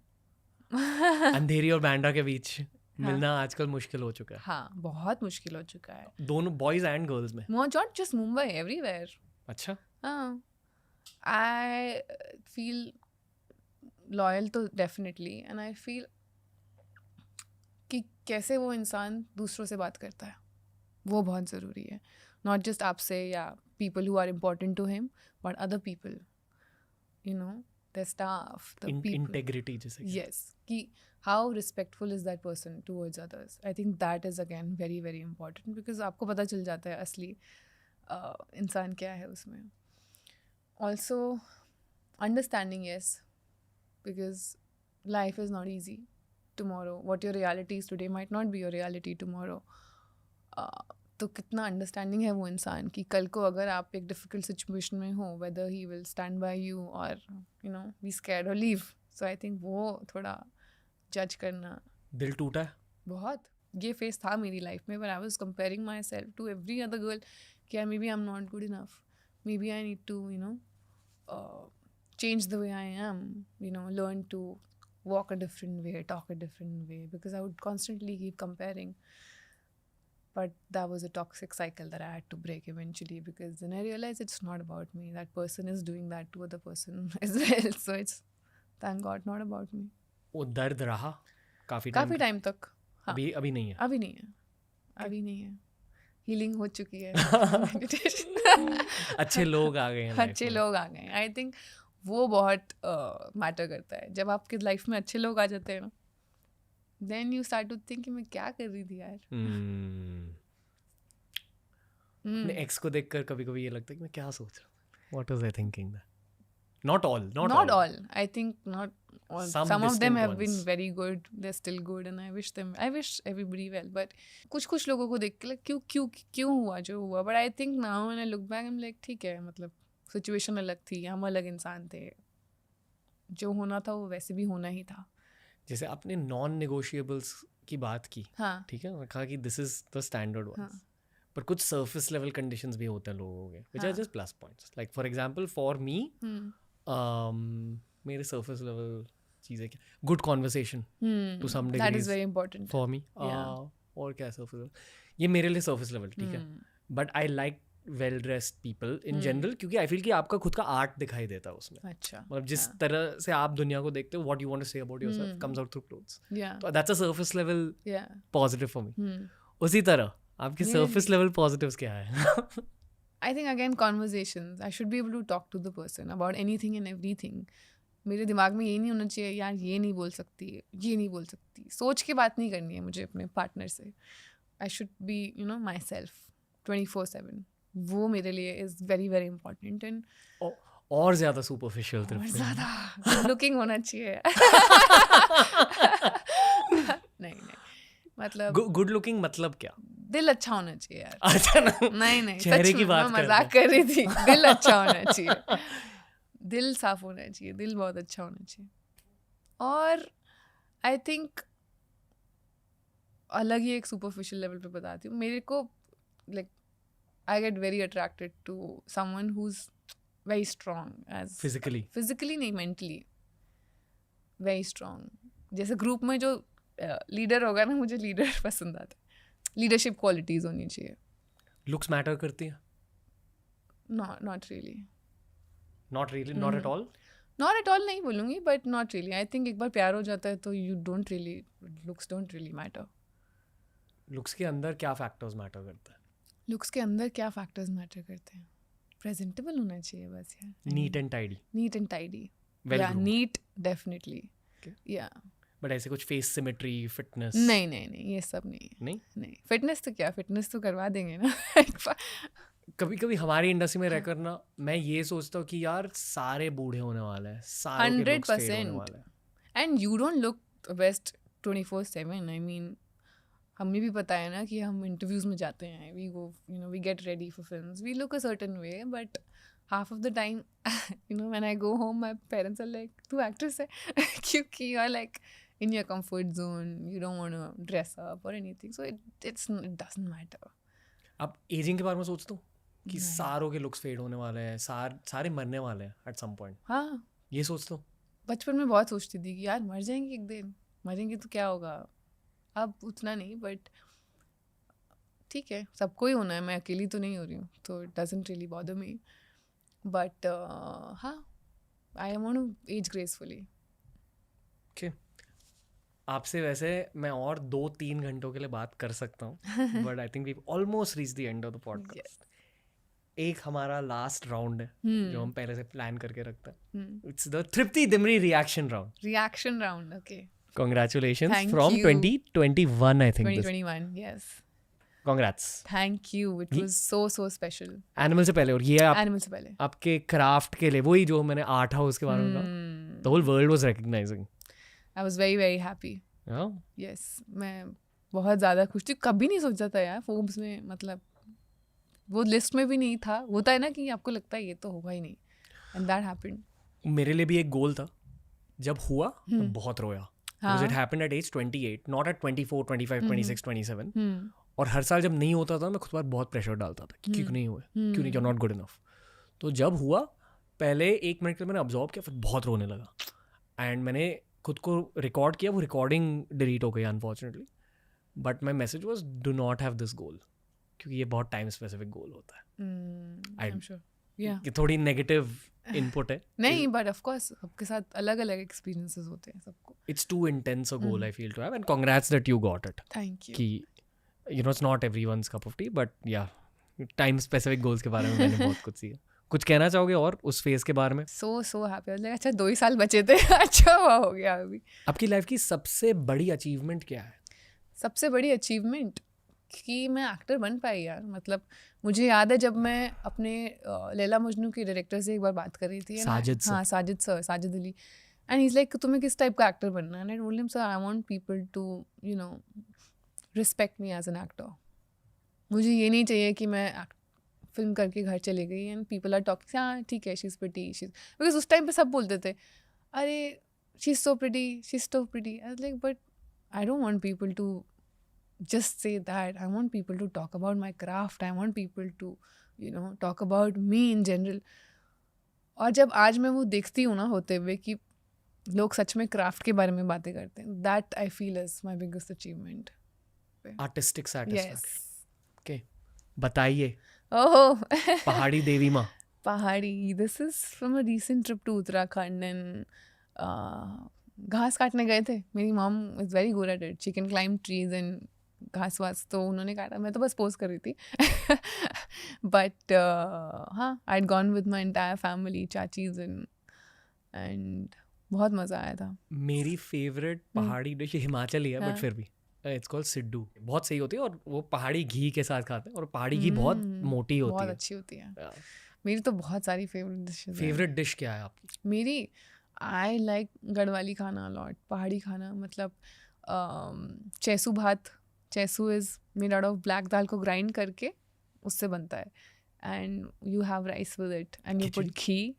Speaker 1: अंधेरी और बैंड्रा के बीच मिलना आजकल मुश्किल हो चुका है.
Speaker 2: हाँ, बहुत मुश्किल हो चुका है.
Speaker 1: दोनों बॉयज एंड गर्ल्स में.
Speaker 2: Not just Mumbai, everywhere.
Speaker 1: अच्छा.
Speaker 2: हाँ, I feel loyal तो definitely, and I feel कि कैसे वो इंसान दूसरों से बात करता है वो बहुत ज़रूरी है. Not just आपसे या people who are important to him, but other people, their staff, the people.
Speaker 1: Integrity जिसे.
Speaker 2: Yes, कि how respectful is that person towards others. I think that is again very very important, because आपको पता चल जाता है असली इंसान क्या है उसमें. Also, understanding, yes, because life is not easy. Tomorrow, what your reality is today might not be your reality tomorrow. तो कितना अंडरस्टैंडिंग है वो इंसान कि कल को अगर आप एक डिफ़िकल्ट सिचुएशन में हो, whether he will stand by you or be scared or leave. So I think वो थोड़ा जज करना.
Speaker 1: दिल टूटा है
Speaker 2: बहुत. ये फेस था मेरी लाइफ में, where I was comparing myself to every other girl कि यार maybe I'm not good enough, maybe I need to change the way I am, learn to walk a different way, talk a different way, because I would constantly keep comparing. But that was a toxic cycle that I had to break eventually, because then I realized it's not about me. That person is doing that to other person as well. So it's, thank God, not about me.
Speaker 1: वो दर्द रहा काफी
Speaker 2: टाइम तक. हाँ.
Speaker 1: अभी नहीं है.
Speaker 2: अभी नहीं है. हीलिंग हो चुकी है.
Speaker 1: अच्छे लोग आ गए हैं.
Speaker 2: अच्छे लोग आ गए. आई थिंक वो बहुत मैटर करता है. जब आपकी लाइफ में अच्छे लोग आ जाते हैं ना, then you start to think कि मैं क्या कर रही थी यार.
Speaker 1: अपने एक्स को देखकर कभी-कभी ये लगता है कि मैं क्या सोच रहा हूँ. What was I thinking that? Not all.
Speaker 2: I think not all. Some of them have been very good. They're still good, and I wish everybody well. But कुछ लोगों को देख के क्यों हुआ जो हुआ. But I think now when I look back, I'm like ठीक है, मतलब सिचुएशन अलग थी, हम अलग इंसान थे. जो होना था वो वैसे भी होना ही था.
Speaker 1: जैसे आपने नॉन नेगोशिएबल्स की बात की,
Speaker 2: हाँ.
Speaker 1: ठीक है, कहा कि this is the standard ones. पर कुछ सरफेस लेवल कंडीशंस भी होते हैं लोगों के, which are just plus points. Like for example for me, मेरे सरफेस लेवल चीज़ें क्या, good conversation to some degree,
Speaker 2: that is very important
Speaker 1: for me. और क्या सरफेस लेवल, ये मेरे लिए सरफेस लेवल ठीक है. But I like well dressed people in general, क्योंकि आई फील कि आपका खुद का आर्ट दिखाई देता है उसमें.
Speaker 2: अच्छा.
Speaker 1: मतलब जिस तरह से आप दुनिया को देखते हो, what you want to say about yourself comes out through clothes. तो that's a surface level positive for me. उसी तरह आपके सरफेस लेवल पॉजिटिव्स क्या है?
Speaker 2: I think again conversations. I should be able to talk to the person about anything and everything. मेरे दिमाग में ये नहीं होना चाहिए यार ये नहीं बोल सकती, ये नहीं बोल सकती. सोच के बात नहीं करनी है मुझे अपने पार्टनर से. I should be myself 24/7. वो मेरे लिए is very very important. And
Speaker 1: और ज़्यादा सुपरफिशियल तरफ से
Speaker 2: ज़्यादा लुकिंग होना चाहिए. नहीं मतलब
Speaker 1: गुड लुकिंग मतलब क्या?
Speaker 2: दिल अच्छा होना चाहिए यार.
Speaker 1: अच्छा ना,
Speaker 2: नहीं
Speaker 1: चेहरे की बात
Speaker 2: मैं मजाक कर रही थी. दिल अच्छा होना चाहिए, दिल साफ होना चाहिए, दिल बहुत अच्छा होना चाहिए. और आई थिंक अलग ही एक सुपरफिशियल लेवल पे बताती हूँ. मेरे को like I get very attracted to someone who's very strong as physically नहीं mentally very strong. जैसे ग्रुप में जो लीडर होगा ना, मुझे लीडर पसंद आता है. लीडरशिप क्वालिटीज होनी चाहिए.
Speaker 1: लुक्स मैटर करती है?
Speaker 2: Not really.
Speaker 1: Not at all?
Speaker 2: Not at all नहीं बोलूँगी, but not really. I think एक बार प्यार हो जाता है तो looks don't really matter.
Speaker 1: Looks के अंदर क्या फैक्टर्स मैटर करता है?
Speaker 2: लुक्स के अंदर क्या फैक्टर्स मैटर करते हैं? प्रेजेंटेबल होना चाहिए बस यार.
Speaker 1: Neat and tidy.
Speaker 2: या नीट डेफिनेटली. या
Speaker 1: बट ऐसे कुछ फेस सिमेट्री, फिटनेस?
Speaker 2: नहीं ये सब नहीं. फिटनेस तो क्या, फिटनेस तो करवा देंगे ना.
Speaker 1: कभी हमारी इंडस्ट्री में रहकर ना मैं ये सोचता हूँ कि यार सारे बूढ़े होने वाले हैं, सारे
Speaker 2: 100%. And you don't look best 24/7. I mean, हमें भी पता है ना कि हम इंटरव्यूज में जाते हैं, we go, we get ready for films, we look a certain way, but half of the time, when I go home, my parents are like, "तू actress है?" क्योंकि you're like in your comfort zone, you don't want to dress up or anything, so it doesn't matter.
Speaker 1: अब एजिंग के बारे में सोचता हूँ कि
Speaker 2: नहीं।
Speaker 1: सारों के लुक्स फेड होने वाले हैं, सारे मरने वाले हैं एट सम पॉइंट,
Speaker 2: हाँ,
Speaker 1: ये सोचता हूँ।
Speaker 2: बचपन में बहुत सोचती थी कि यार मर जाएंगे एक दिन, मरेंगे तो क्या होगा। अब उतना नहीं, बट ठीक है, सबको ही होना है, मैं अकेली तो नहीं हो रही हूँ, तो it doesn't really bother me, but हाँ, I want to age gracefully.
Speaker 1: आपसे वैसे मैं और 2-3 घंटों के लिए बात कर सकता हूँ, but I think we almost reach the end of the podcast. एक हमारा लास्ट राउंड है जो हम पहले से प्लान करके रखते हैं. It's the Tripti Dimri reaction round.
Speaker 2: Reaction round, okay.
Speaker 1: Congratulations
Speaker 2: Thank
Speaker 1: from
Speaker 2: you.
Speaker 1: 2021, I think.
Speaker 2: 2021, yes.
Speaker 1: Congrats.
Speaker 2: Thank you. It was so special.
Speaker 1: Animal से पहले, और ये
Speaker 2: Animal से पहले.
Speaker 1: आपके क्राफ्ट के लिए, वही जो मैंने आर्ट हाउस के बारे में कहा, the whole world was recognising.
Speaker 2: I was very happy.
Speaker 1: Yeah.
Speaker 2: Yes, मैं बहुत ज़्यादा खुश थी. कभी नहीं सोचा था यार फोर्ब्स में, मतलब वो लिस्ट में भी नहीं था. होता है ना कि आपको लगता है ये तो होगा ही नहीं, and that happened.
Speaker 1: मेरे लिए भी एक गोल था, जब हुआ तो बहुत रोया. Because it happened at age 28, not at 24, 25, 26, 27. और हर साल जब नहीं होता था मैं खुद पर बहुत प्रेशर डालता था कि क्यों नहीं हुए, क्यों नहीं, you're not good enough. तो जब हुआ, पहले 1 मिनट के लिए मैंने ऑब्जॉर्व किया, फिर बहुत रोने लगा. एंड मैंने खुद को रिकॉर्ड किया, वो रिकॉर्डिंग डिलीट हो गई unfortunately. But my message was do not have this goal, क्योंकि ये बहुत टाइम स्पेसिफिक गोल होता है.
Speaker 2: I'm sure. Yeah.
Speaker 1: ये थोड़ी नेगेटिव इनपुट है.
Speaker 2: नहीं, बट ऑफ कोर्स सबके साथ अलग अलग एक्सपीरियंसेस होते हैं सबको.
Speaker 1: It's too intense a goal I feel to have, and congrats that you got it.
Speaker 2: Thank you.
Speaker 1: कि it's not everyone's cup of tea, but yeah, time specific goals के बारे में मैंने बहुत कुछ सीखा. कुछ कहना चाहोगे और उस फेज के बारे में?
Speaker 2: So happy. मतलब अच्छा 2 ही साल बचे थे. अच्छा हुआ हो गया अभी.
Speaker 1: आपकी लाइफ की सबसे बड़ी अचीवमेंट क्या है?
Speaker 2: सबसे बड़ी अचीवमेंट कि मैं एक्टर बन पाई यार. मतलब मुझे याद है जब मैं अपने लैला मजनू के डायरेक्टर से एक बार बात कर रही थी,
Speaker 1: साजिद सर.
Speaker 2: हाँ, Sajid Ali. And he is like तुम्हें किस टाइप का एक्टर बनना है? And I told him sir I want people to respect me as an actor. मुझे ये नहीं चाहिए कि मैं फिल्म करके घर चले गई एंड पीपल आर टॉकिंग, हाँ ठीक है, she is pretty, she is, because उस टाइम पे सब बोलते थे अरे she is so pretty, she is so pretty. I was like but I don't want people to just say that. I want people to talk about my craft. I want people to talk about me in general. और जब आज मैं वो देखती हूँ ना होते हुए कि लोग सच में क्राफ्ट के बारे में बातें करते हैं, that I feel is my biggest achievement.
Speaker 1: Artistic satisfaction.
Speaker 2: Yes.
Speaker 1: Okay, बताइए.
Speaker 2: Oh.
Speaker 1: पहाड़ी देवी माँ.
Speaker 2: Pahadi. This is from a recent trip to Uttarakhand and घास काटने गए थे. मेरी mom is very good at it. She can climb trees and घास वास, तो उन्होंने काटा, मैं तो बस पोज कर रही थी. बट हाँ, I had gone with my entire family, chachis and बहुत मज़ा आया था.
Speaker 1: मेरी फेवरेट पहाड़ी डिश हिमाचली है, बट
Speaker 2: हाँ.
Speaker 1: फिर भी इट्स कॉल्ड सिड्डू. बहुत सही होती है और वो पहाड़ी घी के साथ खाते हैं, और पहाड़ी घी बहुत मोटी होती
Speaker 2: बहुत
Speaker 1: है.
Speaker 2: अच्छी होती है. मेरी तो बहुत सारी फेवरेट डिशेज.
Speaker 1: फेवरेट डिश क्या है आपकी?
Speaker 2: मेरी आई लाइक गढ़वाली खाना अलॉट. पहाड़ी खाना मतलब चैसू भात. Chaisu is made out of black dal को ग्राइंड करके उससे बनता है, and you have rice with it and you put ghee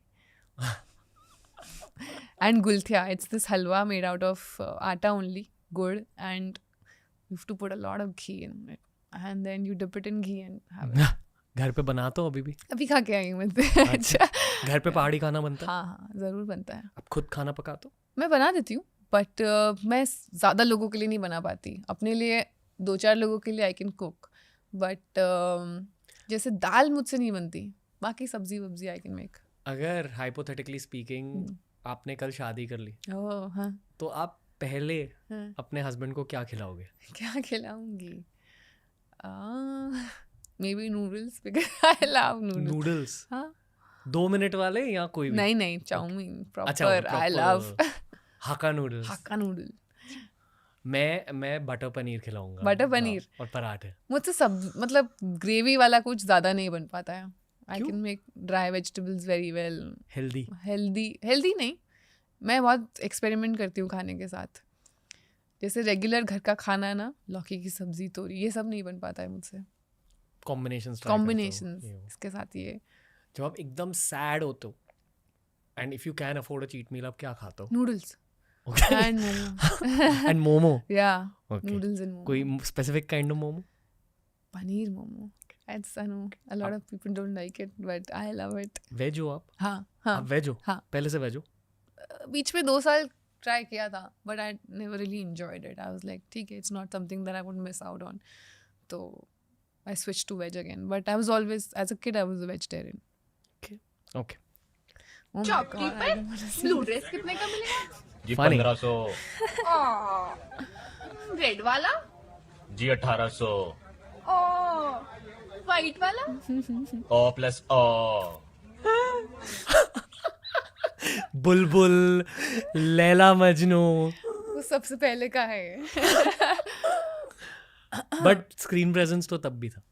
Speaker 2: and gulthiya. It's this halwa made out of atta only, gur, and you have to put a lot of ghee in it and then you dip it in ghee and have it.
Speaker 1: घर पे बनाते हो अभी भी?
Speaker 2: अभी खा के आई हूँ मैं.
Speaker 1: अच्छा, घर पे पहाड़ी खाना बनता है?
Speaker 2: हाँ, ज़रूर बनता है.
Speaker 1: आप खुद खाना पकाते हो?
Speaker 2: मैं बना देती हूँ, बट मैं ज़्यादा लोगों के लिए नहीं बना पाती. अपने लिए 2-4 लोगों के लिए आई कैन कुक, बट जैसे दाल मुझसे नहीं बनती. बाकी सब्जी वब्जी आई कैन मेक.
Speaker 1: अगर हाइपोथेटिकली स्पीकिंग आपने कल शादी कर ली,
Speaker 2: ओह हाँ,
Speaker 1: तो आप पहले
Speaker 2: हाँ.
Speaker 1: अपने हस्बैंड को क्या खिलाओगे?
Speaker 2: क्या खिलाऊंगी? Maybe noodles, because I love noodles.
Speaker 1: Noodles?
Speaker 2: हाँ.
Speaker 1: 2 मिनट वाले या कोई भी?
Speaker 2: नहीं, चाउमीन
Speaker 1: अच्छा,
Speaker 2: proper. I love
Speaker 1: hakka noodles.
Speaker 2: Hakka noodle.
Speaker 1: मैं बटर पनीर खिलाऊंगा.
Speaker 2: बटर पनीर
Speaker 1: और पराठे.
Speaker 2: मुझसे सब, मतलब ग्रेवी वाला कुछ ज़्यादा नहीं बन पाता है. आई
Speaker 1: क्यों?
Speaker 2: Can make dry vegetables very well.
Speaker 1: Healthy
Speaker 2: healthy नहीं, मैं बहुत एक्सपेरिमेंट करती हूँ खाने के साथ. जैसे रेगुलर घर का खाना ना, लौकी की सब्जी, तोरी, ये सब नहीं बन पाता है मुझसे।
Speaker 1: कॉम्बिनेशन
Speaker 2: इसके साथ ये
Speaker 1: जब आप एकदम सैड होते हो and if you can afford a cheat meal, आप क्या खाते हो?
Speaker 2: Noodles
Speaker 1: Okay.
Speaker 2: And momo.
Speaker 1: And momo.
Speaker 2: Yeah,
Speaker 1: Okay.
Speaker 2: noodles and momo.
Speaker 1: कोई specific kind of momo?
Speaker 2: Paneer momo. I know a lot of people don't like it, but I love it.
Speaker 1: Veg हो आप?
Speaker 2: हाँ
Speaker 1: आप वेज हो?
Speaker 2: हाँ।
Speaker 1: पहले से वेज हो?
Speaker 2: बीच में 2 साल ट्राई किया था, but I never really enjoyed it. I was like, ठीक है, it's not something that I would miss out on. तो I switched to veg again, but I was always, as a kid, I was a vegetarian.
Speaker 1: Okay.
Speaker 2: Oh my God, I don't wanna say
Speaker 3: blue
Speaker 2: this.
Speaker 3: Dress कितने का मिलेगा?
Speaker 4: जी
Speaker 1: Funny.
Speaker 4: 1500,
Speaker 3: रेड वाला?
Speaker 4: जी 1800,
Speaker 3: वाइट वाला?
Speaker 4: O plus O.
Speaker 1: Bulbul, Laila Majnu,
Speaker 2: वो सबसे पहले का है।
Speaker 1: बट स्क्रीन प्रेजेंस तो तब भी था।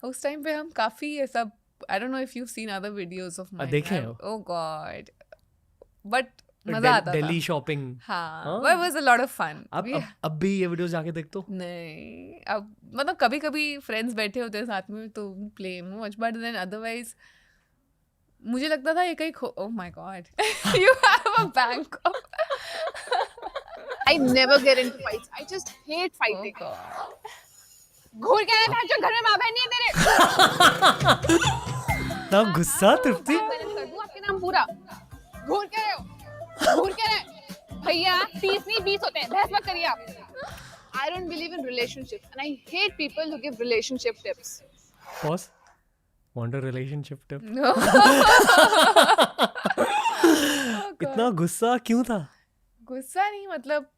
Speaker 2: उस टाइम पे हम काफी ऐसा, I don't know if you've seen other videos of mine.
Speaker 1: देखे हैं?
Speaker 2: Oh God. But मजा आता था।
Speaker 1: दिल्ली शॉपिंग।
Speaker 2: हाँ, but it was a lot of fun.
Speaker 1: अब भी ये वीडियोस जाके देखते हो?
Speaker 2: नहीं, अब मतलब कभी कभी फ्रेंड्स बैठे होते हैं साथ में तो play watch, but then otherwise मुझे लगता था ये कहीं oh my God, you have a bank of,
Speaker 3: I never get into fights. I just hate fighting. घूर के रहे जो घर में माँ बहन नहीं है तेरे।
Speaker 1: तब गुस्सा तृप्ति?
Speaker 3: बैलेंस कर दूं आपके नाम पूरा। घूर के रहे हो, घूर के रहे। भैया 30 नहीं 20 होते हैं, बहस मत करिए आप। I don't believe in relationships and I hate people who give relationship tips.
Speaker 1: Pause. Want a relationship tip? इतना गुस्सा क्यों था?
Speaker 2: गुस्सा नहीं, मतलब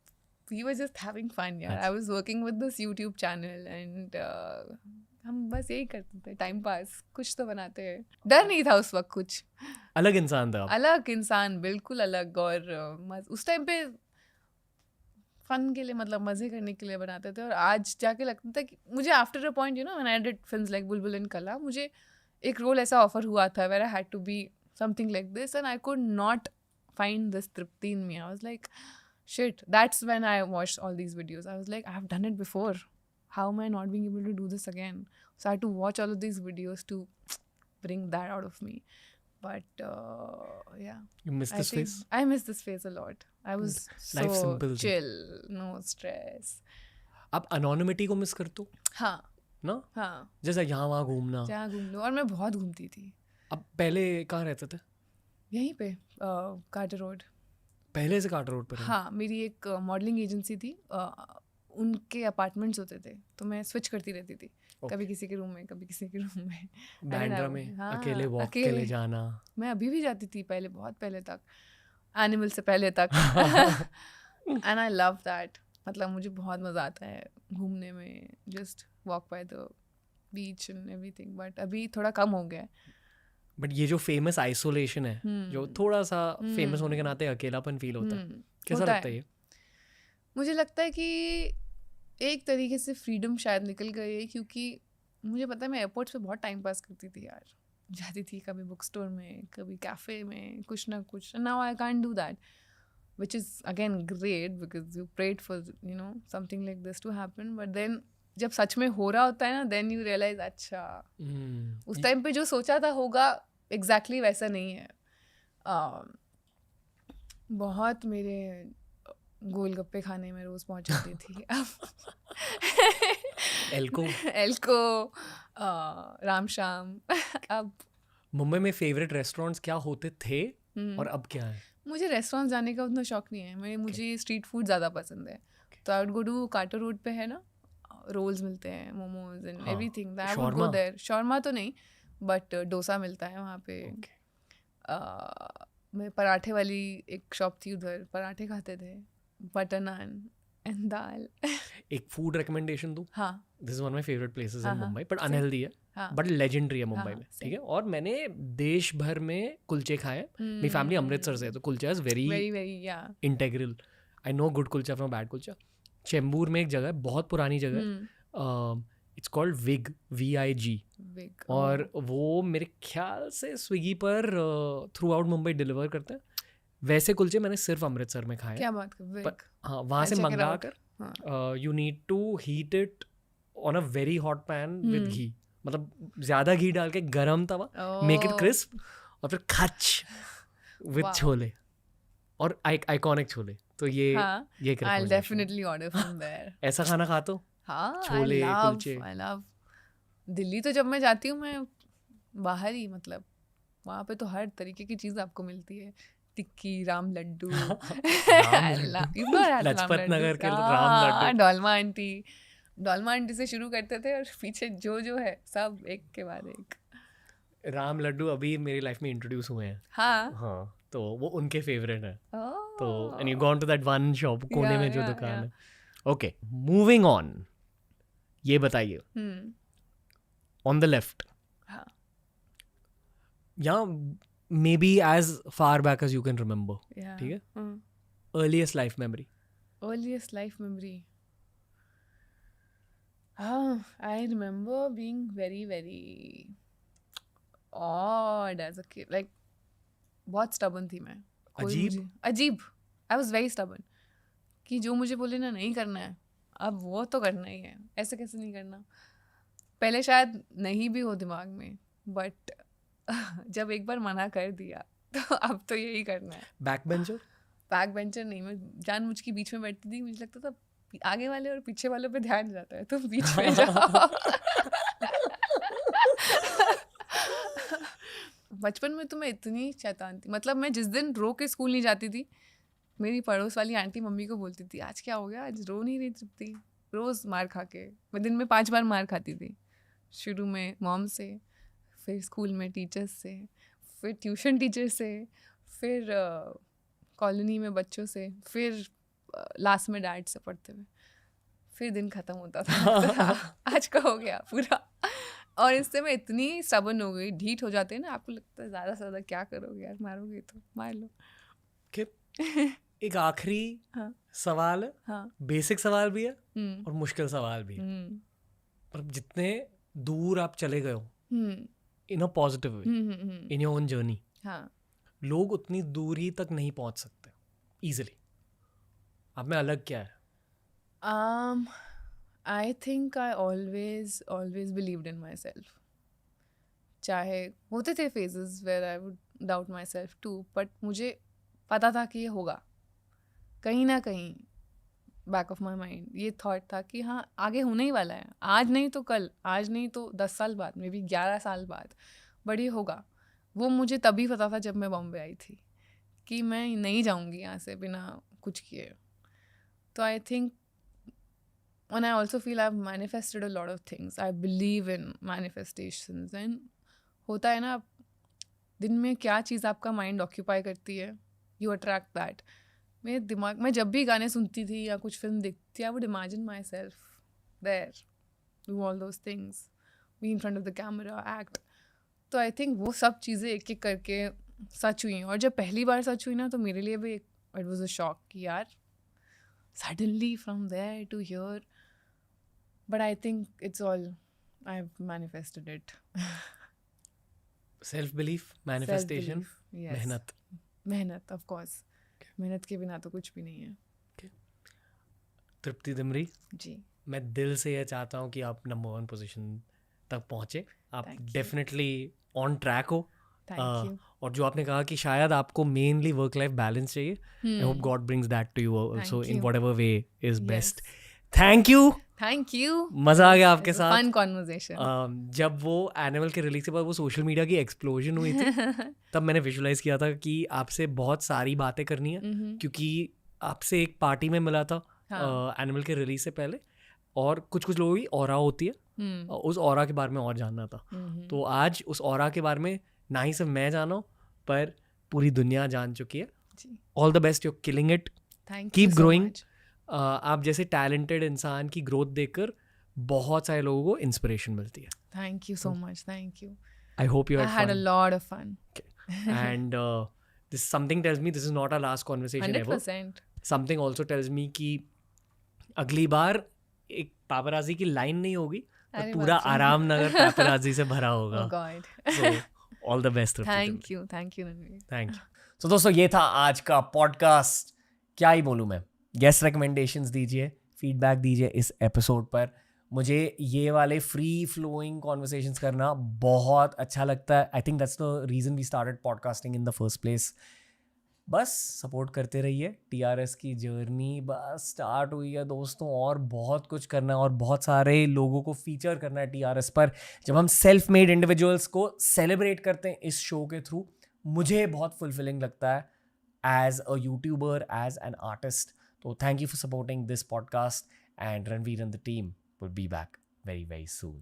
Speaker 2: we were just having fun यार. I was working with this YouTube channel and हम बस यही करते थे, टाइम पास, कुछ तो बनाते हैं। डर नहीं था उस वक्त कुछ।
Speaker 1: अलग इंसान था आप।
Speaker 2: अलग इंसान, बिल्कुल अलग। और उस टाइम पे फन के लिए, मतलब मजे करने के लिए बनाते थे। और आज जाके लगता था कि मुझे after a point, you know, when I did films like Bulbul and Qala, मुझे एक रोल ऐसा ऑफर हुआ था where I had to be something like this and I could not find this Tripti in me. I was like shit, that's when I watched all these videos. I was like, I have done it before, how am I not being able to do this again? So I had to watch all of these videos to bring that out of me. But yeah,
Speaker 1: You miss this face?
Speaker 2: I miss this face a lot. I was
Speaker 1: Life
Speaker 2: so
Speaker 1: simple थी।
Speaker 2: chill, no stress.
Speaker 1: आप anonymity को मिस करते हो
Speaker 2: हाँ
Speaker 1: ना?
Speaker 2: हाँ,
Speaker 1: जैसे यहाँ वहाँ घूमना।
Speaker 2: जहाँ घूम लो। और मैं बहुत घूमती थी।
Speaker 1: अब पहले कहाँ रहते थे?
Speaker 2: यहीं पे कार्टर रोड।
Speaker 1: पहले से कार्टर रोड पर?
Speaker 2: हाँ, मेरी एक मॉडलिंग एजेंसी थी, उनके अपार्टमेंट्स होते थे, तो मैं स्विच करती रहती थी। कभी किसी के रूम में, कभी किसी के रूम में।
Speaker 1: बैंड्रा में
Speaker 2: हाँ,
Speaker 1: अकेले वॉक के लिए जाना।
Speaker 2: मैं अभी भी जाती थी, पहले, बहुत पहले तक, एनिमल से पहले तक। And I love that. मतलब मुझे बहुत मज़ा आता है घूमने में, just walk by the beach and everything. But अभी थोड़ा कम हो गया है।
Speaker 1: बट ये जो फेमस आइसोलेशन है, जो थोड़ा सा फेमस होने के नाते अकेलापन फील होता है, कैसा लगता है ये?
Speaker 2: मुझे लगता है कि एक तरीके से फ्रीडम शायद निकल गई है, क्योंकि मुझे पता है मैं एयरपोर्ट्स पे बहुत टाइम पास करती थी यार। जाती थी कभी बुक स्टोर में, कभी कैफ़े में, कुछ ना कुछ। Now I can't do that, which is again great because you prayed for, you know, something like this to happen. But then जब सच में हो रहा होता है ना, देन यू रियलाइज अच्छा उस टाइम पे जो सोचा था होगा एग्जैक्टली वैसा नहीं है। बहुत मेरे गोलगप्पे खाने में रोज़ पहुंच जाती थी। एल्को, राम शाम। अब
Speaker 1: मुंबई में फेवरेट रेस्टोरेंट्स क्या होते थे और अब क्या है?
Speaker 2: मुझे रेस्टोरेंट जाने का उतना शौक नहीं है। मुझे स्ट्रीट फूड ज़्यादा पसंद है, तो I would go to Carter Road पे, है ना, रोल्स मिलते हैं, momos and everything, that would go there. Shawarma तो नहीं, बट डोसा मिलता है वहाँ पे। मैं पराठे वाली एक शॉप थी, उधर पराठे खाते थे, बटर नान एंड दाल।
Speaker 1: एक फूड रिकमेंडेशन दूं?
Speaker 2: हाँ,
Speaker 1: this is one of my favourite places in Mumbai, but unhealthy है,
Speaker 2: हाँ,
Speaker 1: बट लेजेंडरी है मुंबई में, ठीक है। और मैंने देश भर में कुलचे खाए। मेरी फैमिली अमृतसर से है, तो kulcha is very integral. I know good kulcha from bad kulcha. Chembur में एक जगह है, बहुत पुरानी जगह है, इट्स कॉल्ड विग, VIG। और वो मेरे ख्याल से स्विगी पर थ्रू आउट मुंबई डिलीवर करते हैं। वैसे कुलचे मैंने सिर्फ अमृतसर में खाए।
Speaker 2: क्या बात कर,
Speaker 1: पर हाँ, वहाँ से
Speaker 2: check it
Speaker 1: मंगा
Speaker 2: out.
Speaker 1: कर
Speaker 2: हाँ.
Speaker 1: You need to heat it on a very hot pan with ghee, मतलब ज़्यादा घी डाल के गरम तवा, मेक इट
Speaker 2: Oh.
Speaker 1: क्रिस्प, और फिर खच विद
Speaker 2: Wow.
Speaker 1: छोले और आइकॉनिक छोले। तो ये
Speaker 2: हाँ,
Speaker 1: ये
Speaker 2: I'll
Speaker 1: recommendation।
Speaker 2: definitely order from there.
Speaker 1: ऐसा खाना खाते हो?
Speaker 2: हाँ,
Speaker 1: छोले, कुलचे।
Speaker 2: I love. दिल्ली तो जब मैं जाती हूँ मैं बाहर ही, मतलब वहाँ पे तो हर तरीके की चीज़ आपको मिलती है। टिक्की, राम लड्डू,
Speaker 1: लड्डू। लाजपत नगर के राम लड्डू।
Speaker 2: डोलमा आंटी से शुरू करते थे और पीछे जो है सब एक के बाद एक।
Speaker 1: राम लड्डू अभी मेरी लाइफ में इंट्रोड्यूस हुए हैं।
Speaker 2: हाँ,
Speaker 1: हाँ, तो वो उनके फेवरेट है। तो
Speaker 2: Oh.
Speaker 1: And you gone to that one shop कोने
Speaker 2: Yeah,
Speaker 1: में जो
Speaker 2: yeah,
Speaker 1: दुकान
Speaker 2: yeah.
Speaker 1: है। Okay, moving on. ये बताइए, ऑन द लेफ्ट,
Speaker 2: हाँ.
Speaker 1: या maybe as far back as you can remember,
Speaker 2: Yeah.
Speaker 1: ठीक है,
Speaker 2: Hmm.
Speaker 1: Earliest life memory.
Speaker 2: Earliest life memory. I remember being very, very odd as a kid. Like, बहुत stubborn थी मैं. अजीब. I was very stubborn. कि जो मुझे बोले ना नहीं करना है, अब वो तो करना ही है. ऐसे कैसे नहीं करना? पहले शायद नहीं भी हो दिमाग में, but जब एक बार मना कर दिया, तो अब तो यही करना है.
Speaker 1: Back bencher?
Speaker 2: बैक बेंचर नहीं, मैं जानबूझ के बीच में बैठती थी। मुझे लगता था आगे वाले और पीछे वालों पे ध्यान जाता है, तो बीच में जाओ। बचपन में तो मैं इतनी शैतान थी, मतलब मैं जिस दिन रो के स्कूल नहीं जाती थी, मेरी पड़ोस वाली आंटी मम्मी को बोलती थी, आज क्या हो गया, आज रो नहीं रही तृप्ति। रोज़ मार खा के, मैं दिन में 5 बार मार खाती थी। शुरू में मॉम से, फिर स्कूल में टीचर्स से, फिर ट्यूशन टीचर से, फिर कॉलोनी में बच्चों से, फिर लास्ट में डैड से पढ़ते हुए, फिर दिन ख़त्म होता था। आज का हो गया पूरा। और इससे मैं इतनी स्टबर्न हो गई, ढीठ हो जाते हैं ना, आपको लगता है ज़्यादा से ज़्यादा क्या करोगे यार, मारोगे तो मार लो।
Speaker 1: एक आखिरी
Speaker 2: हाँ.
Speaker 1: सवाल है,
Speaker 2: हाँ.
Speaker 1: बेसिक सवाल भी है
Speaker 2: हम्म.
Speaker 1: और मुश्किल सवाल भी है।
Speaker 2: हम्म.
Speaker 1: पर जितने दूर आप चले गए हो
Speaker 2: हम्म.
Speaker 1: इन अ पॉजिटिव वे,
Speaker 2: हम्म.
Speaker 1: इन योर ओन जर्नी,
Speaker 2: हाँ.
Speaker 1: लोग उतनी दूर ही तक नहीं पहुंच सकते इजीली। आप में अलग क्या है?
Speaker 2: I think I always believed in myself. चाहे होते थे phases where I would doubt myself too, but मुझे पता था कि ये होगा, कहीं ना कहीं बैक ऑफ माई माइंड ये थॉट था कि हाँ आगे होने ही वाला है, आज नहीं तो कल, आज नहीं तो 10 साल बाद, मे बी 11 साल बाद, बट ये होगा। वो मुझे तभी पता था जब मैं बॉम्बे आई थी कि मैं नहीं जाऊंगी यहाँ से बिना कुछ किए। तो I think and I also feel I've manifested a lot of things. I believe in manifestations. And होता है ना, दिन में क्या चीज़ आपका माइंड ऑक्यूपाई करती है, यू अट्रैक्ट दैट। मेरे दिमाग में जब भी गाने सुनती थी या कुछ फिल्म देखती थी, I would imagine myself there, do all those things, be in front of the camera, act. तो आई थिंक वो सब चीज़ें एक एक करके सच हुई। और जब पहली बार सच हुई ना, तो मेरे लिए भी इट वॉज अ शॉक कि यार suddenly from there to here. But I think it's all, I've manifested it.
Speaker 1: Self belief, manifestation,
Speaker 2: Self-belief, yes.
Speaker 1: मेहनत।
Speaker 2: मेहनत, of course. मेहनत के बिना तो कुछ भी नहीं है।
Speaker 1: तृप्ति दिमरी,
Speaker 2: जी।
Speaker 1: मैं दिल से ये चाहता हूँ कि आप नंबर 1 पोजीशन तक पहुँचे। आप
Speaker 2: Thank you.
Speaker 1: Definitely on track हो।
Speaker 2: Thank you.
Speaker 1: और जो आपने कहा कि शायद आपको मेनली वर्क लाइफ बैलेंस चाहिए, I hope God brings that to you also in
Speaker 2: you.
Speaker 1: Whatever way is
Speaker 2: Yes.
Speaker 1: Best. Thank you,
Speaker 2: Thank you.
Speaker 1: मजा आ गया आपके
Speaker 2: It's a
Speaker 1: साथ।
Speaker 2: Fun conversation.
Speaker 1: जब वो एनिमल के रिलीज के बाद वो सोशल मीडिया की एक्सप्लोजन हुई थी, तब मैंने विजुलाइज किया था कि आपसे बहुत सारी बातें करनी है, क्योंकि आपसे एक पार्टी में मिला था एनिमल के रिलीज से पहले, और कुछ लोगों की ऑरा होती है, उस ऑरा के बारे में और जानना था। तो आज उस ऑरा के बारे में ना ही सिर्फ मैं जाना हूँ, पर पूरी दुनिया जान चुकी है। All the best, you killing it,
Speaker 2: Thank
Speaker 1: keep
Speaker 2: you so
Speaker 1: growing.
Speaker 2: much.
Speaker 1: आप जैसे टैलेंटेड इंसान की ग्रोथ देखकर बहुत सारे लोगों को इंस्पिरेशन मिलती है।
Speaker 2: Thank you so much. Thank you.
Speaker 1: I hope you
Speaker 2: I had a lot of fun.
Speaker 1: and this something tells me this is not our last conversation ever.
Speaker 2: 100%.
Speaker 1: Something also tells me कि अगली बार एक पापराजी की लाइन नहीं होगी, तो
Speaker 2: अरे
Speaker 1: पूरा
Speaker 2: बाप रे।
Speaker 1: आराम नगर पापराजी से भरा
Speaker 2: Oh
Speaker 1: होगा।
Speaker 2: God.
Speaker 1: So all the best.
Speaker 2: Thank you. Thank you, Ranveer.
Speaker 1: Thank you. तो दोस्तों ये था आज का पॉडकास्ट. क्या ही बोलूँ मैं. गेस्ट रिकमेंडेशंस दीजिए, फीडबैक दीजिए इस एपिसोड पर. मुझे ये वाले फ्री फ्लोइंग कॉन्वर्सेशंस करना बहुत अच्छा लगता है. I think that's the reason we started podcasting in the first place. बस सपोर्ट करते रहिए. टीआरएस की जर्नी बस स्टार्ट हुई है दोस्तों, और बहुत कुछ करना है और बहुत सारे लोगों को फीचर करना है टीआरएस पर. जब हम सेल्फ मेड इंडिविजुअल्स को सेलिब्रेट करते हैं इस शो के थ्रू, मुझे बहुत फुलफिलिंग लगता है as a YouTuber, as an artist. तो thank you for supporting this podcast, and Ranveer and the team will be back very, very soon.